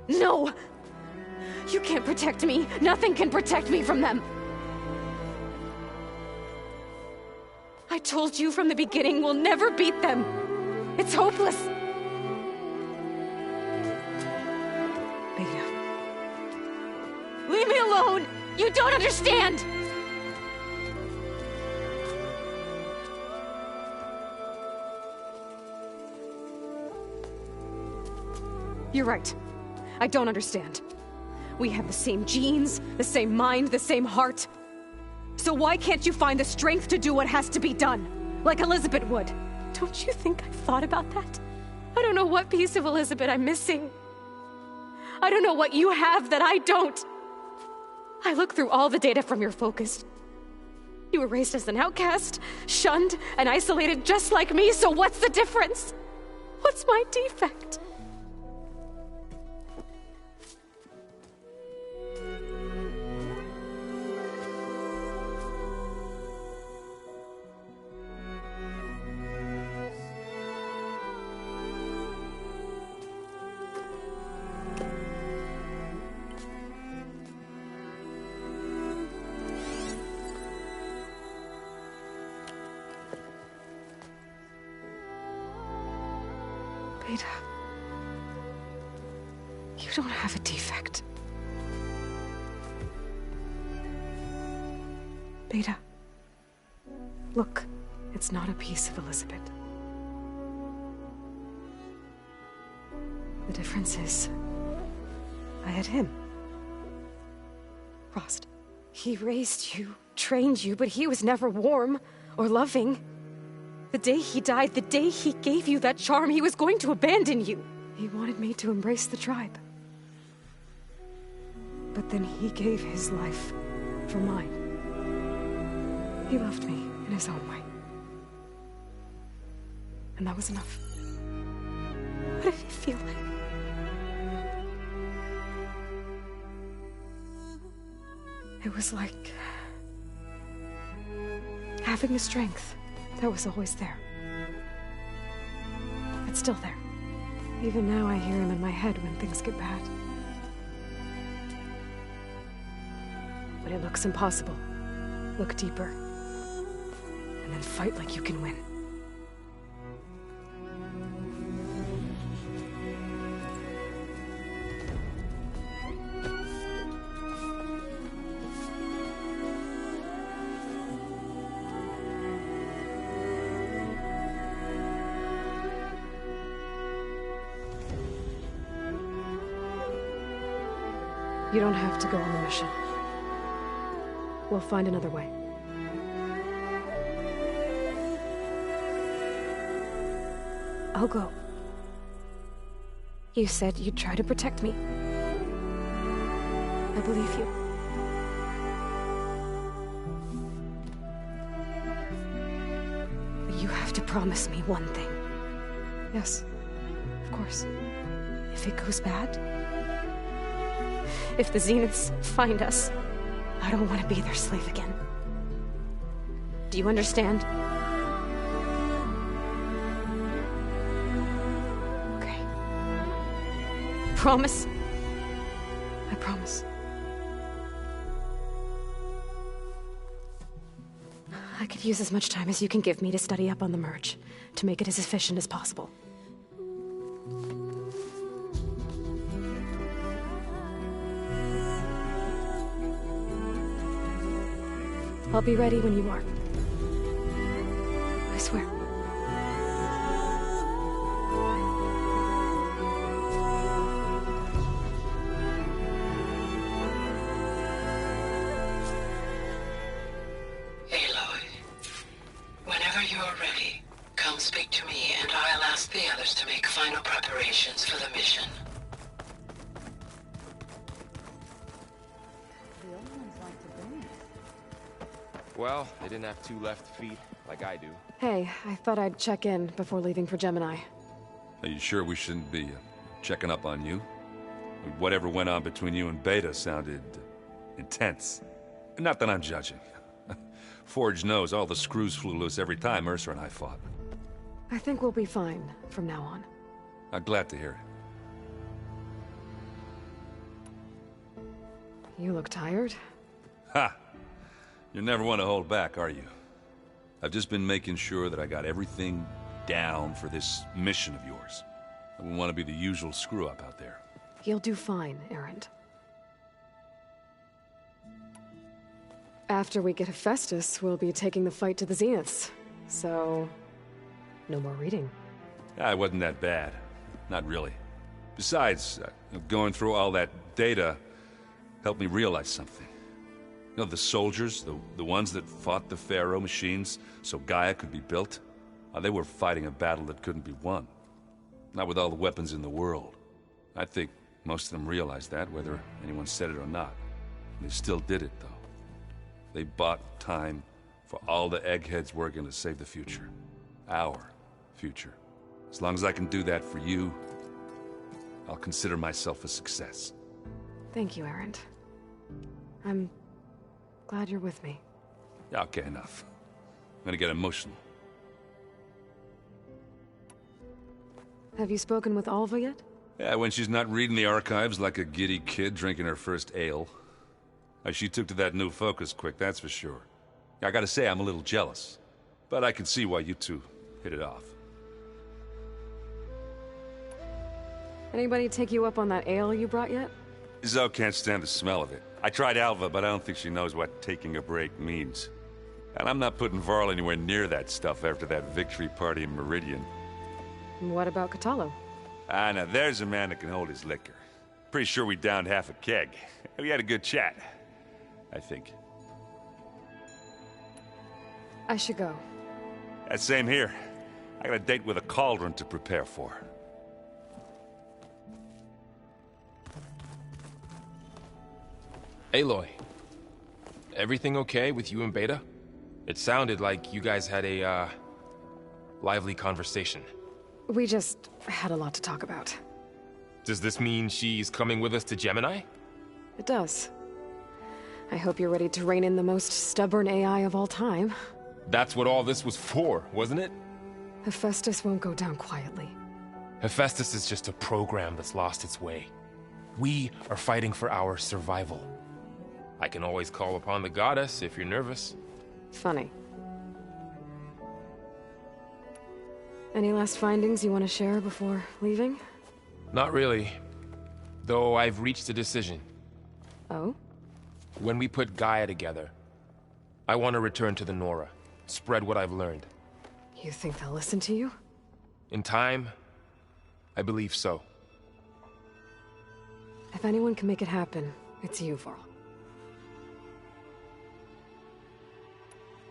No! You can't protect me. Nothing can protect me from them. I told you from the beginning we'll never beat them. It's hopeless. Beta. Leave me alone! You don't understand! You're right. I don't understand. We have the same genes, the same mind, the same heart. So why can't you find the strength to do what has to be done? Like Elizabeth would. Don't you think I've thought about that? I don't know what piece of Elizabeth I'm missing. I don't know what you have that I don't. I look through all the data from your focus. You were raised as an outcast, shunned, and isolated just like me, so what's the difference? What's my defect? Beta, you don't have a defect. Beta, look, it's not a piece of Elizabeth. The difference is, I had him. Frost. He raised you, trained you, but he was never warm or loving. The day he died, the day he gave you that charm, he was going to abandon you. He wanted me to embrace the tribe. But then he gave his life for mine. He loved me in his own way. And that was enough. What did it feel like? It was like having the strength that was always there. It's still there. Even now I hear him in my head when things get bad. When it looks impossible, look deeper. And then fight like you can win. You don't have to go on the mission. We'll find another way. I'll go. You said you'd try to protect me. I believe you. But you have to promise me one thing. Yes, of course. If it goes bad, if the Zeniths find us, I don't want to be their slave again. Do you understand? Okay. Promise? I promise. I could use as much time as you can give me to study up on the merge, to make it as efficient as possible. I'll be ready when you are. I swear. I'll ask the others to make final preparations for the mission. Well, they didn't have two left feet, like I do. Hey, I thought I'd check in before leaving for Gemini. Are you sure we shouldn't be checking up on you? Whatever went on between you and Beta sounded intense. Not that I'm judging. Forge knows all the screws flew loose every time Mercer and I fought. I think we'll be fine from now on. I'm glad to hear it. You look tired. Ha! You never want to hold back, are you? I've just been making sure that I got everything down for this mission of yours. I wouldn't want to be the usual screw-up out there. You'll do fine, Erend. After we get Hephaestus, we'll be taking the fight to the Zeniths. So, no more reading. It wasn't that bad. Not really. Besides, going through all that data helped me realize something. You know, the soldiers, the ones that fought the Pharaoh machines so Gaia could be built, they were fighting a battle that couldn't be won. Not with all the weapons in the world. I think most of them realized that, whether anyone said it or not. They still did it, though. They bought time for all the eggheads working to save the future. Our future. As long as I can do that for you, I'll consider myself a success. Thank you, Erend. I'm glad you're with me. Okay, enough. I'm gonna get emotional. Have you spoken with Alva yet? Yeah, when she's not reading the archives like a giddy kid drinking her first ale. She took to that new focus quick, that's for sure. I gotta say, I'm a little jealous. But I can see why you two hit it off. Anybody take you up on that ale you brought yet? Zoe can't stand the smell of it. I tried Alva, but I don't think she knows what taking a break means. And I'm not putting Varl anywhere near that stuff after that victory party in Meridian. What about Catalo? Now there's a man that can hold his liquor. Pretty sure we downed half a keg. We had a good chat, I think. I should go. Same here. I got a date with a cauldron to prepare for. Aloy, everything okay with you and Beta? It sounded like you guys had a, lively conversation. We just had a lot to talk about. Does this mean she's coming with us to Gemini? It does. I hope you're ready to rein in the most stubborn AI of all time. That's what all this was for, wasn't it? Hephaestus won't go down quietly. Hephaestus is just a program that's lost its way. We are fighting for our survival. I can always call upon the goddess if you're nervous. Funny. Any last findings you want to share before leaving? Not really. Though I've reached a decision. Oh? When we put Gaia together, I want to return to the Nora. Spread what I've learned. You think they'll listen to you? In time, I believe so. If anyone can make it happen, it's you, Varl.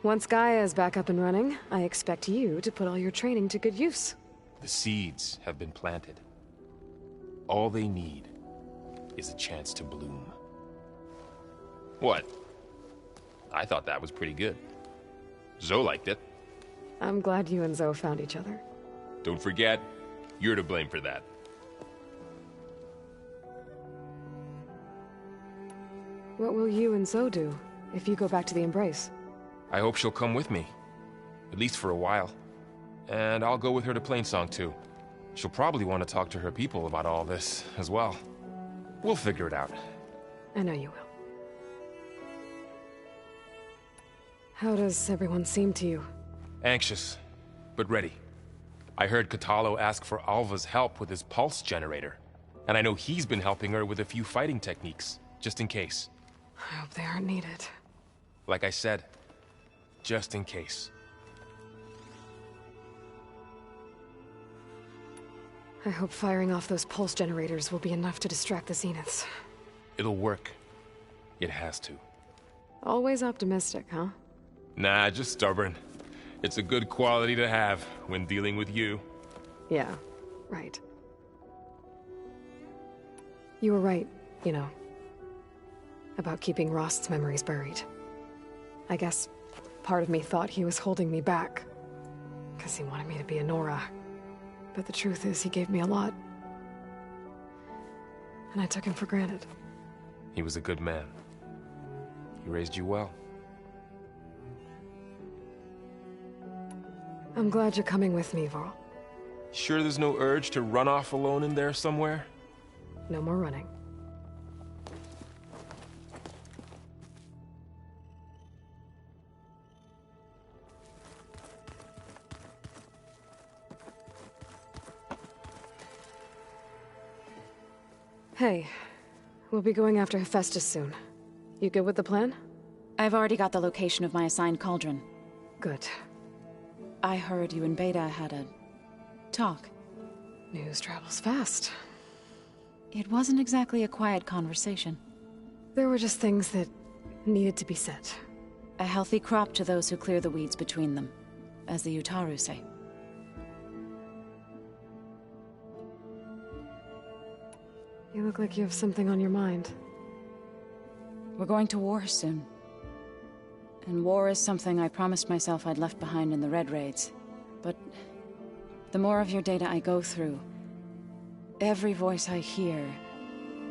Once Gaia is back up and running, I expect you to put all your training to good use. The seeds have been planted. All they need is a chance to bloom. What? I thought that was pretty good. Zoe liked it. I'm glad you and Zoe found each other. Don't forget, you're to blame for that. What will you and Zoe do if you go back to the Embrace? I hope she'll come with me. At least for a while. And I'll go with her to Plainsong too. She'll probably want to talk to her people about all this as well. We'll figure it out. I know you will. How does everyone seem to you? Anxious, but ready. I heard Catalo ask for Alva's help with his pulse generator. And I know he's been helping her with a few fighting techniques, just in case. I hope they aren't needed. Like I said, just in case. I hope firing off those pulse generators will be enough to distract the Zeniths. It'll work. It has to. Always optimistic, huh? Nah, just stubborn. It's a good quality to have when dealing with you. Yeah, right. You were right, you know, about keeping Rost's memories buried. I guess part of me thought he was holding me back, because he wanted me to be a Nora. But the truth is, he gave me a lot. And I took him for granted. He was a good man. He raised you well. I'm glad you're coming with me, Varl. Sure there's no urge to run off alone in there somewhere? No more running. Hey, we'll be going after Hephaestus soon. You good with the plan? I've already got the location of my assigned cauldron. Good. I heard you and Beta had a talk. News travels fast. It wasn't exactly a quiet conversation. There were just things that needed to be said. A healthy crop to those who clear the weeds between them, as the Utaru say. You look like you have something on your mind. We're going to war soon. And war is something I promised myself I'd left behind in the Red Raids. But the more of your data I go through, every voice I hear,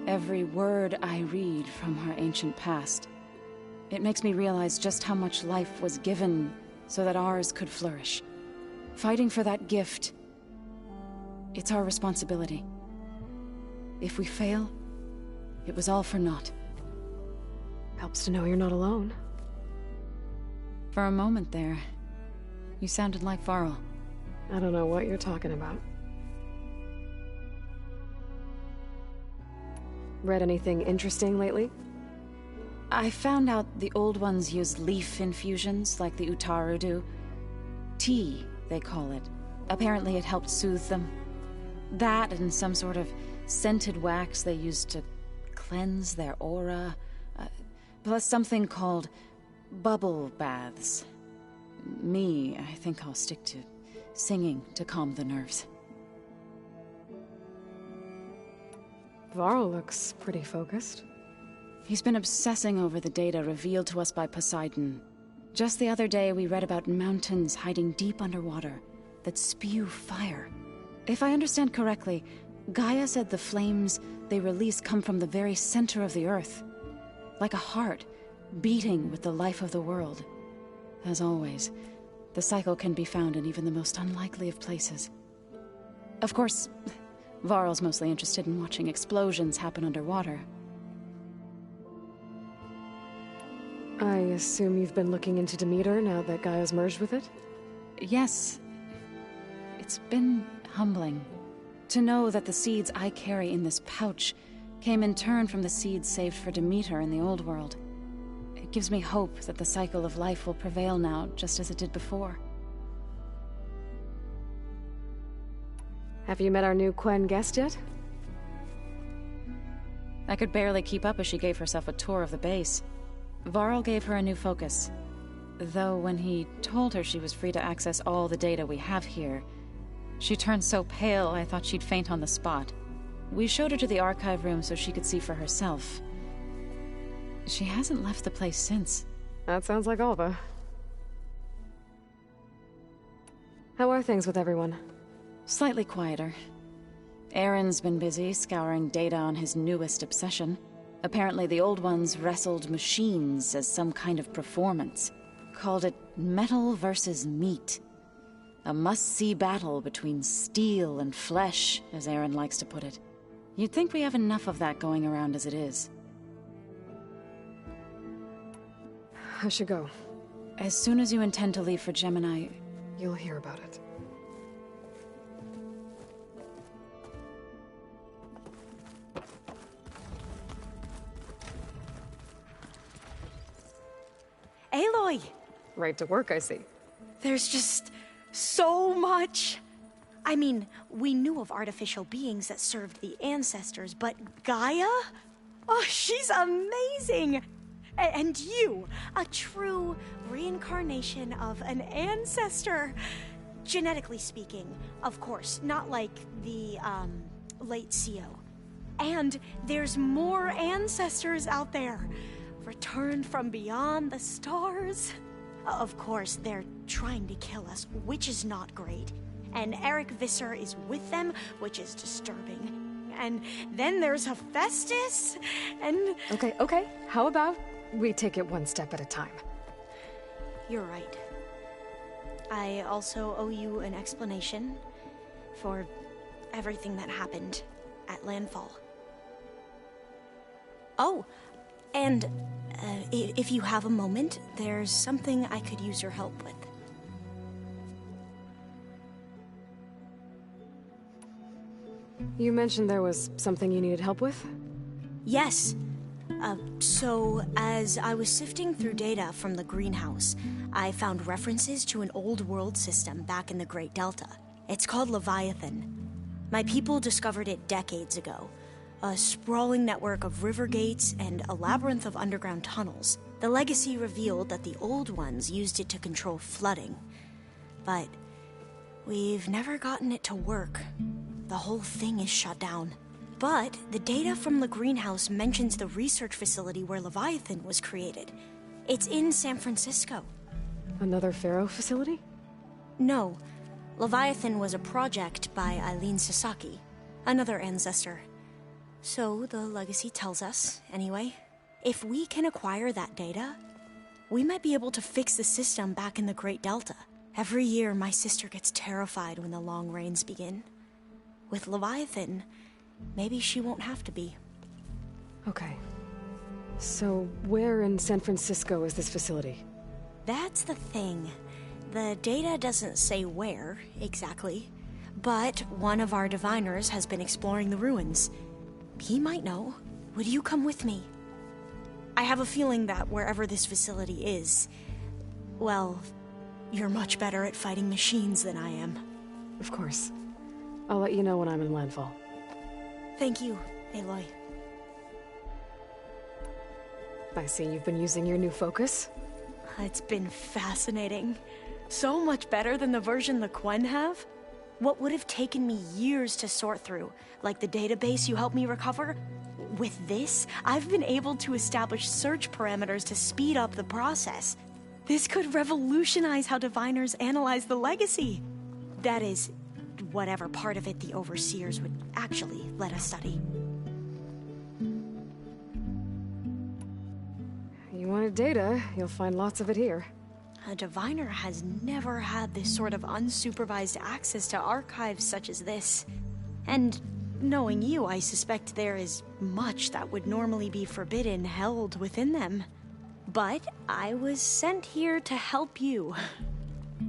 every word I read from our ancient past, it makes me realize just how much life was given so that ours could flourish. Fighting for that gift, it's our responsibility. If we fail, it was all for naught. Helps to know you're not alone. For a moment there, you sounded like Varl. I don't know what you're talking about. Read anything interesting lately? I found out the old ones use leaf infusions like the Utaru do. Tea, they call it. Apparently it helped soothe them. That and some sort of scented wax they used to cleanse their aura. Plus something called bubble baths. Me, I think I'll stick to singing to calm the nerves. Varl looks pretty focused. He's been obsessing over the data revealed to us by Poseidon. Just the other day, we read about mountains hiding deep underwater that spew fire. If I understand correctly, Gaia said the flames they release come from the very center of the Earth. Like a heart, beating with the life of the world. As always, the cycle can be found in even the most unlikely of places. Of course, Varl's mostly interested in watching explosions happen underwater. I assume you've been looking into Demeter now that Gaia's merged with it? Yes. It's been humbling to know that the seeds I carry in this pouch came in turn from the seeds saved for Demeter in the old world. It gives me hope that the cycle of life will prevail now, just as it did before. Have you met our new Quen guest yet? I could barely keep up as she gave herself a tour of the base. Varl gave her a new focus. Though when he told her she was free to access all the data we have here, she turned so pale I thought she'd faint on the spot. We showed her to the archive room so she could see for herself. She hasn't left the place since. That sounds like Alva. How are things with everyone? Slightly quieter. Aaron's been busy scouring data on his newest obsession. Apparently the old ones wrestled machines as some kind of performance. Called it metal versus meat. A must-see battle between steel and flesh, as Aaron likes to put it. You'd think we have enough of that going around as it is. I should go. As soon as you intend to leave for Gemini, you'll hear about it. Aloy! Right to work, I see. There's just so much. I mean, we knew of artificial beings that served the ancestors, but Gaia? Oh, she's amazing! And you, a true reincarnation of an ancestor. genetically speaking, of course, not like the, late CO. And there's more ancestors out there, returned from beyond the stars. Of course, they're trying to kill us, which is not great. And Eric Visser is with them, which is disturbing. And then there's Hephaestus, and... Okay. How about we take it one step at a time? You're right. I also owe you an explanation for everything that happened at Landfall. Oh, and if you have a moment, there's something I could use your help with. You mentioned there was something you needed help with? Yes. So, as I was sifting through data from the greenhouse, I found references to an old world system back in the Great Delta. It's called Leviathan. My people discovered it decades ago. A sprawling network of river gates and a labyrinth of underground tunnels. The legacy revealed that the old ones used it to control flooding. But we've never gotten it to work. The whole thing is shut down. But the data from the greenhouse mentions the research facility where Leviathan was created. It's in San Francisco. Another Pharaoh facility? No. Leviathan was a project by Eileen Sasaki, another ancestor. So the legacy tells us, anyway, if we can acquire that data, we might be able to fix the system back in the Great Delta. Every year, my sister gets terrified when the long rains begin. With Leviathan, maybe she won't have to be. Okay. So, where in San Francisco is this facility? That's the thing. The data doesn't say where, exactly. But one of our diviners has been exploring the ruins. He might know. Would you come with me? I have a feeling that wherever this facility is, well, you're much better at fighting machines than I am. Of course. I'll let you know when I'm in landfall. Thank you, Aloy. I see you've been using your new focus. It's been fascinating. So much better than the version the Quen have. What would have taken me years to sort through, like the database you helped me recover, with this, I've been able to establish search parameters to speed up the process. This could revolutionize how diviners analyze the legacy. That is, whatever part of it the overseers would actually let us study. You wanted data, you'll find lots of it here. A diviner has never had this sort of unsupervised access to archives such as this. And knowing you, I suspect there is much that would normally be forbidden held within them. But I was sent here to help you.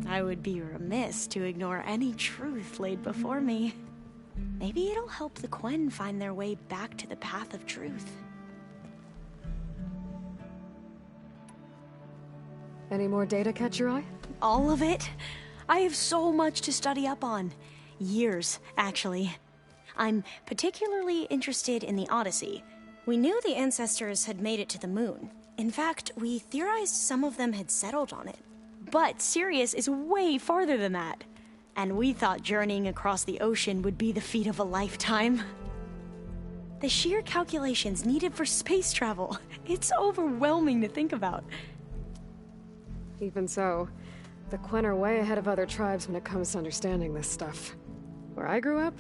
I would be remiss to ignore any truth laid before me. Maybe it'll help the Quen find their way back to the path of truth. Any more data catch your eye? All of it? I have so much to study up on. Years, actually. I'm particularly interested in the Odyssey. We knew the ancestors had made it to the moon. In fact, we theorized some of them had settled on it. But Sirius is way farther than that. And we thought journeying across the ocean would be the feat of a lifetime. The sheer calculations needed for space travel, it's overwhelming to think about. Even so, the Quen are way ahead of other tribes when it comes to understanding this stuff. Where I grew up,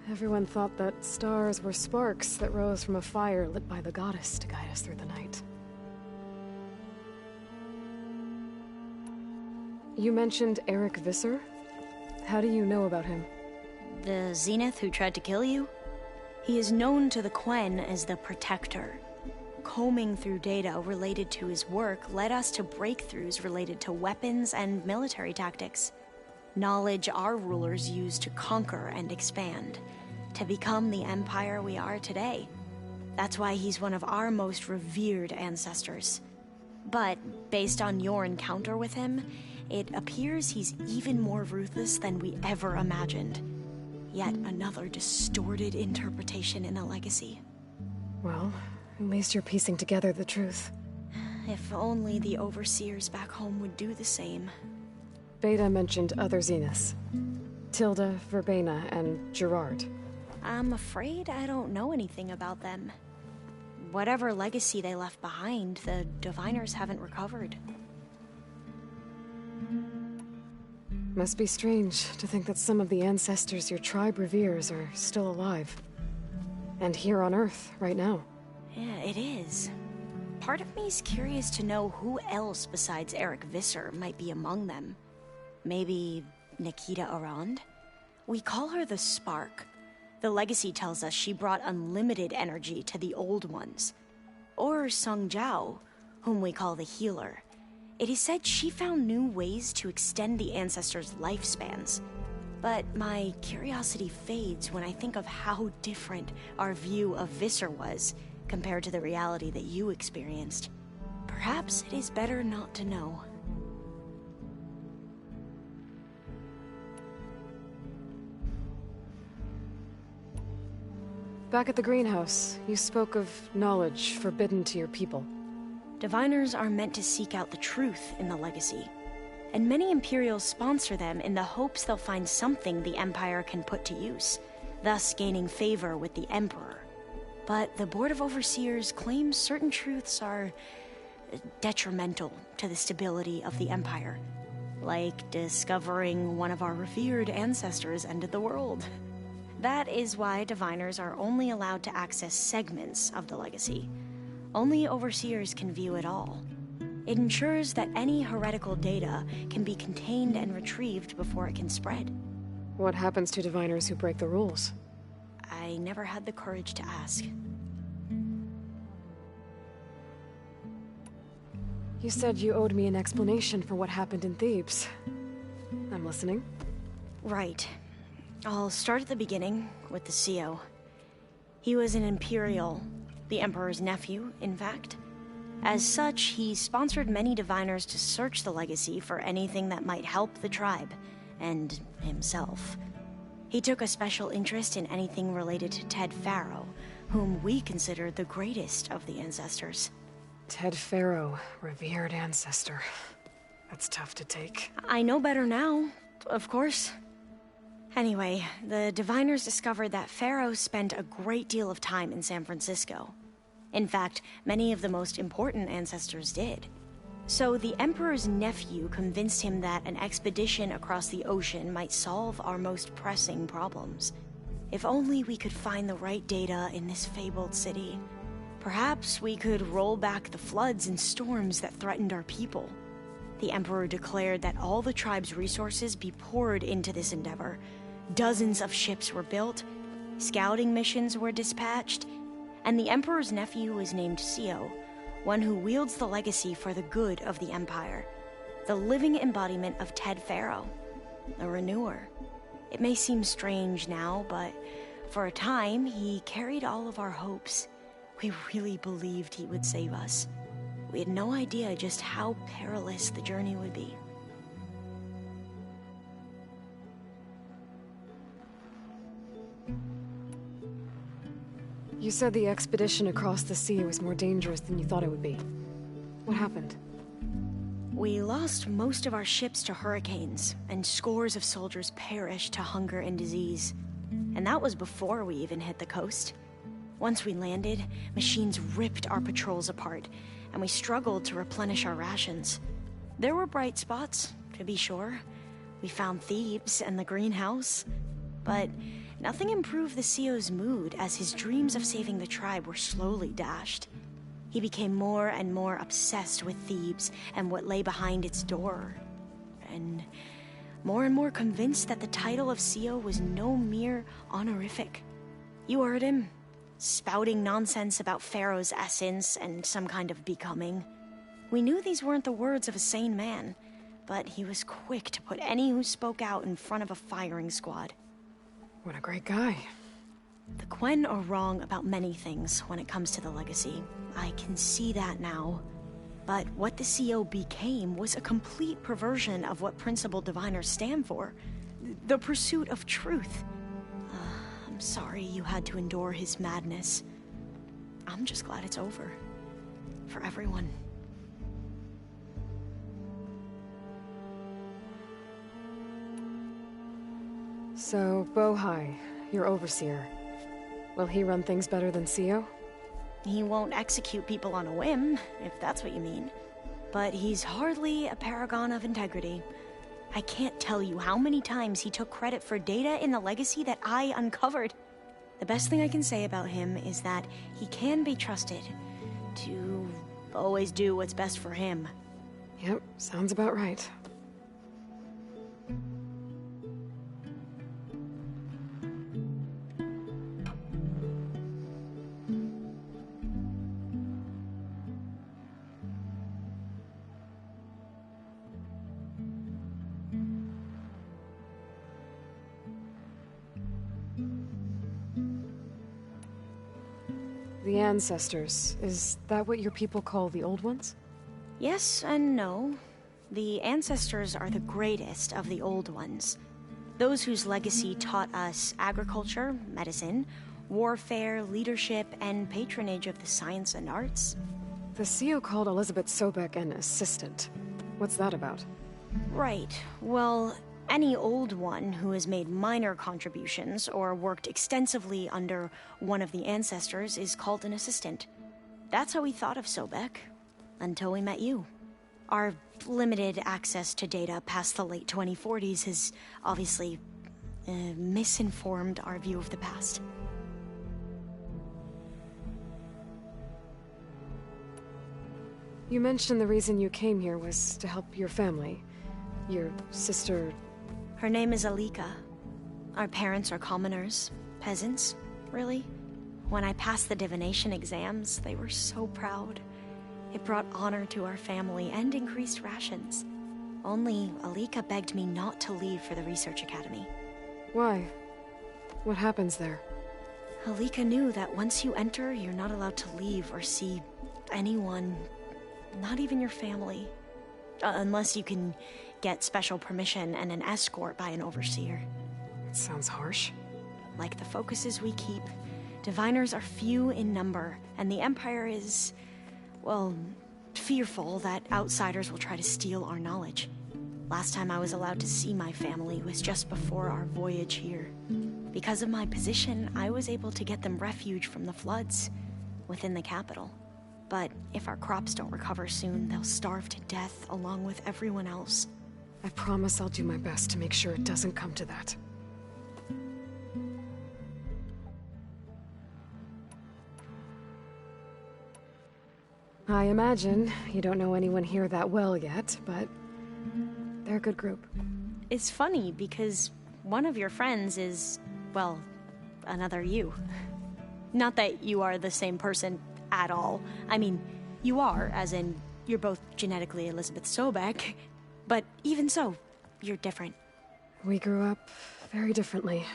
everyone thought that stars were sparks that rose from a fire lit by the goddess to guide us through the night. You mentioned Eric Visser? How do you know about him? The Zenith who tried to kill you? He is known to the Quen as the Protector. Combing through data related to his work led us to breakthroughs related to weapons and military tactics. Knowledge our rulers used to conquer and expand, to become the empire we are today. That's why he's one of our most revered ancestors. But based on your encounter with him, it appears he's even more ruthless than we ever imagined. Yet another distorted interpretation in the legacy. Well, at least you're piecing together the truth. If only the overseers back home would do the same. Beta mentioned other Zeniths. Tilda, Verbena, and Gerard. I'm afraid I don't know anything about them. Whatever legacy they left behind, the Diviners haven't recovered. Must be strange to think that some of the ancestors your tribe reveres are still alive. And here on Earth, right now. Yeah, it is. Part of me's curious to know who else besides Eric Visser might be among them. Maybe Nikita Arand? We call her the Spark. The legacy tells us she brought unlimited energy to the old ones. Or Sung Jiao, whom we call the Healer. It is said she found new ways to extend the ancestors' lifespans. But my curiosity fades when I think of how different our view of Visser was compared to the reality that you experienced. Perhaps it is better not to know. Back at the greenhouse, you spoke of knowledge forbidden to your people. Diviners are meant to seek out the truth in the legacy, and many Imperials sponsor them in the hopes they'll find something the Empire can put to use, thus gaining favor with the Emperor. But the Board of Overseers claims certain truths are detrimental to the stability of the Empire, like discovering one of our revered ancestors ended the world. That is why Diviners are only allowed to access segments of the legacy. Only Overseers can view it all. It ensures that any heretical data can be contained and retrieved before it can spread. What happens to Diviners who break the rules? I never had the courage to ask. You said you owed me an explanation for what happened in Thebes. I'm listening. Right. I'll start at the beginning, with the CO. He was an Imperial, the Emperor's nephew, in fact. As such, he sponsored many Diviners to search the legacy for anything that might help the tribe, and himself. He took a special interest in anything related to Ted Faro, whom we consider the greatest of the ancestors. Ted Faro, revered ancestor. That's tough to take. I know better now, of course. Anyway, the Diviners discovered that Faro spent a great deal of time in San Francisco. In fact, many of the most important ancestors did. So the Emperor's nephew convinced him that an expedition across the ocean might solve our most pressing problems. If only we could find the right data in this fabled city. Perhaps we could roll back the floods and storms that threatened our people. The Emperor declared that all the tribe's resources be poured into this endeavor. Dozens of ships were built, scouting missions were dispatched, and the Emperor's nephew was named CO, one who wields the legacy for the good of the Empire. The living embodiment of Ted Faro, the Renewer. It may seem strange now, but for a time, he carried all of our hopes. We really believed he would save us. We had no idea just how perilous the journey would be. You said the expedition across the sea was more dangerous than you thought it would be. What happened? We lost most of our ships to hurricanes, and scores of soldiers perished to hunger and disease. And that was before we even hit the coast. Once we landed, machines ripped our patrols apart, and we struggled to replenish our rations. There were bright spots, to be sure. We found Thebes and the greenhouse, but nothing improved the CO's mood as his dreams of saving the tribe were slowly dashed. He became more and more obsessed with Thebes and what lay behind its door, and more convinced that the title of CO was no mere honorific. You heard him, spouting nonsense about Pharaoh's essence and some kind of becoming. We knew these weren't the words of a sane man, but he was quick to put any who spoke out in front of a firing squad. What a great guy. The Quen are wrong about many things when it comes to the legacy. I can see that now. But what the CO became was a complete perversion of what principal diviners stand for. The pursuit of truth. I'm sorry you had to endure his madness. I'm just glad it's over. For everyone. So, Bohai, your overseer. Will he run things better than Sio? He won't execute people on a whim, if that's what you mean. But he's hardly a paragon of integrity. I can't tell you how many times he took credit for data in the legacy that I uncovered. The best thing I can say about him is that he can be trusted to always do what's best for him. Yep, sounds about right. The ancestors, is that what your people call the old ones? Yes and no. The ancestors are the greatest of the old ones. Those whose legacy taught us agriculture, medicine, warfare, leadership, and patronage of the science and arts. The CEO called Elizabeth Sobek an assistant. What's that about? Right. Well, any old one who has made minor contributions or worked extensively under one of the ancestors is called an assistant. That's how we thought of Sobek, until we met you. Our limited access to data past the late 2040s has obviously misinformed our view of the past. You mentioned the reason you came here was to help your family. Your sister... Her name is Alika. Our parents are commoners. Peasants, really. When I passed the divination exams, they were so proud. It brought honor to our family and increased rations. Only Alika begged me not to leave for the research academy. Why? What happens there? Alika knew that once you enter, you're not allowed to leave or see anyone, not even your family. Unless you can get special permission and an escort by an overseer. It sounds harsh. Like the focuses we keep, diviners are few in number, and the Empire is, well, fearful that outsiders will try to steal our knowledge. Last time I was allowed to see my family was just before our voyage here. Because of my position, I was able to get them refuge from the floods within the capital. But if our crops don't recover soon, they'll starve to death along with everyone else. I promise I'll do my best to make sure it doesn't come to that. I imagine you don't know anyone here that well yet, but they're a good group. It's funny because one of your friends is, well, another you. Not that you are the same person at all. I mean, you are, as in, you're both genetically Elizabeth Sobek, but even so, you're different. We grew up very differently.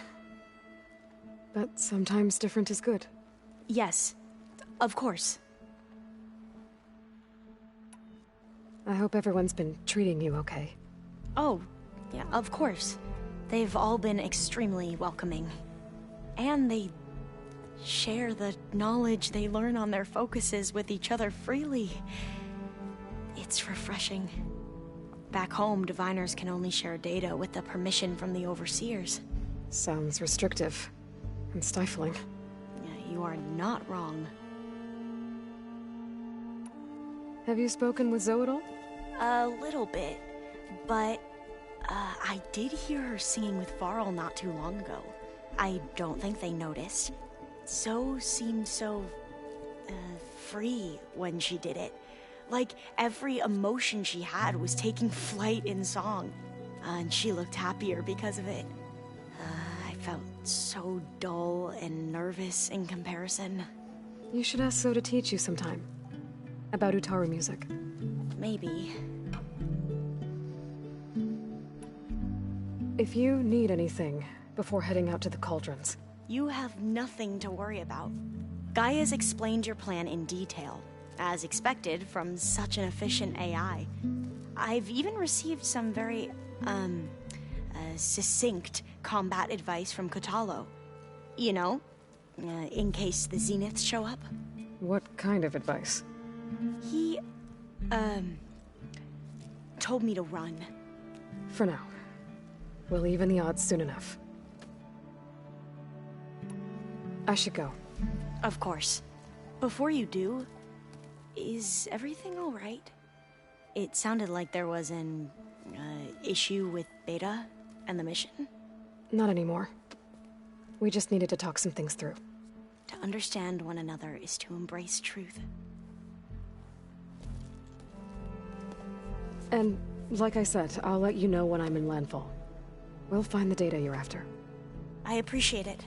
But sometimes different is good. Yes, of course. I hope everyone's been treating you okay. Oh, yeah, of course. They've all been extremely welcoming. And they share the knowledge they learn on their focuses with each other freely. It's refreshing. Back home, diviners can only share data with the permission from the overseers. Sounds restrictive and stifling. Yeah, you are not wrong. Have you spoken with Zoe at all? A little bit, but I did hear her singing with Varl not too long ago. I don't think they noticed. Zoe seemed so free when she did it. Like every emotion she had was taking flight in song. And she looked happier because of it. I felt so dull and nervous in comparison. You should ask Zoe to teach you sometime. About Utaru music. Maybe. If you need anything before heading out to the cauldrons. You have nothing to worry about. Gaia's explained your plan in detail, as expected from such an efficient AI. I've even received some very, succinct combat advice from Kotalo. You know, in case the Zeniths show up. What kind of advice? He, told me to run. For now. We'll even the odds soon enough. I should go. Of course. Before you do, is everything alright? It sounded like there was an issue with Beta and the mission. Not anymore. We just needed to talk some things through. To understand one another is to embrace truth. And, like I said, I'll let you know when I'm in landfall. We'll find the data you're after. I appreciate it.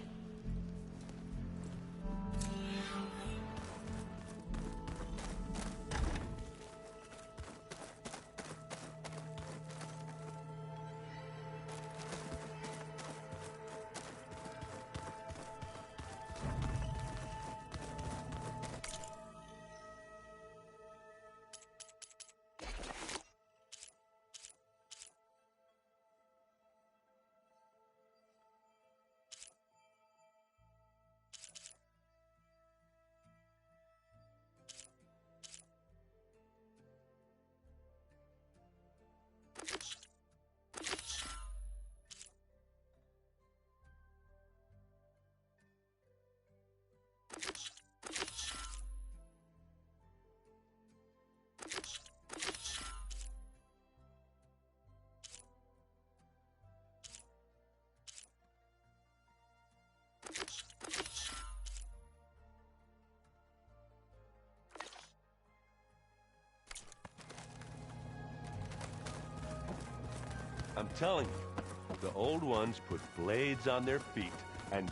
I'm telling you, the old ones put blades on their feet, and...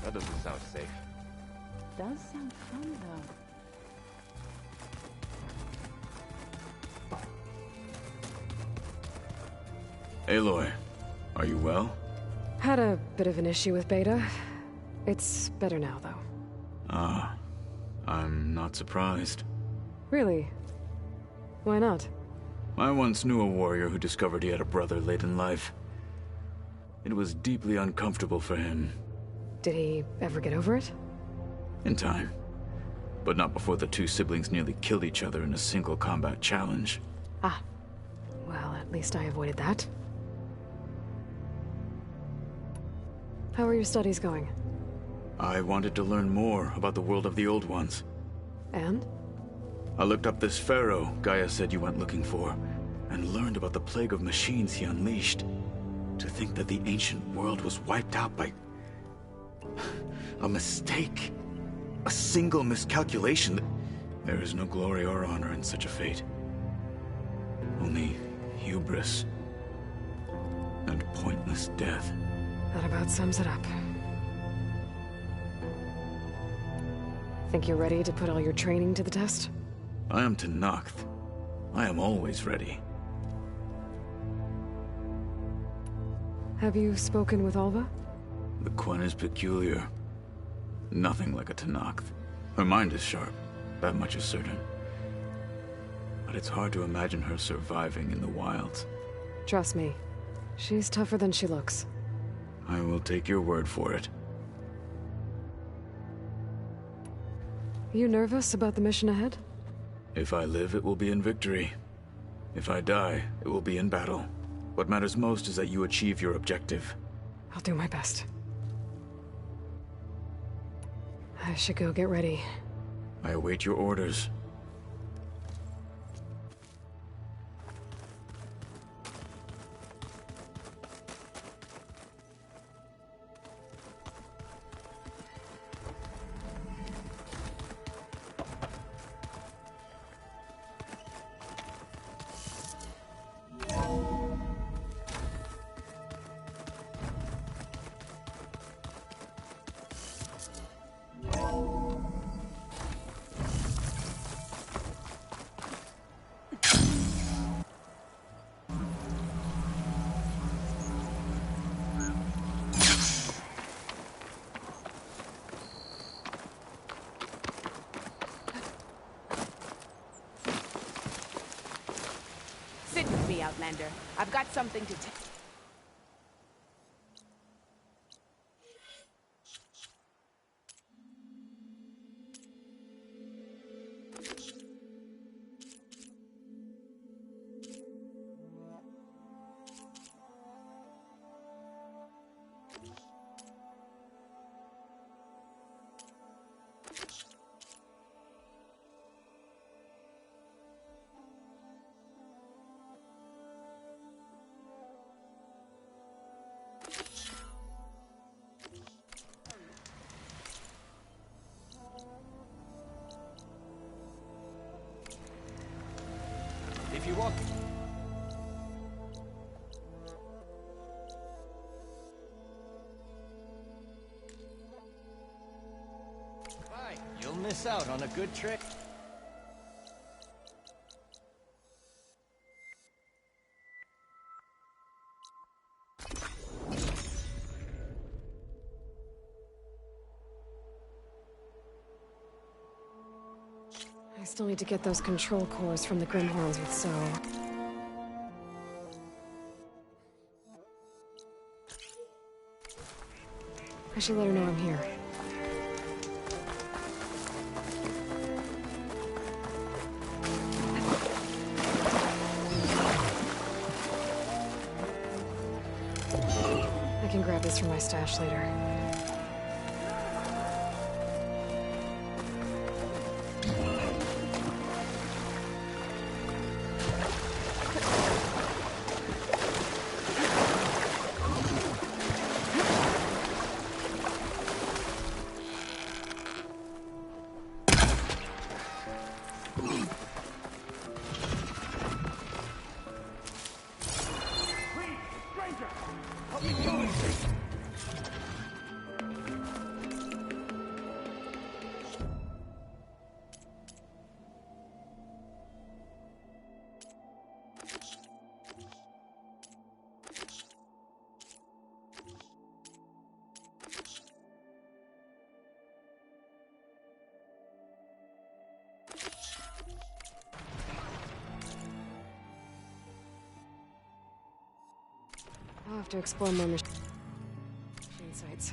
That doesn't sound safe. Does sound fun, though. Aloy, are you well? Had a bit of an issue with Beta. It's better now, though. Ah, I'm not surprised. Really? Why not? I once knew a warrior who discovered he had a brother late in life. It was deeply uncomfortable for him. Did he ever get over it? In time. But not before the two siblings nearly killed each other in a single combat challenge. Ah. Well, at least I avoided that. How are your studies going? I wanted to learn more about the world of the Old Ones. And? I looked up this pharaoh Gaia said you went looking for, and learned about the plague of machines he unleashed. To think that the ancient world was wiped out by... a mistake. A single miscalculation. There is no glory or honor in such a fate. Only hubris. And pointless death. That about sums it up. Think you're ready to put all your training to the test? I am Tenakth. I am always ready. Have you spoken with Alva? The Quen is peculiar. Nothing like a Tenakth. Her mind is sharp, that much is certain. But it's hard to imagine her surviving in the wilds. Trust me, she's tougher than she looks. I will take your word for it. You nervous about the mission ahead? If I live, it will be in victory. If I die, it will be in battle. What matters most is that you achieve your objective. I'll do my best. I should go get ready. I await your orders. Sit with me, Outlander. I've got something to tell. miss out on a good trick. I still need to get those control cores from the Grimhorns with So. I should let her know I'm here. I can grab this from my stash later. I'll have to explore more machine sites.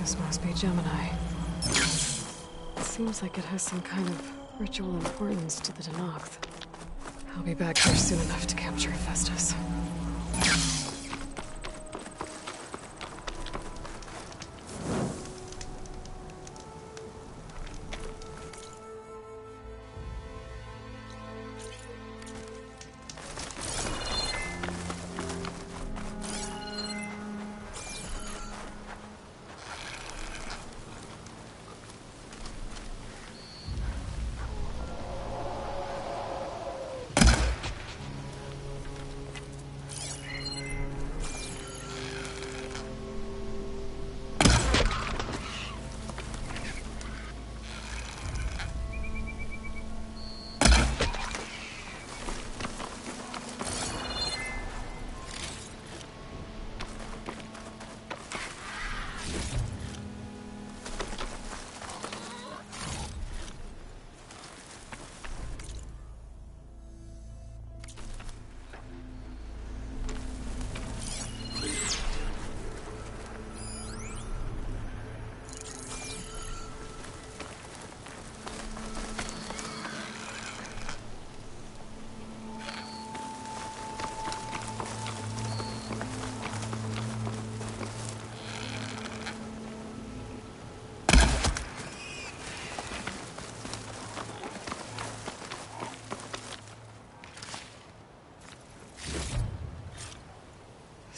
This must be Gemini. It seems like it has some kind of ritual importance to the Denoth. I'll be back here soon enough to capture Hephaestus.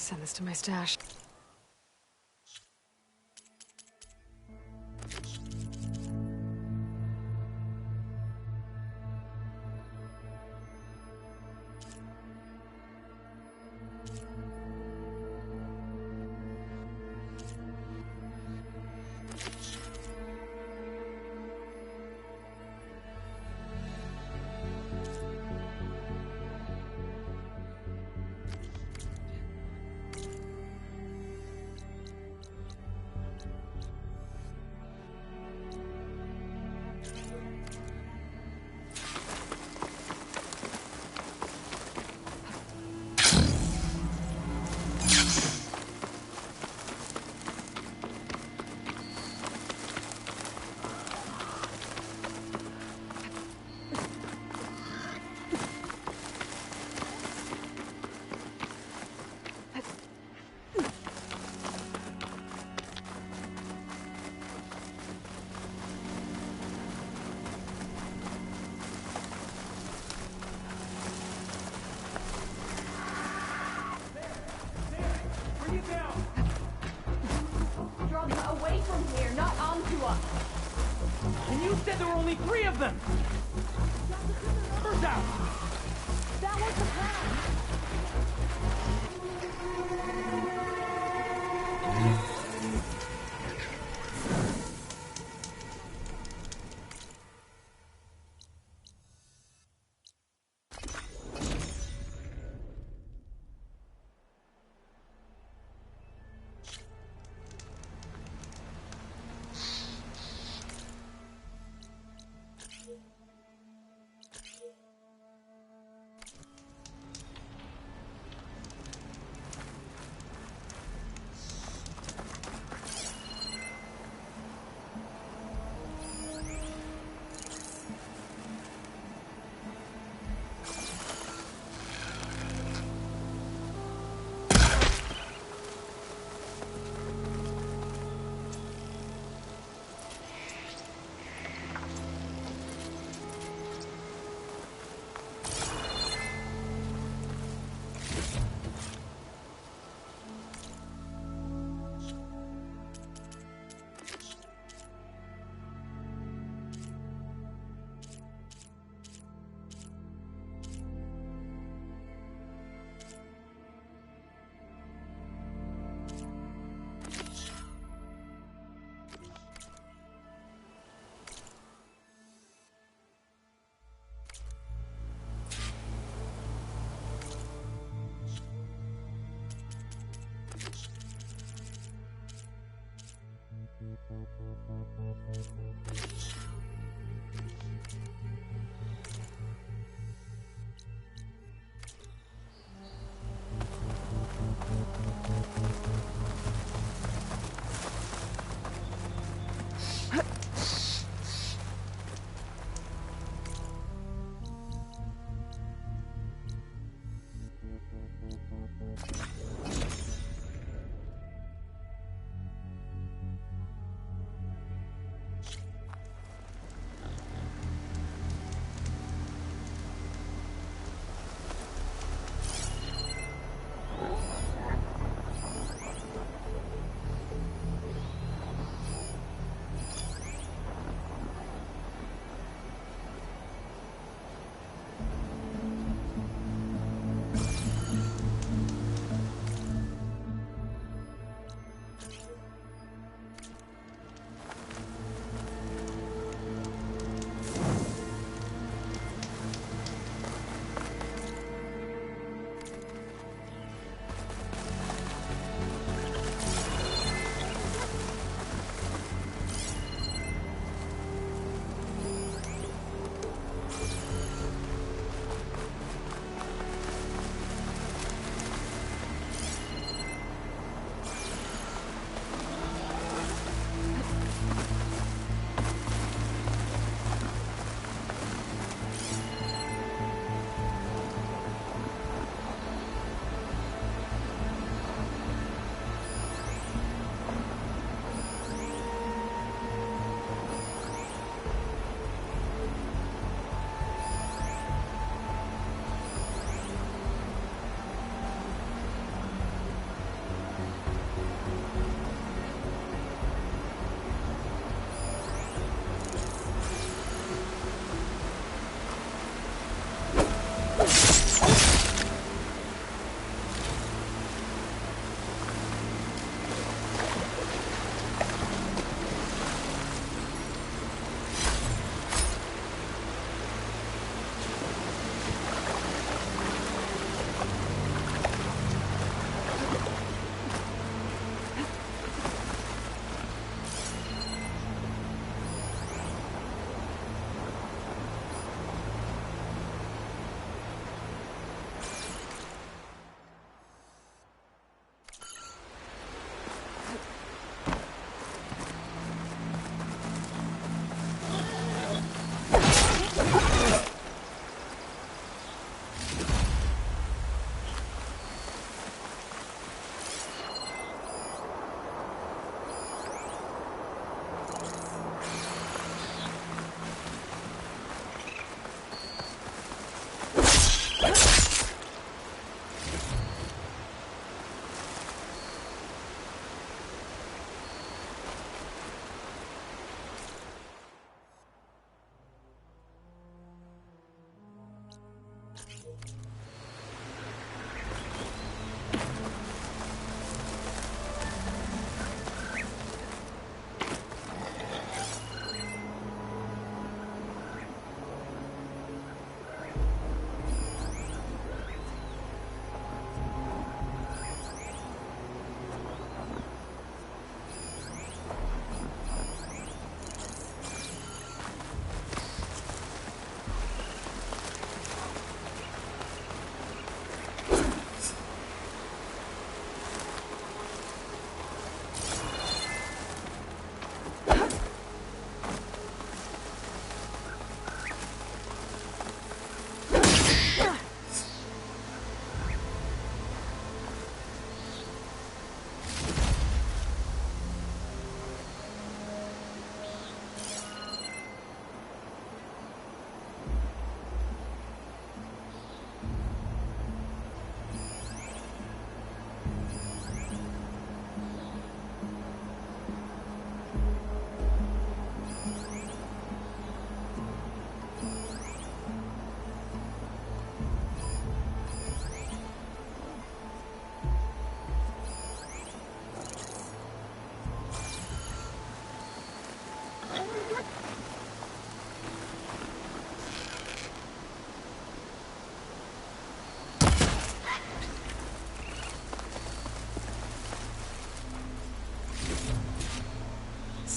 send this to my stash. Away from here, not onto us. And you said there were only 3 of them! Numbers out! That was the plan.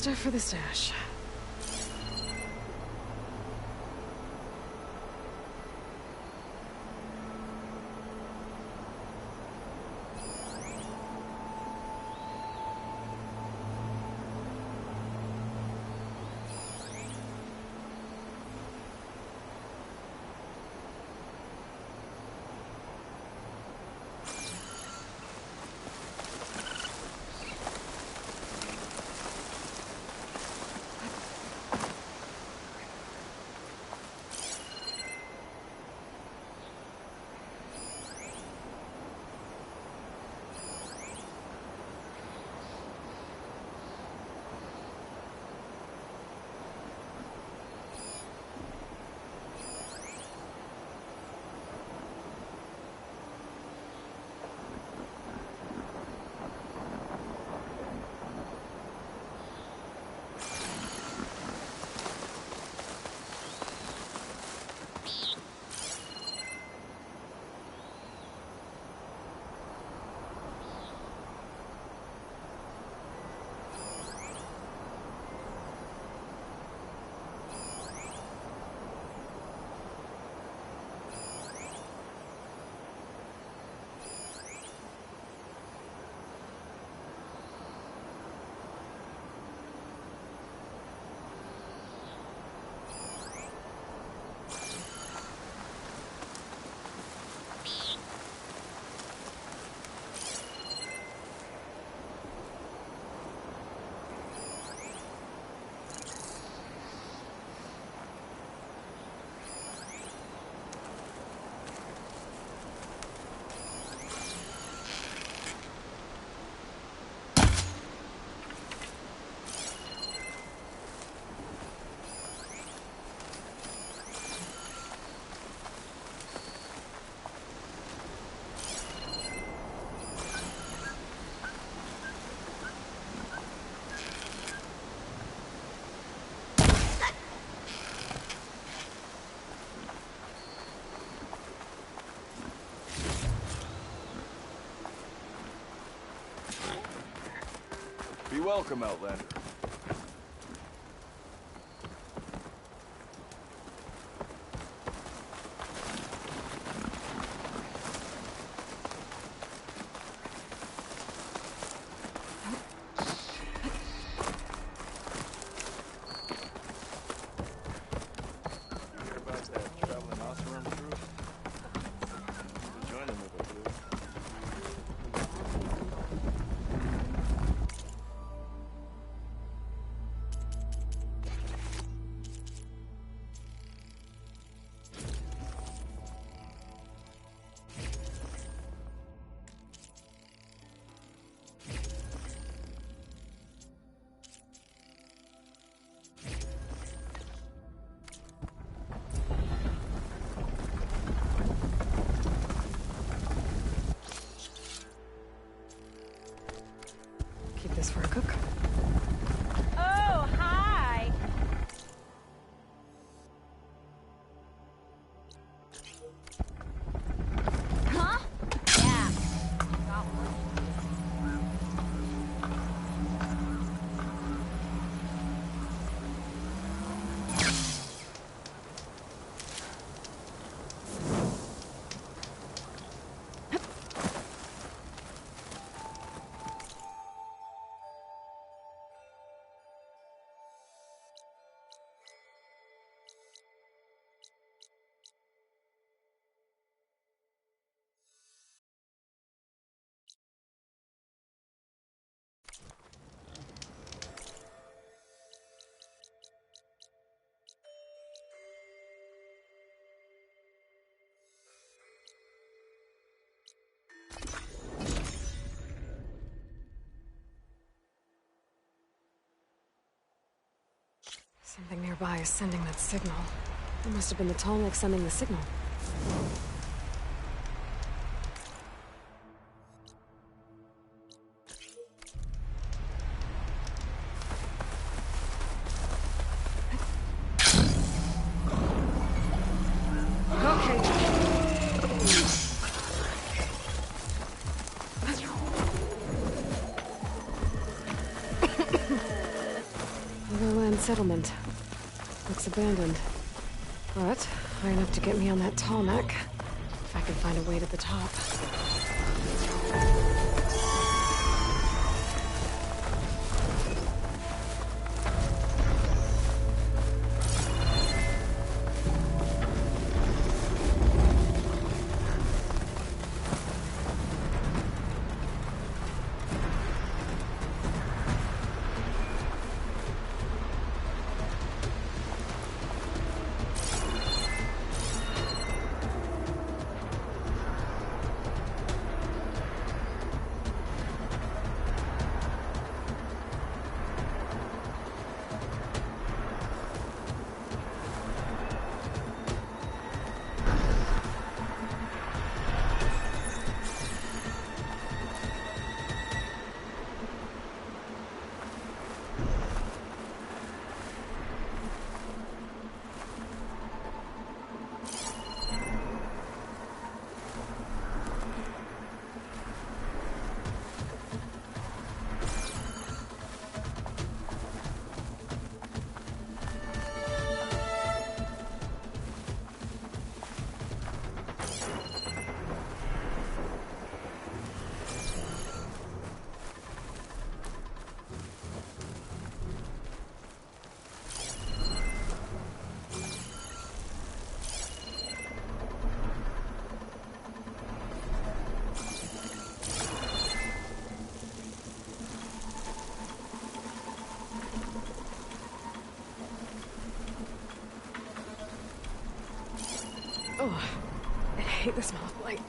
Stuff for the stash. Be welcome, Outlander. You hear about that traveling Oseram troop? Join them if I could. Keep this for a cook. Oh, hi! Huh? Yeah. Got one. Something nearby is sending that signal. It must have been the Tallneck sending the signal. settlement. Looks abandoned. But high enough to get me on that tall neck. If I can find a way to the top. Oh, I hate the smell of blight.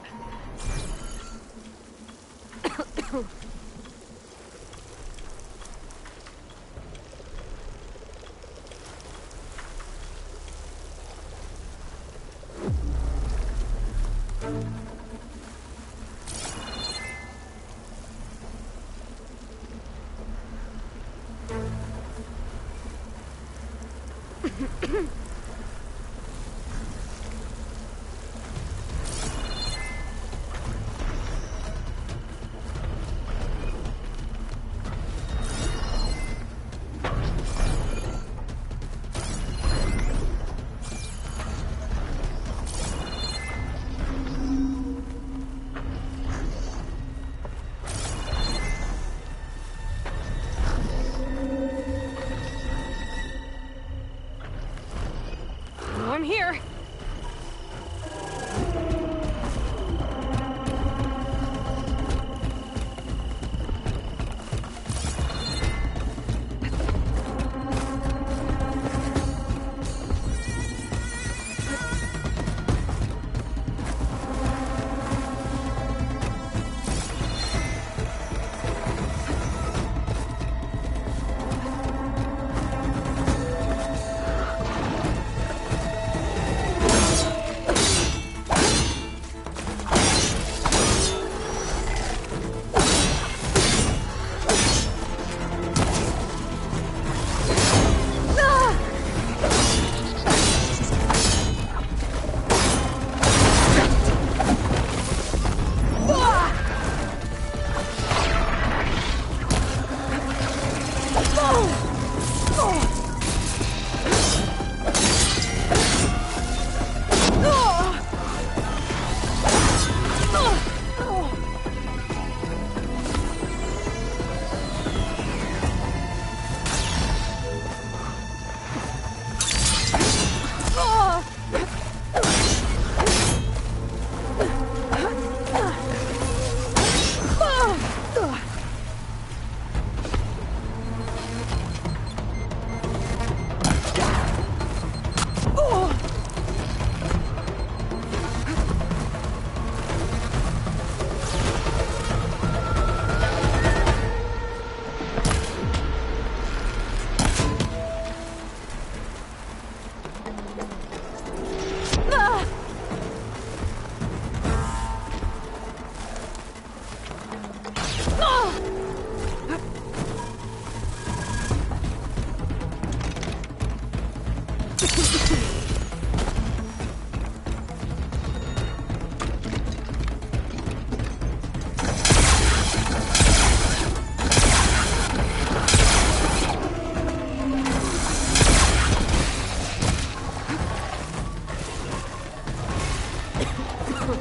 Source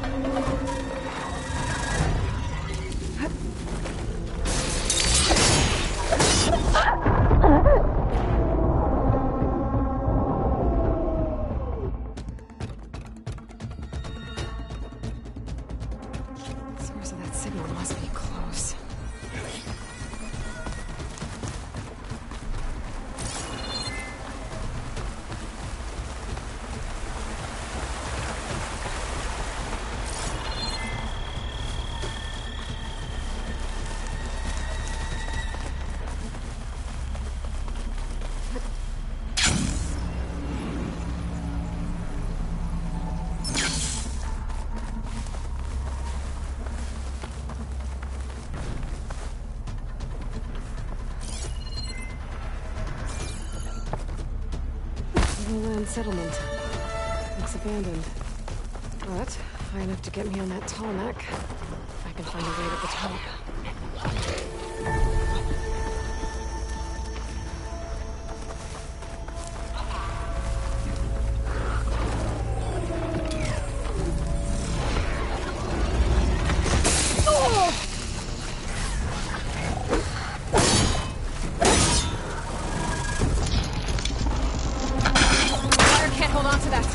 of that signal must be close. Lowland settlement. Looks abandoned. But high enough to get me on that tall neck. I can find a way to the top. Can't hold on to that.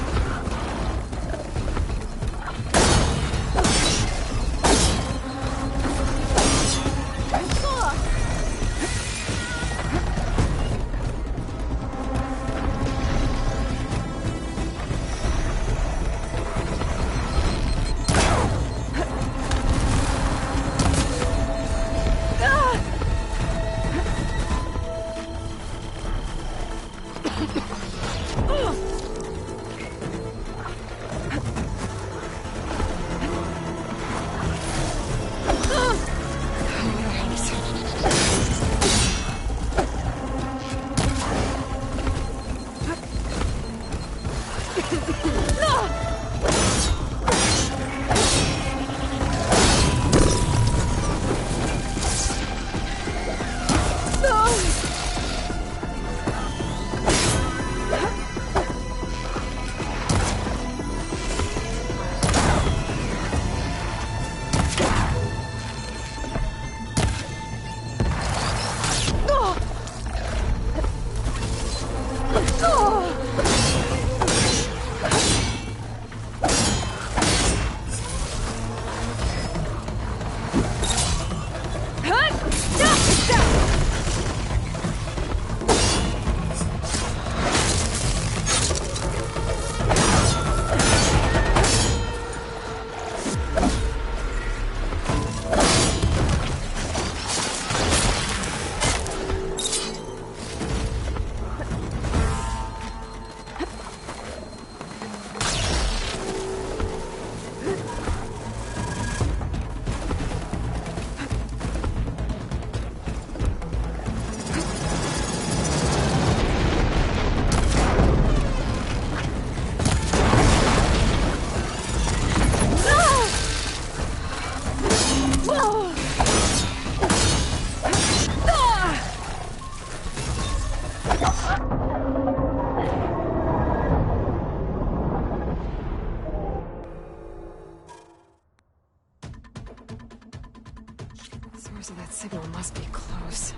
Source of that signal must be close.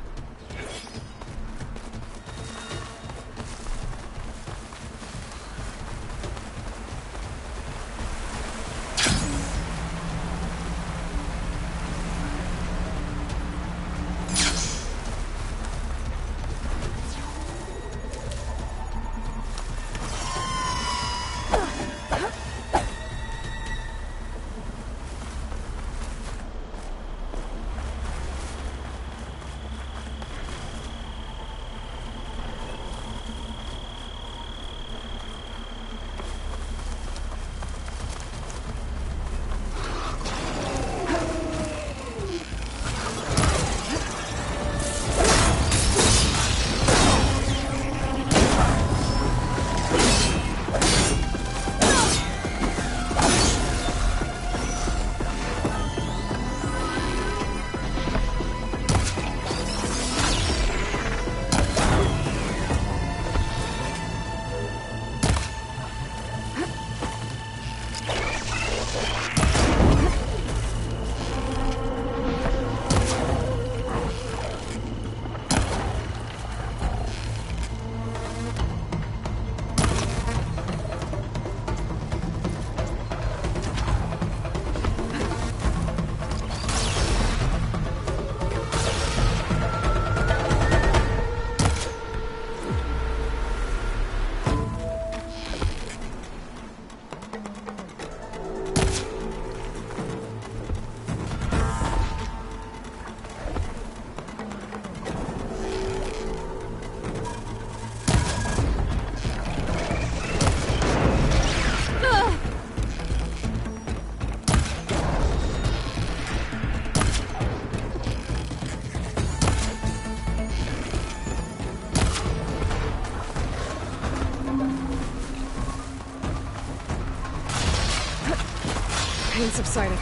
Pain subsiding.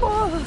Oh.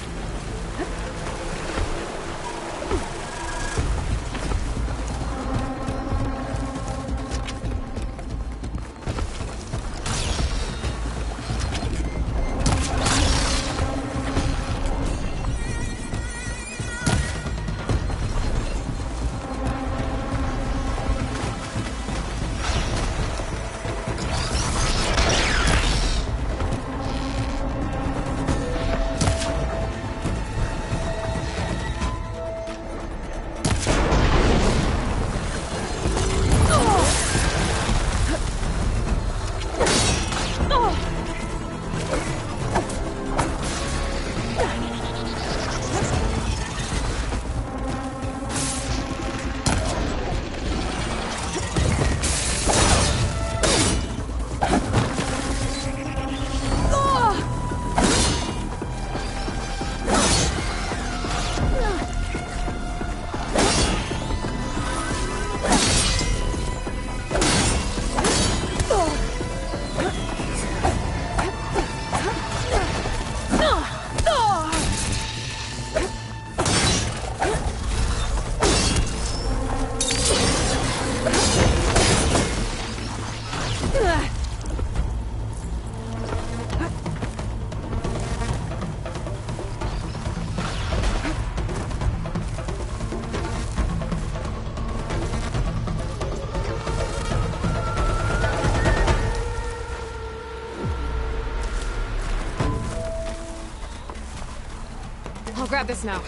I'll grab this now.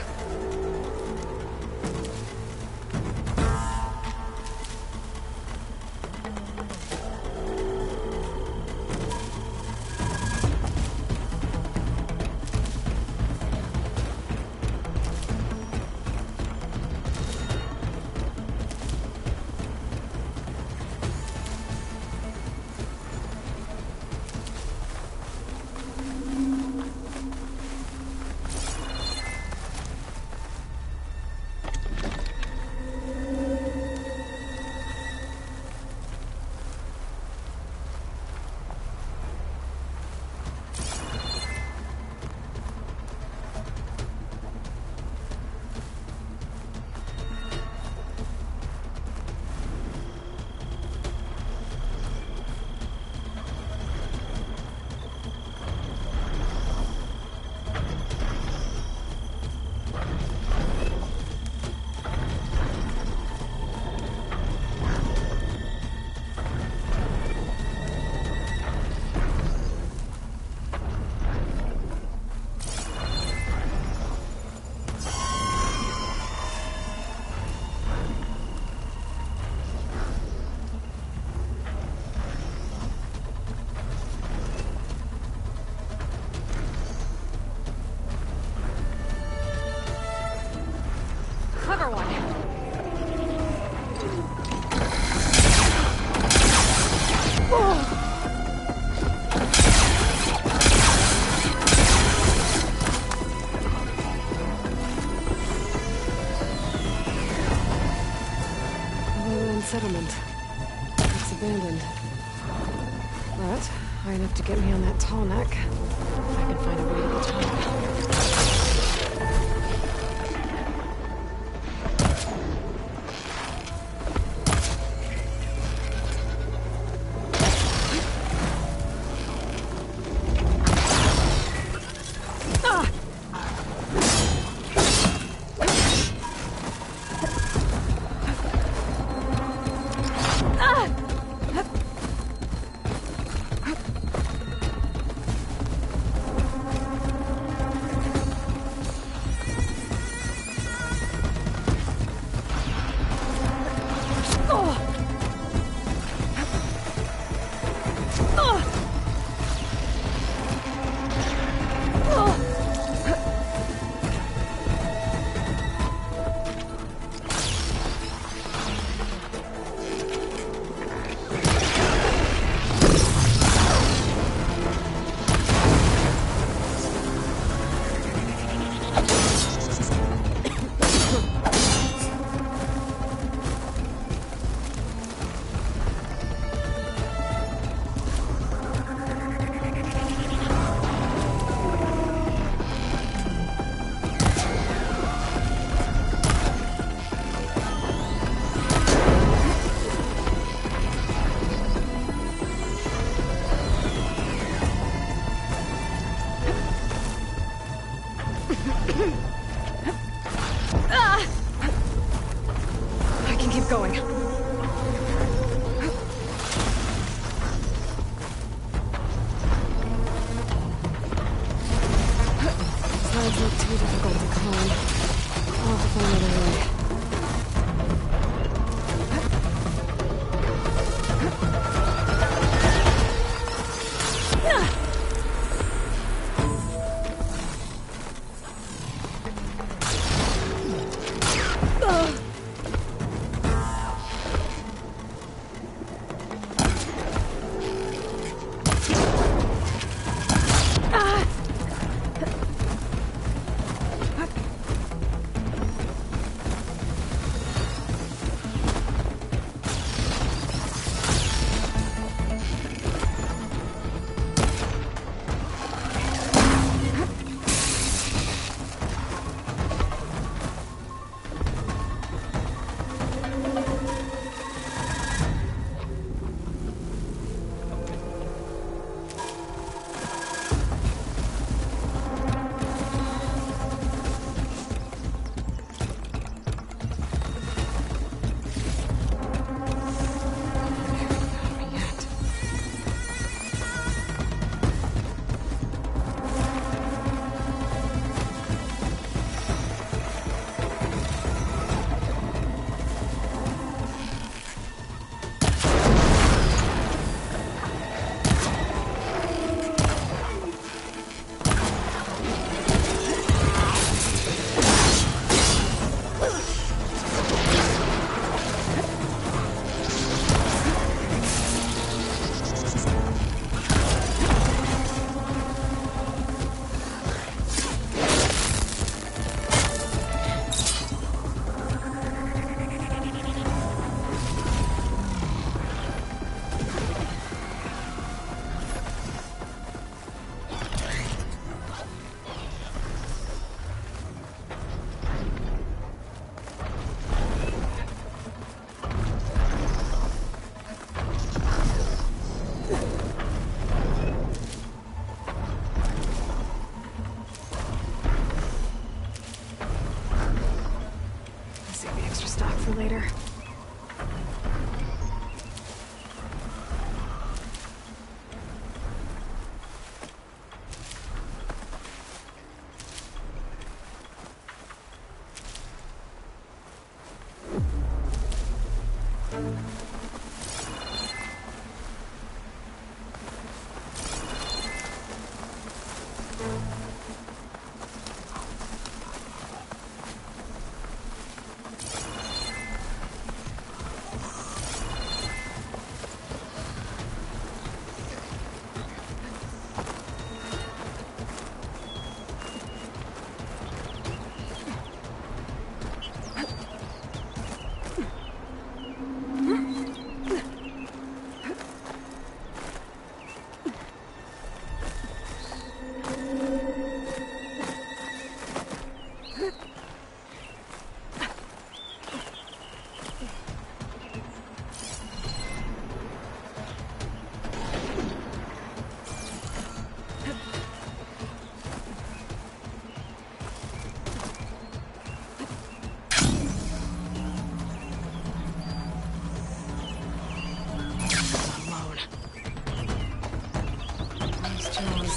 Clever one. Lowland settlement. It's abandoned. But high enough to get me on that tall neck. I can find a way to the top. Too difficult to climb. I'll have to find another way. Later.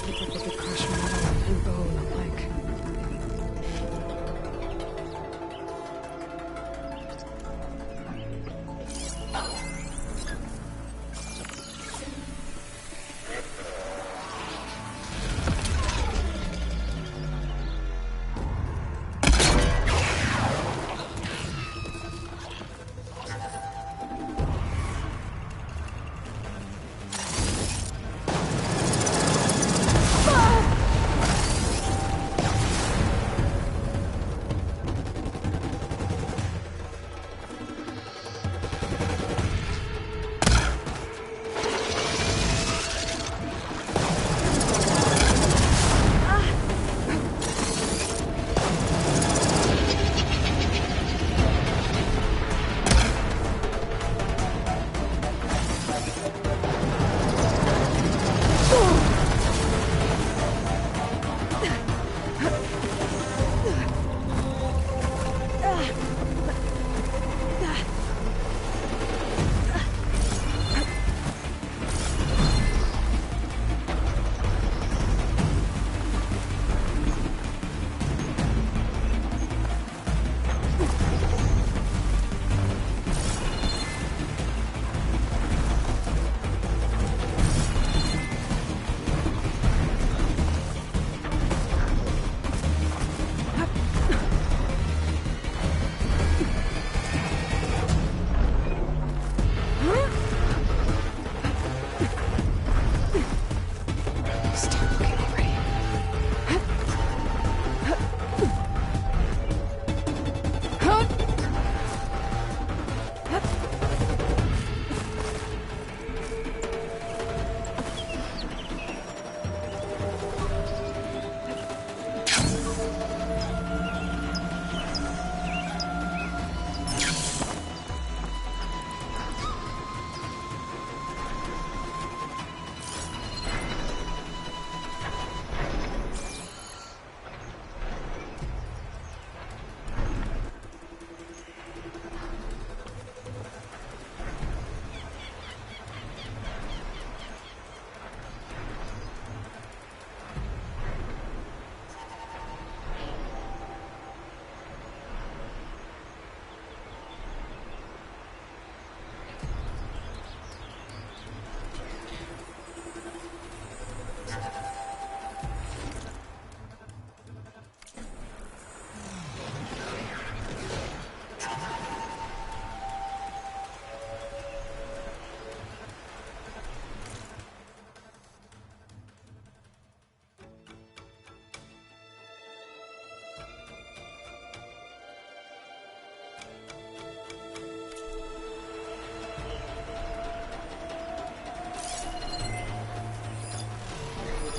Look like they could crush metal and bone alike.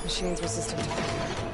machine's resistant to fire.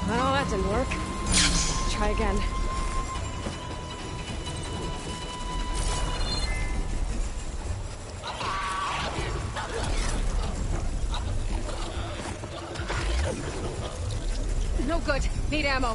Well, that didn't work. Try again. No good. Need ammo.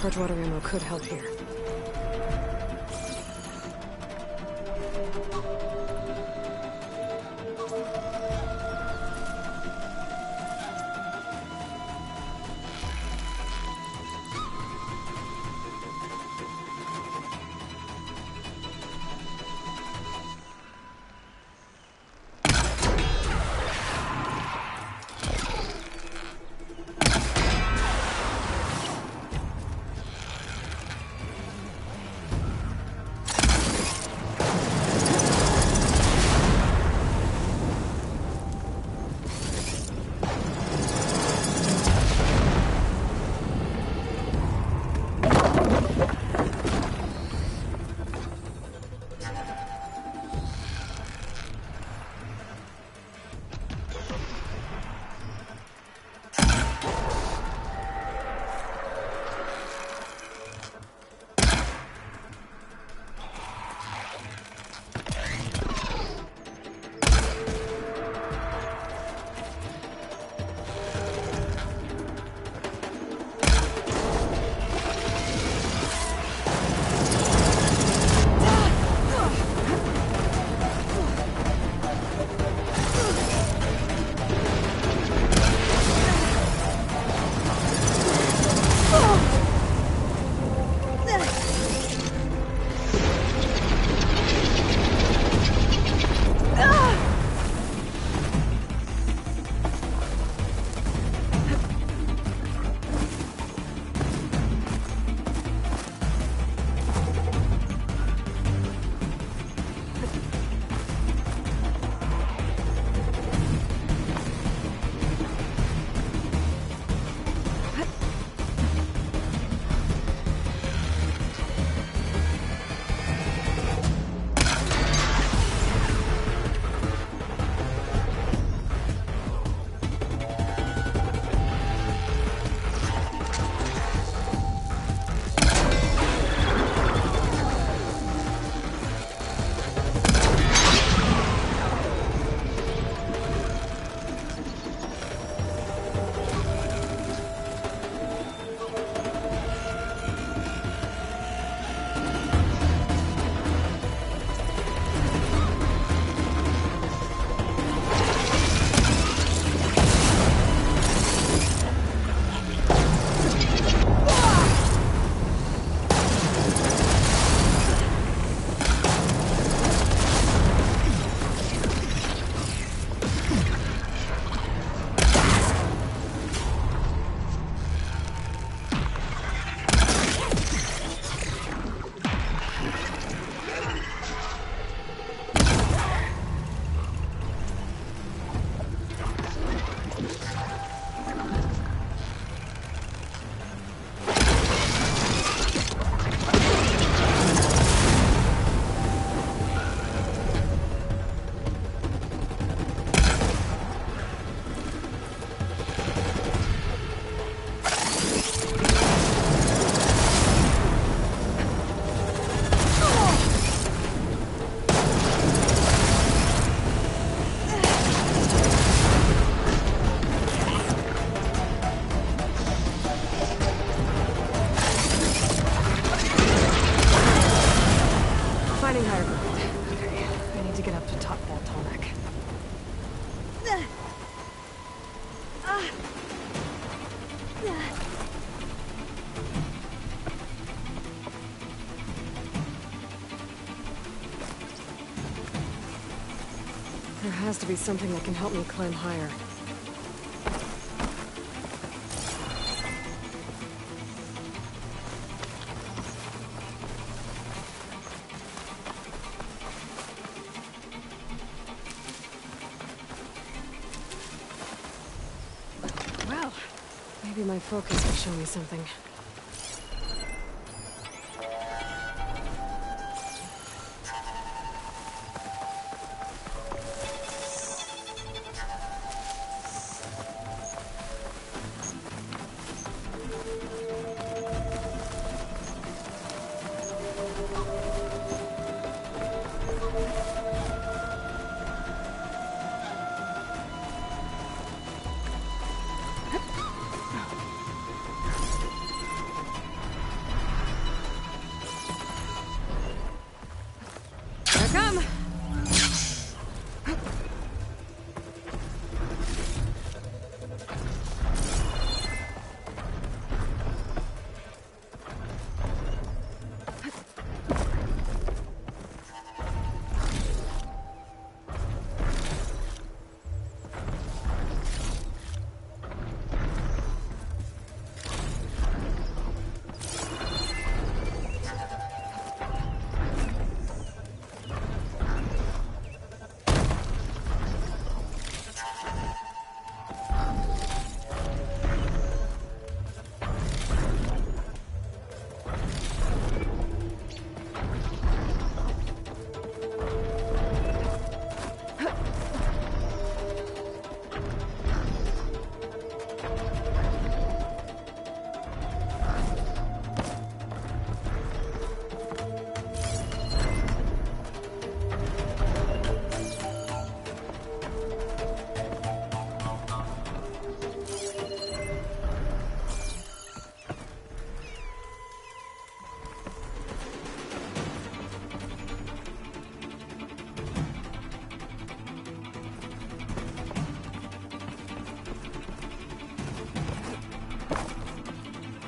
Purge water ammo could help here. There has to be something that can help me climb higher. Well, maybe my focus will show me something.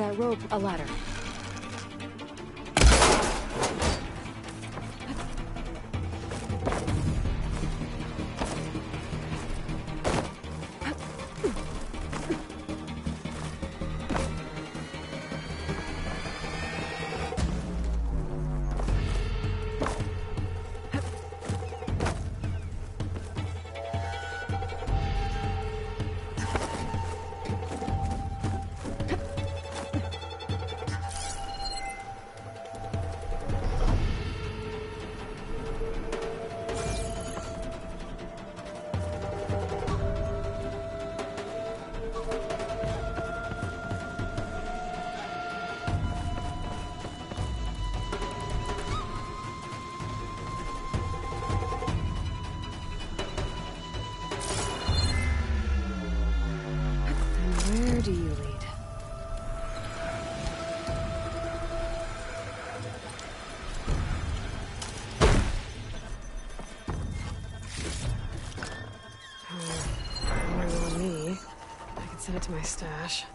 that rope a ladder. Where do you lead? More than me. I can send it to my stash.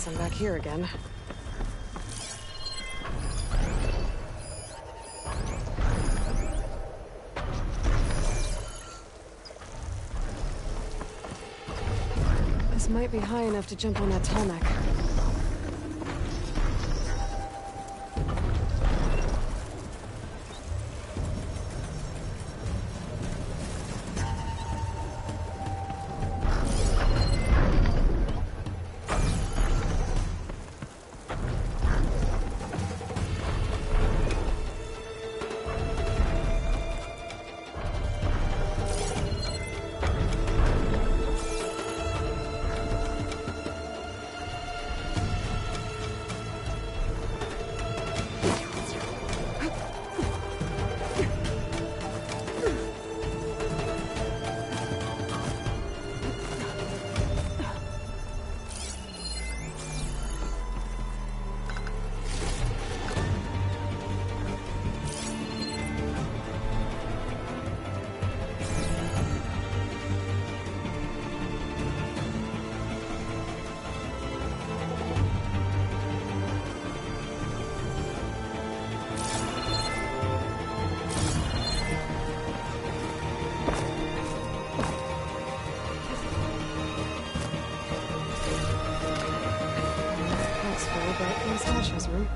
I'm back here again. This might be high enough to jump on that tall neck. bright from Stasha's room.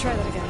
Try that again.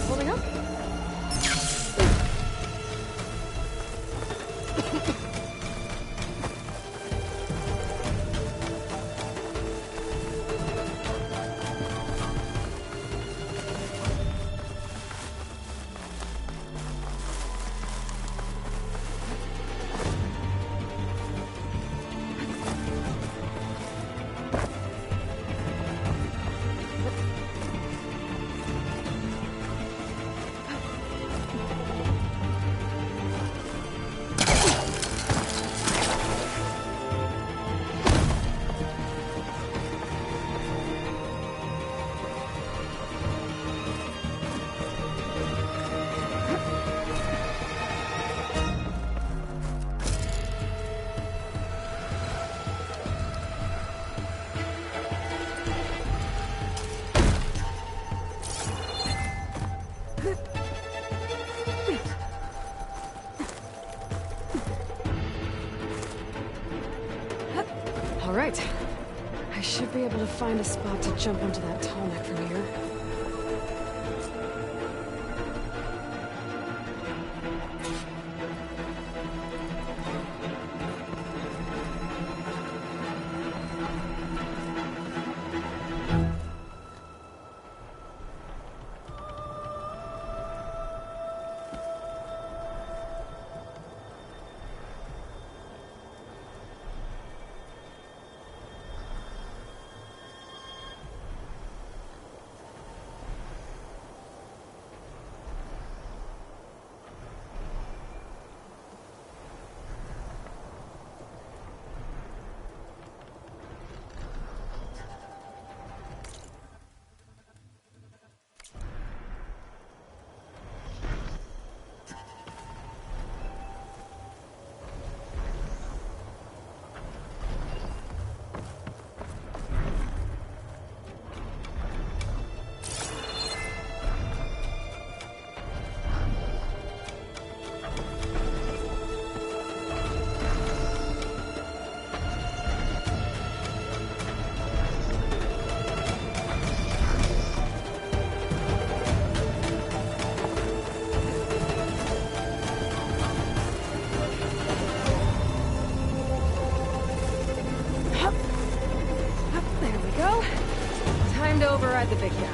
Holding up? All right. I should be able to find a spot to jump onto that tall neck from here. Override the big guy.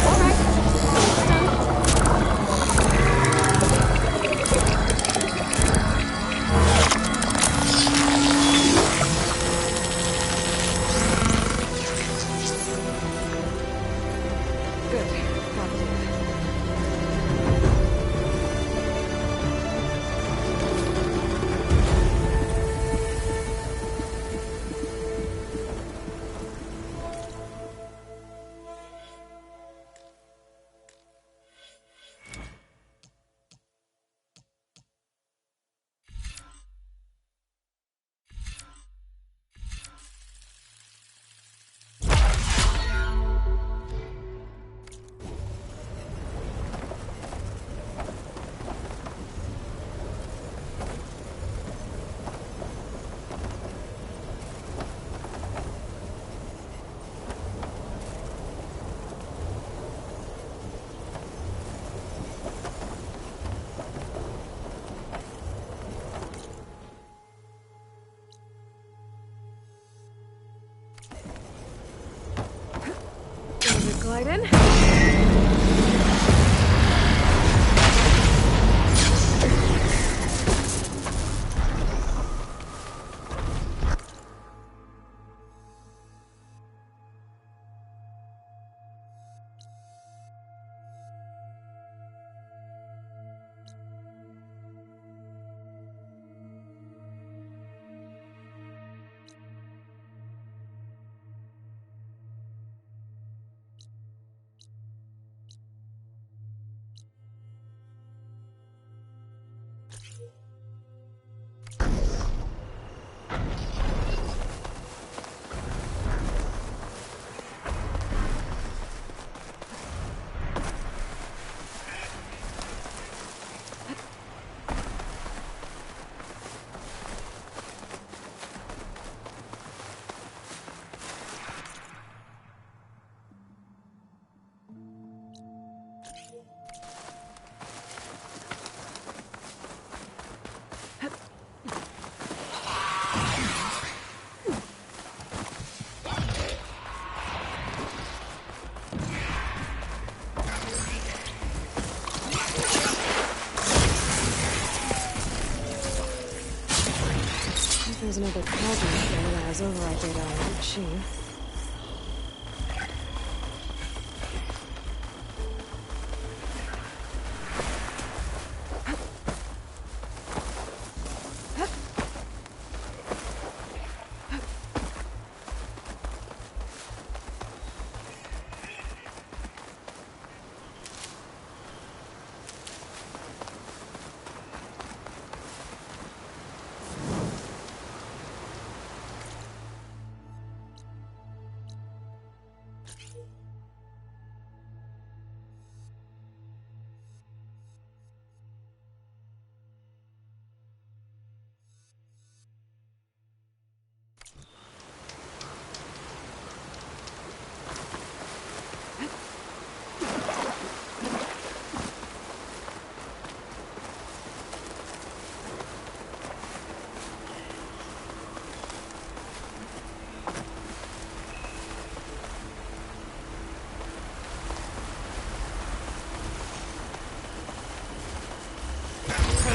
All right. Glide in. There's another cauldron there that has override data on that machine.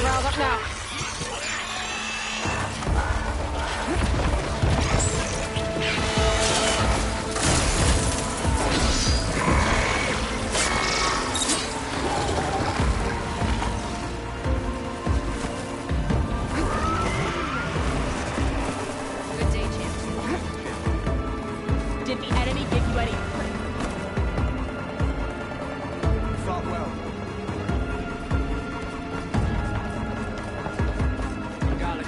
Riled up now. Good day, champion. Did the enemy give you any... Fought well. Got it.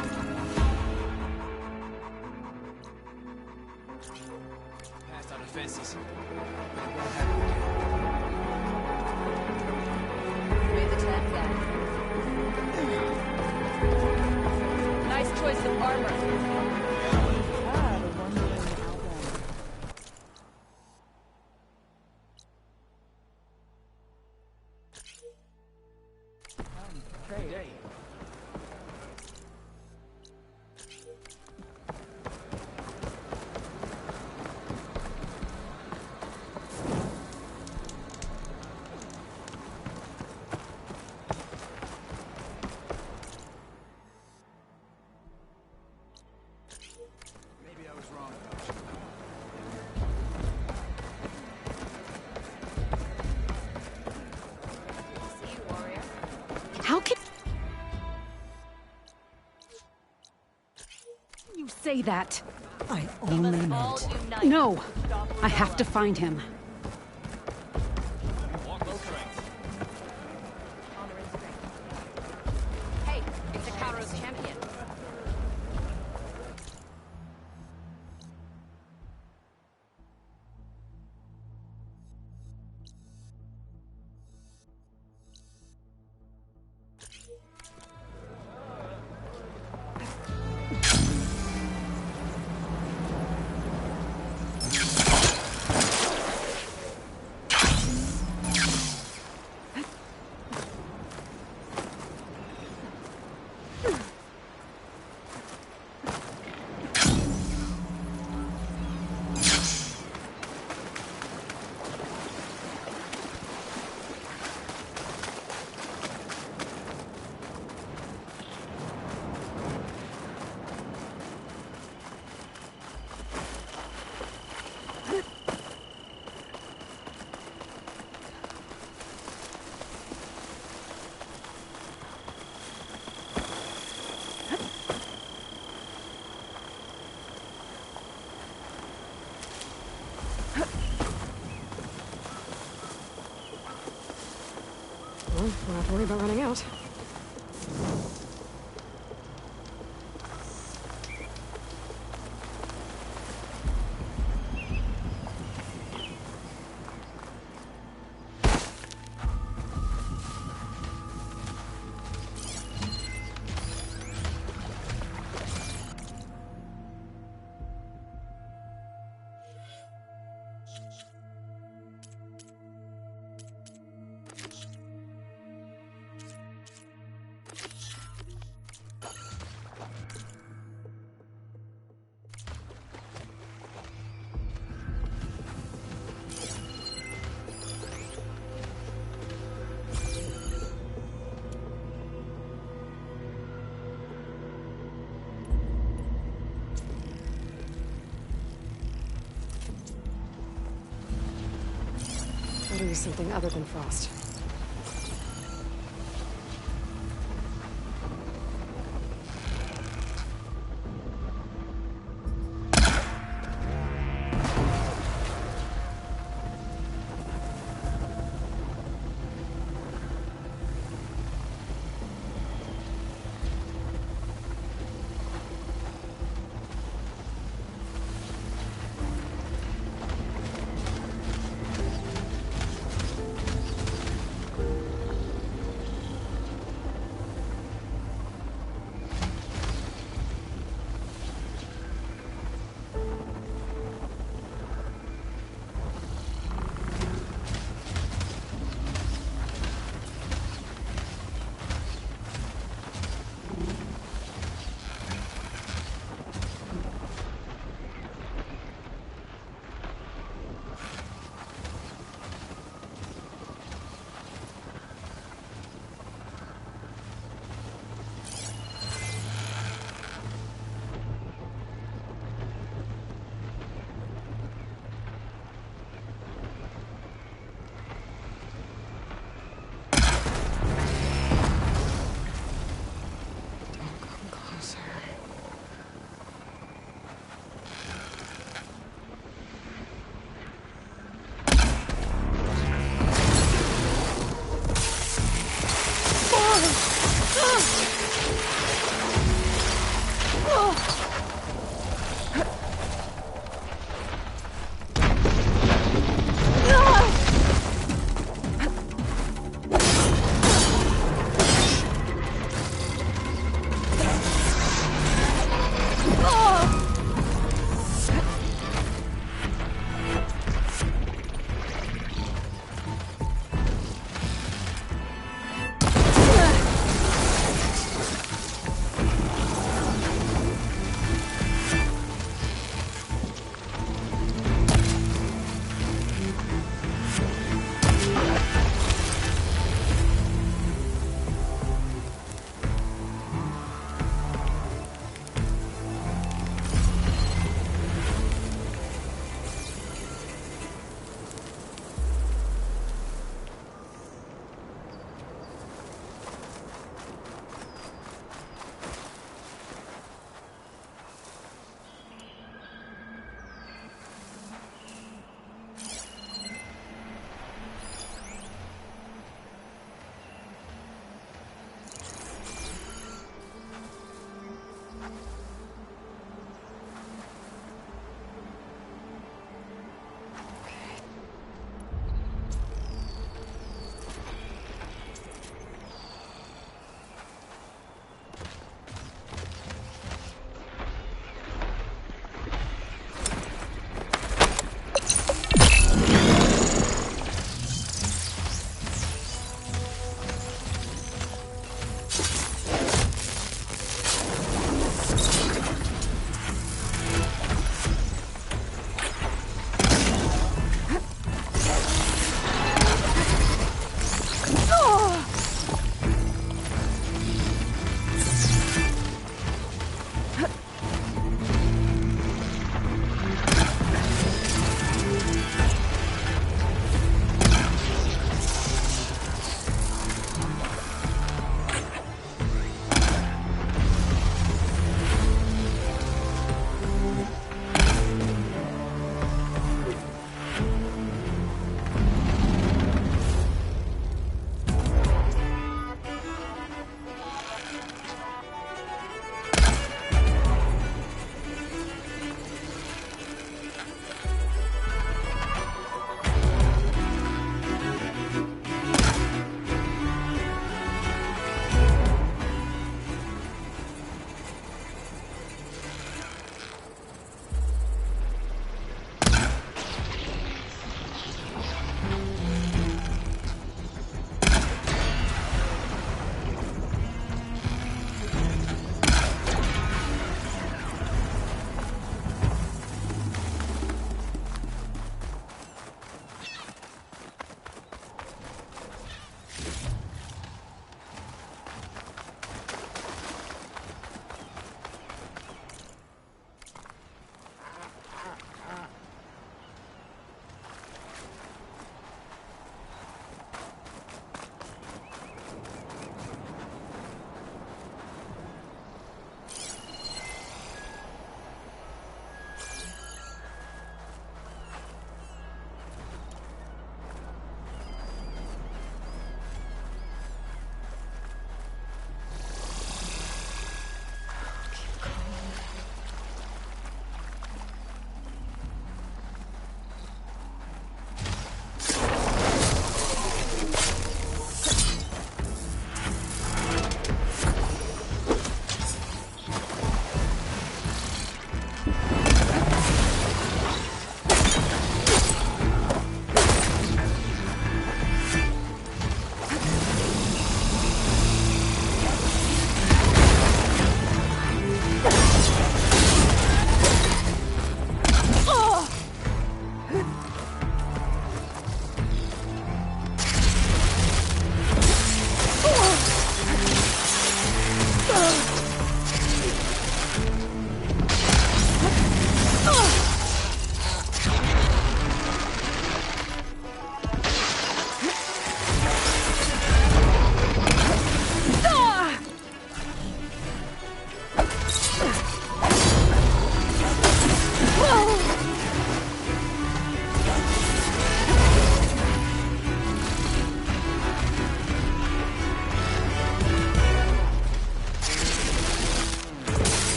Passed our defenses. Made the tent then. Nice choice of armor. Ah, the wandering outlander. Trade. Maybe I was wrong. See you, warrior. How can you say that? I only All meant... unite. No! Stop I have to rebelling. find him. Honor and strength. Hey, it's a Karo's champion. Well, we'll have to worry about running out. Gotta use something other than frost.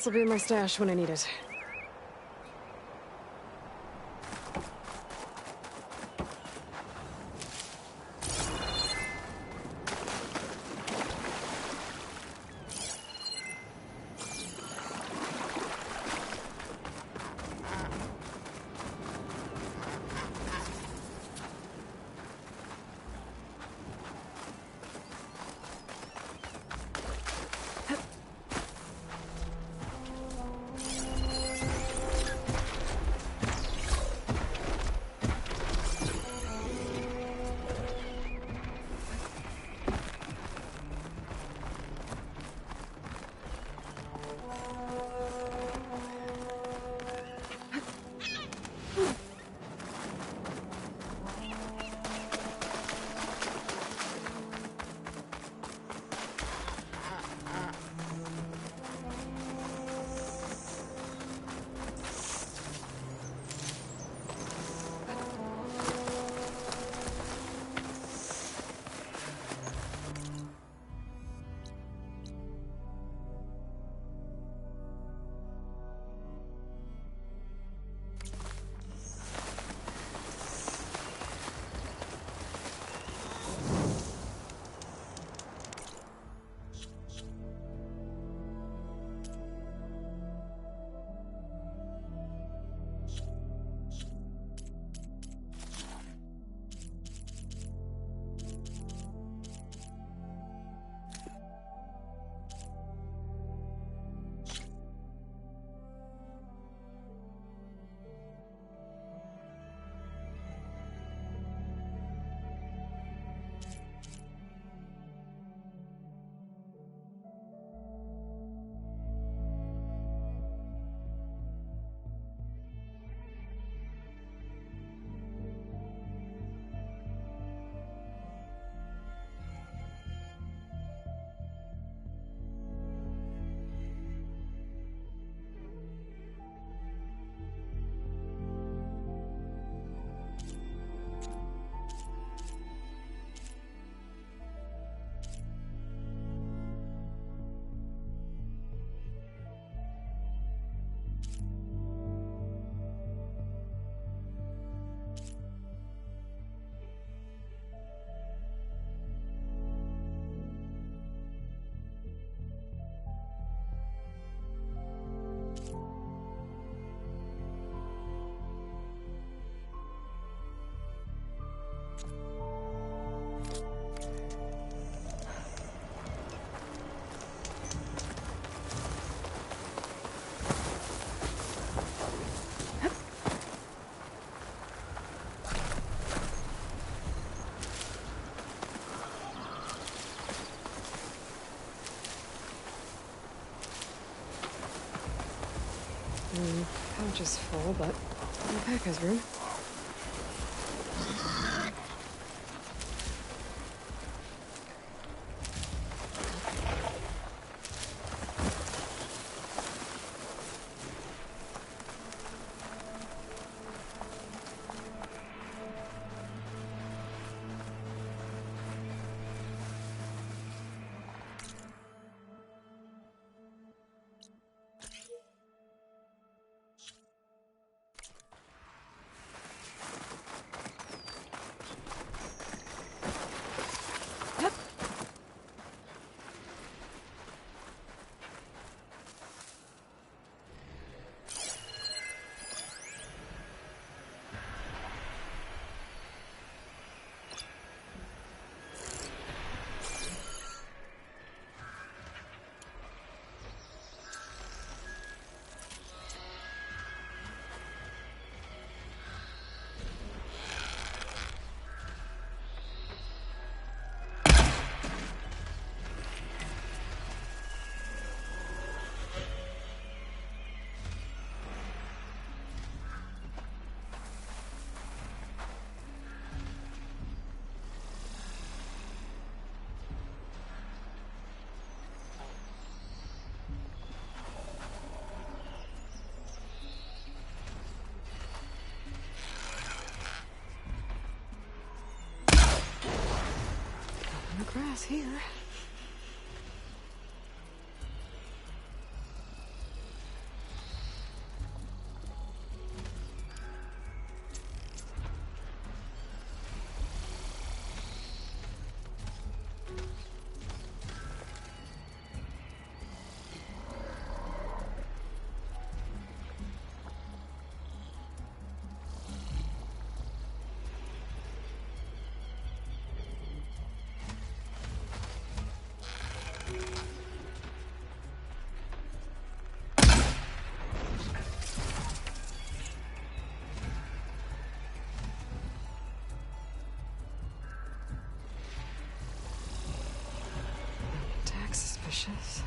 This'll be my stash when I need it. Pouch is full, but the pack has room. Grass here. precious.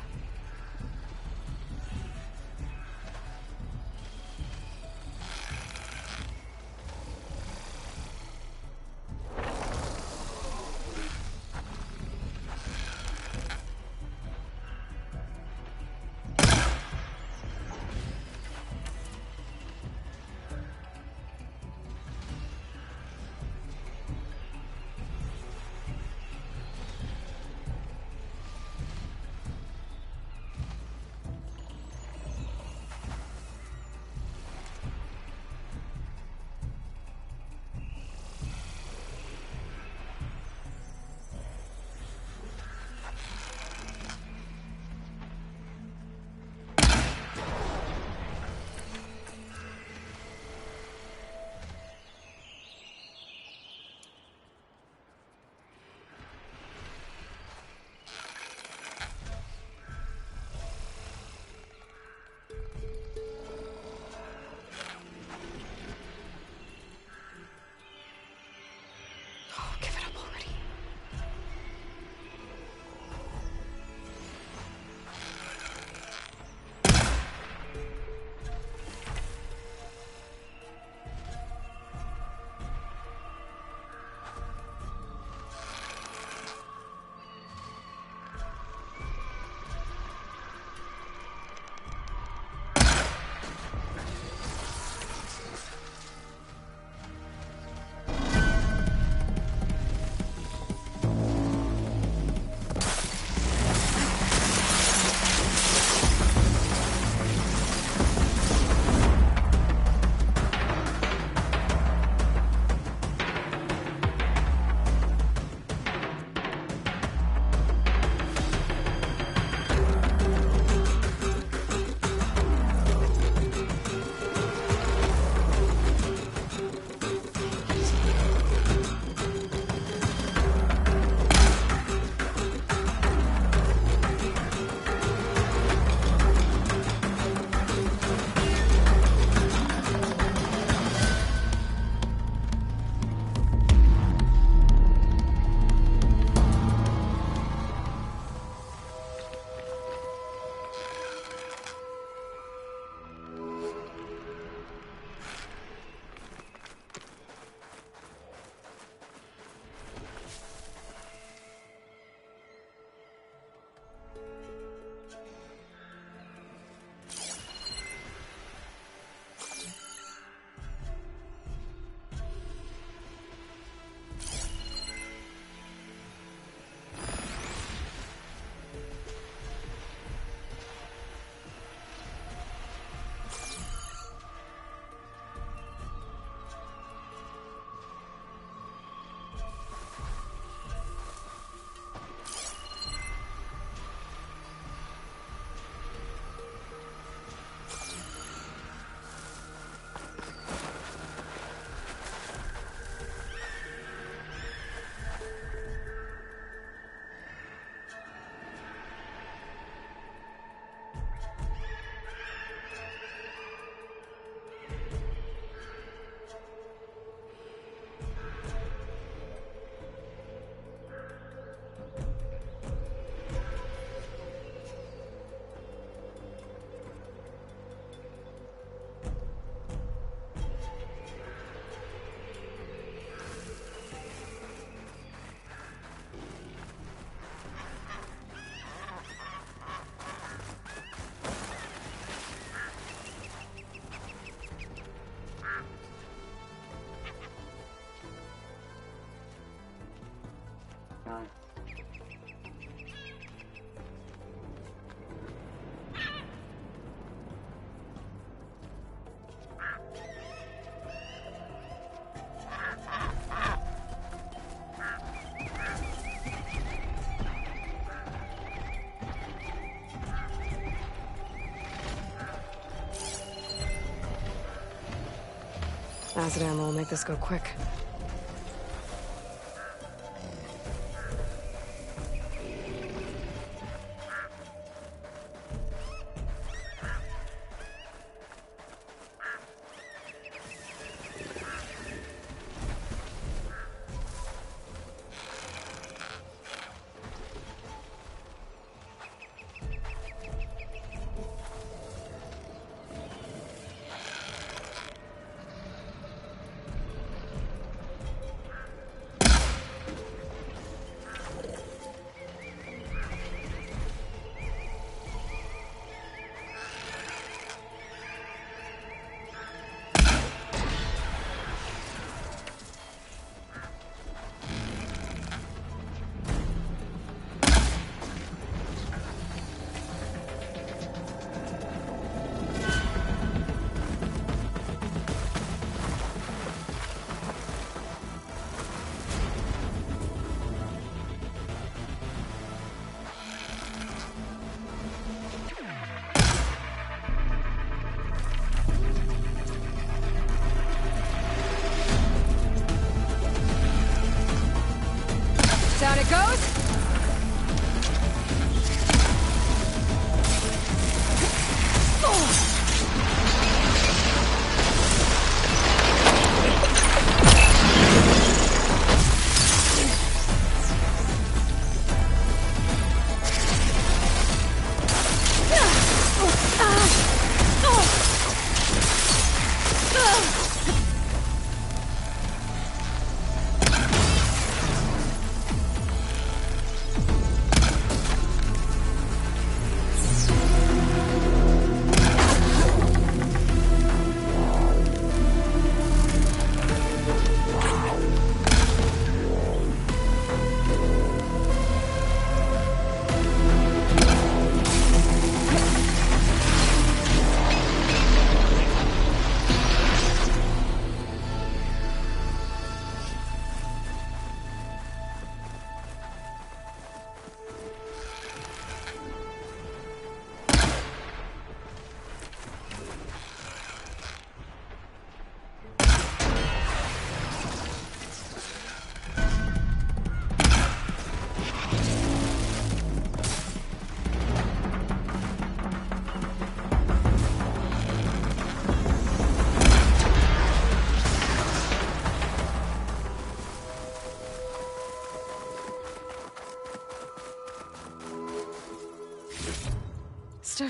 Acid ammo will make this go quick.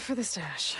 for the stash.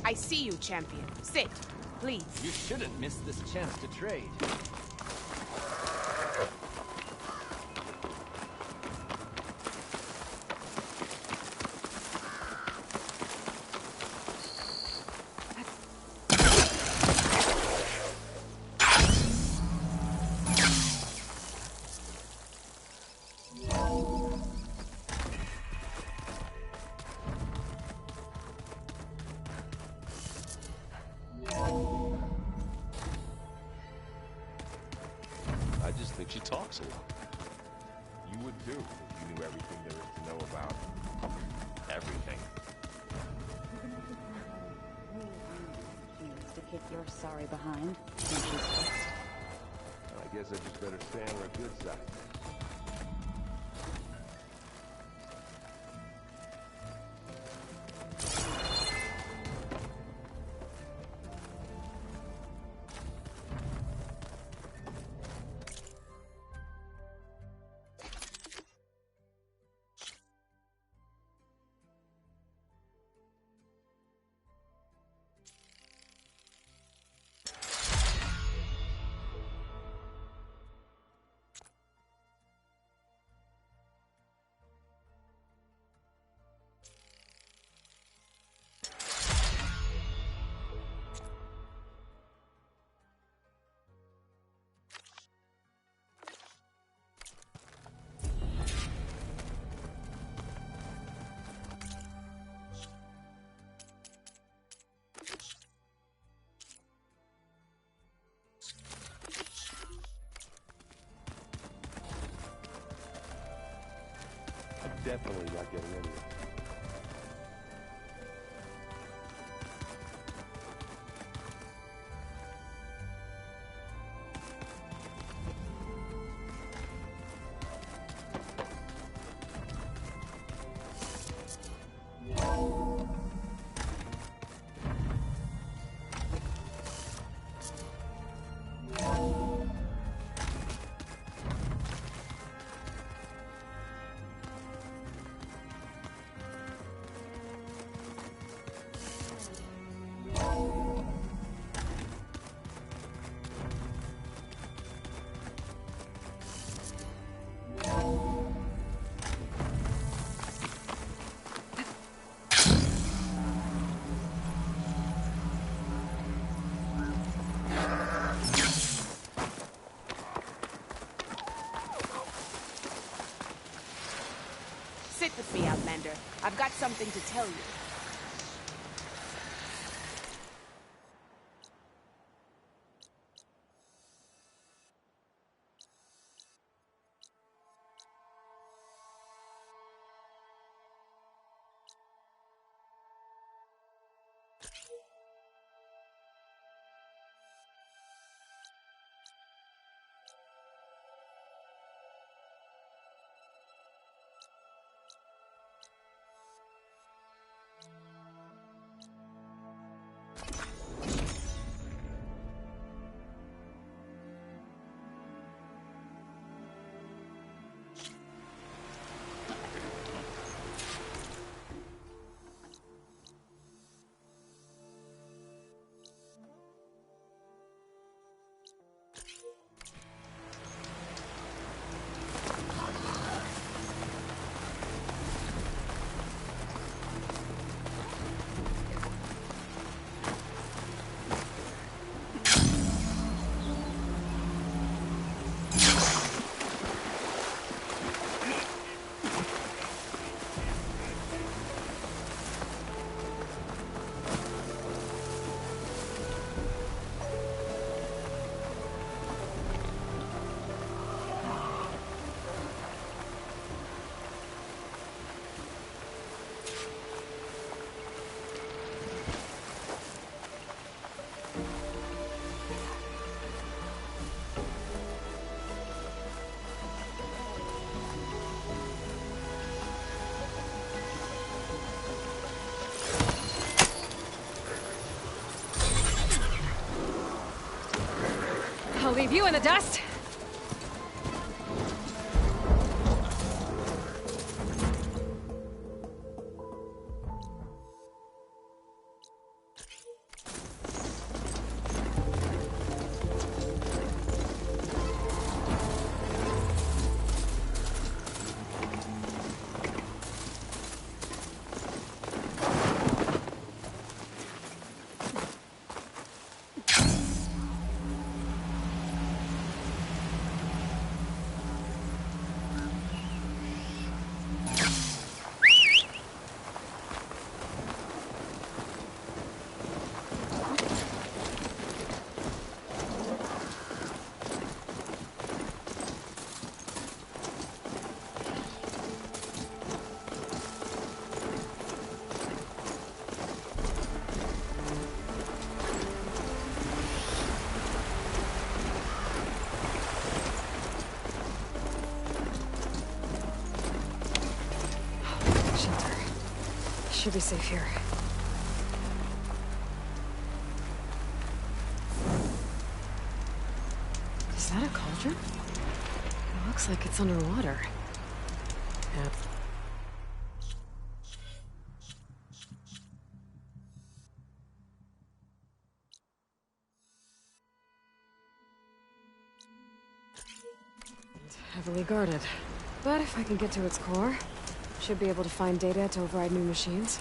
I see you, champion. Sit, please. You shouldn't miss this chance to trade. I just think she talks a lot. You would too if you knew everything there is to know about everything. To kick your sorry behind when she's fixed. I guess I just better stay on her good side. Definitely not getting any of it. Sit with me, Outlander. I've got something to tell you. leave you in the dust. Should be safe here. Is that a cauldron? It looks like it's underwater. Yeah. It's heavily guarded. But if I can get to its core, should be able to find data to override new machines.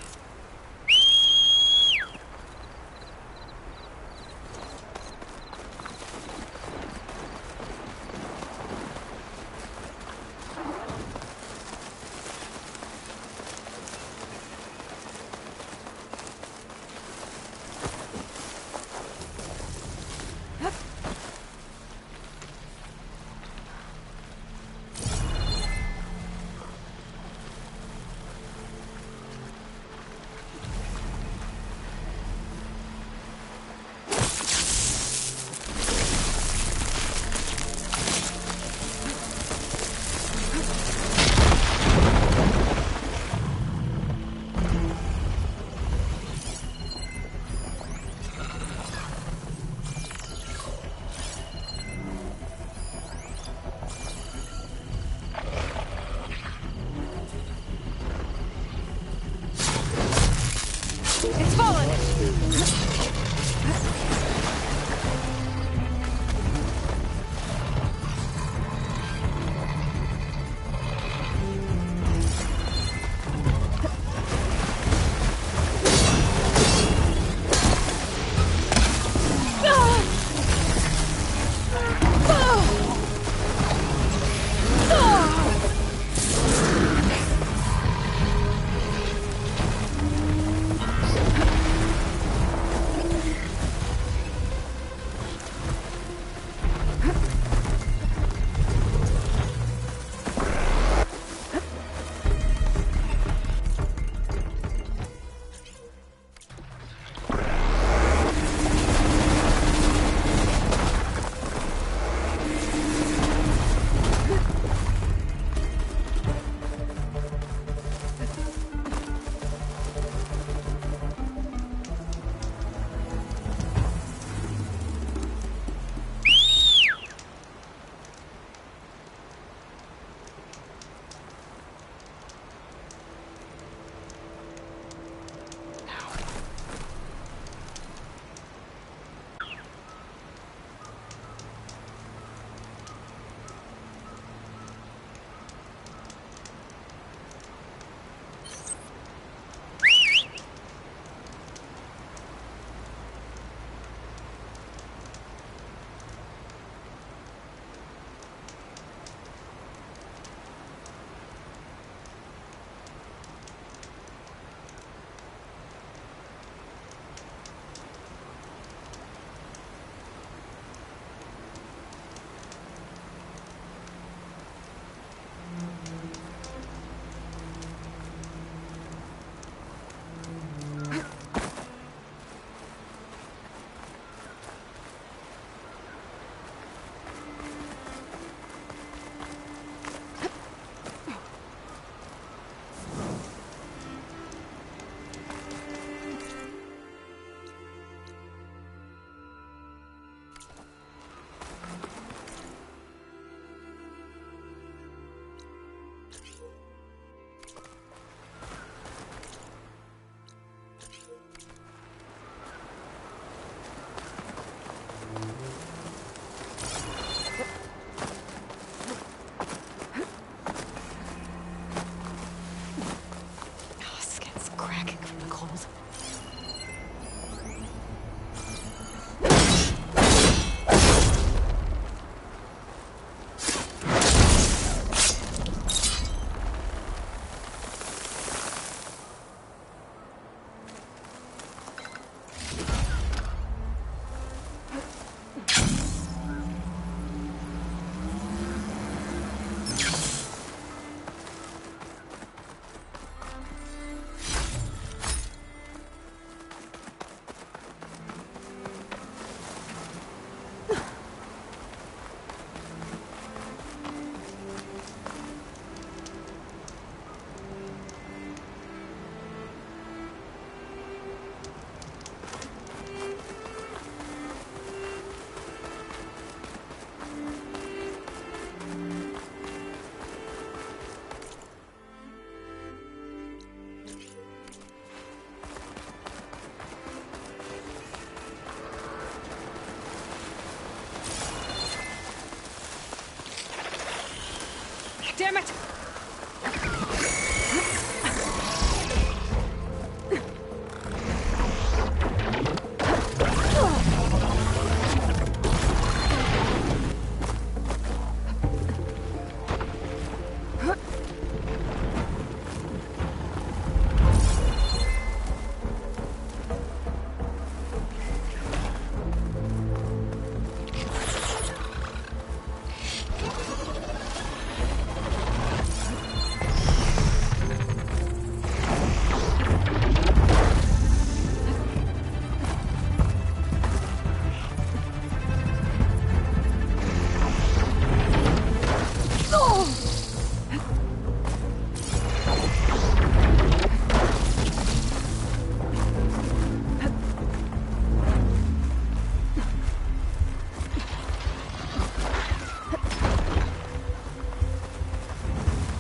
Damn it!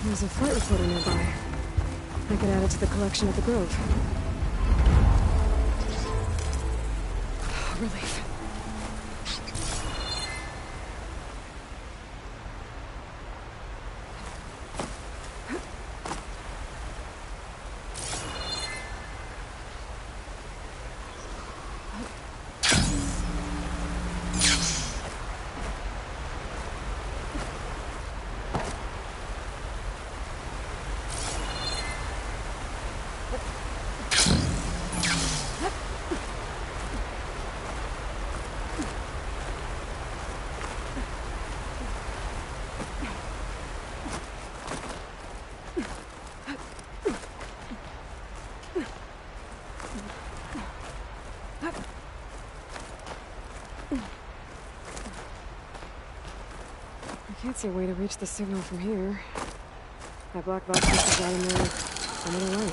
There's a flight recorder nearby. I could add it to the collection at the Grove. Relief. I can't see a way to reach the signal from here. That black box must have got in there another way.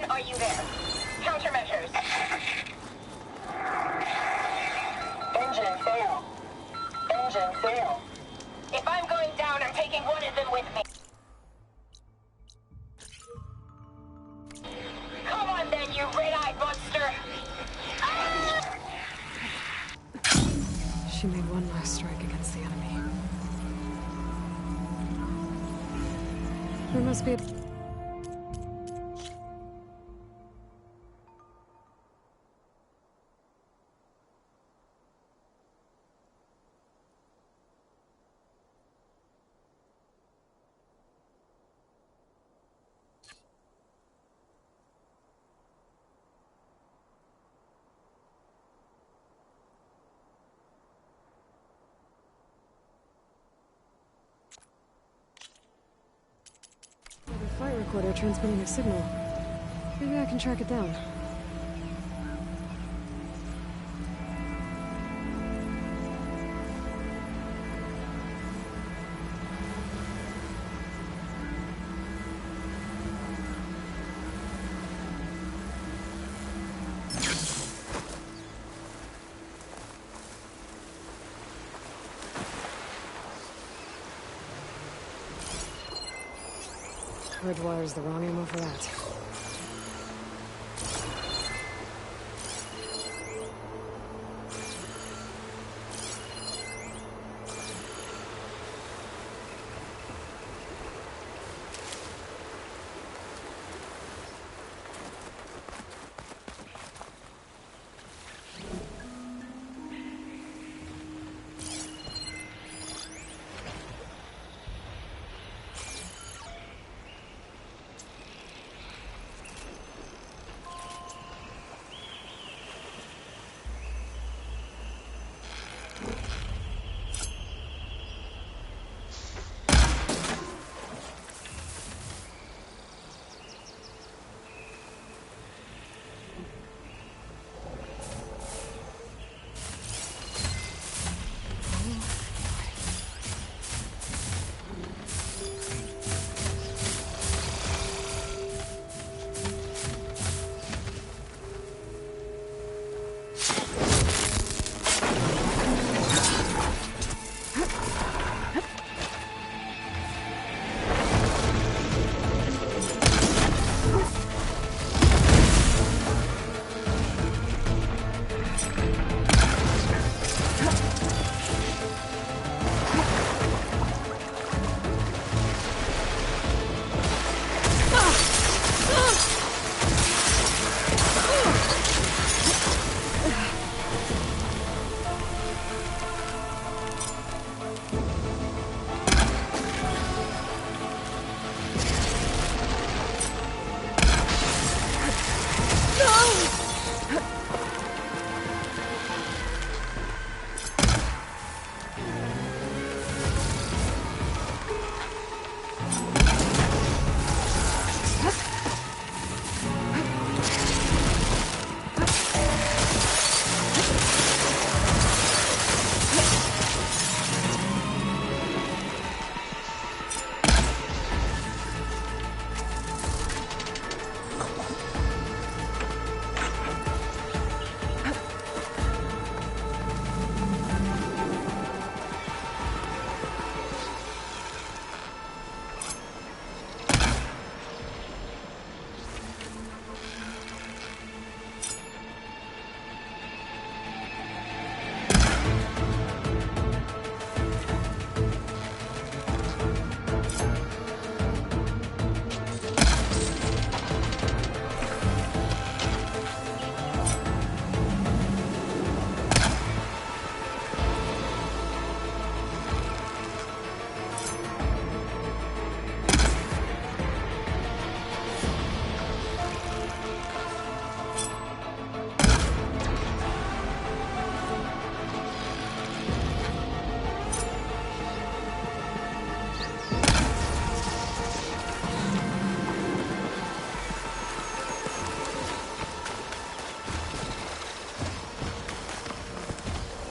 Are you there? Countermeasures. Engine fail. Engine fail. If I'm going down, I'm taking one of them with me. Come on then, you red-eyed monster! She made one last strike against the enemy. There must be a... flight recorder transmitting a signal. Maybe I can track it down. Bridgewater's the wrong ammo for that.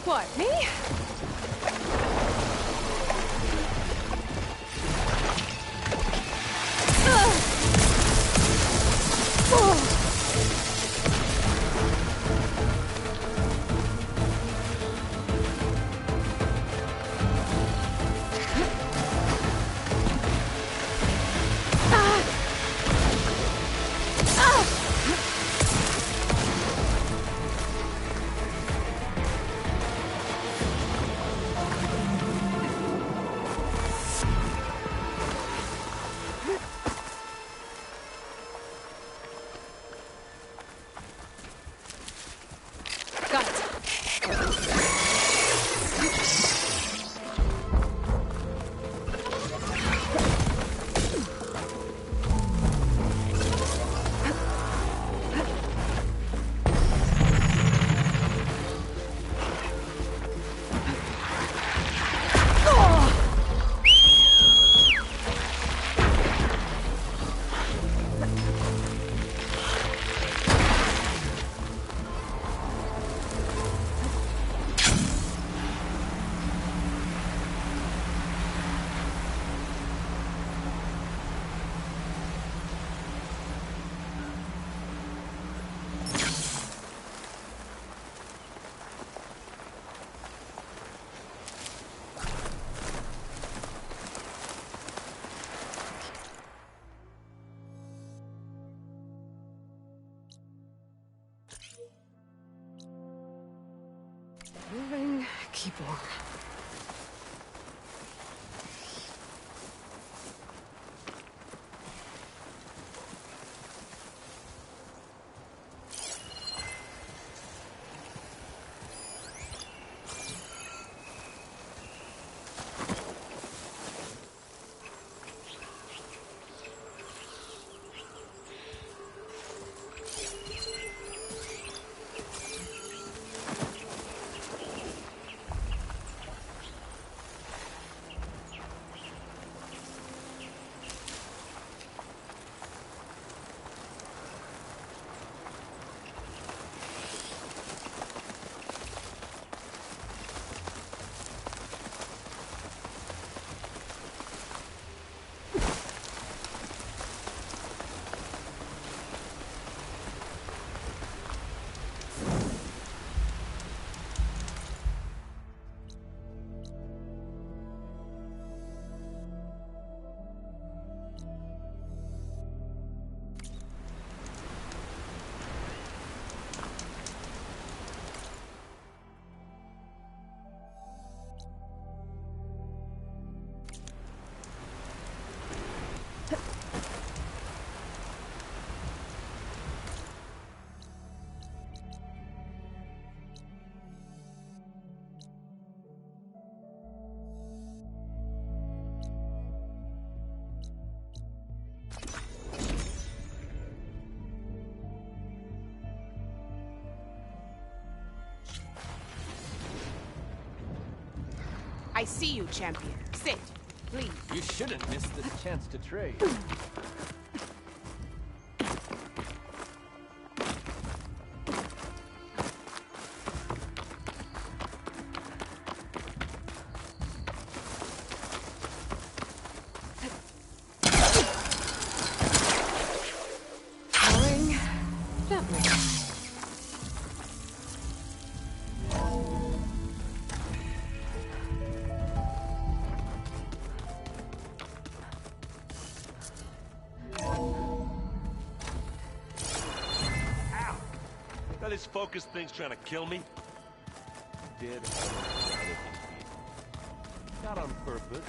What, me? Keep warm. I see you, champion. Sit, please. You shouldn't miss this chance to trade. Falling gently. That this focus thing's trying to kill me? Did not on purpose.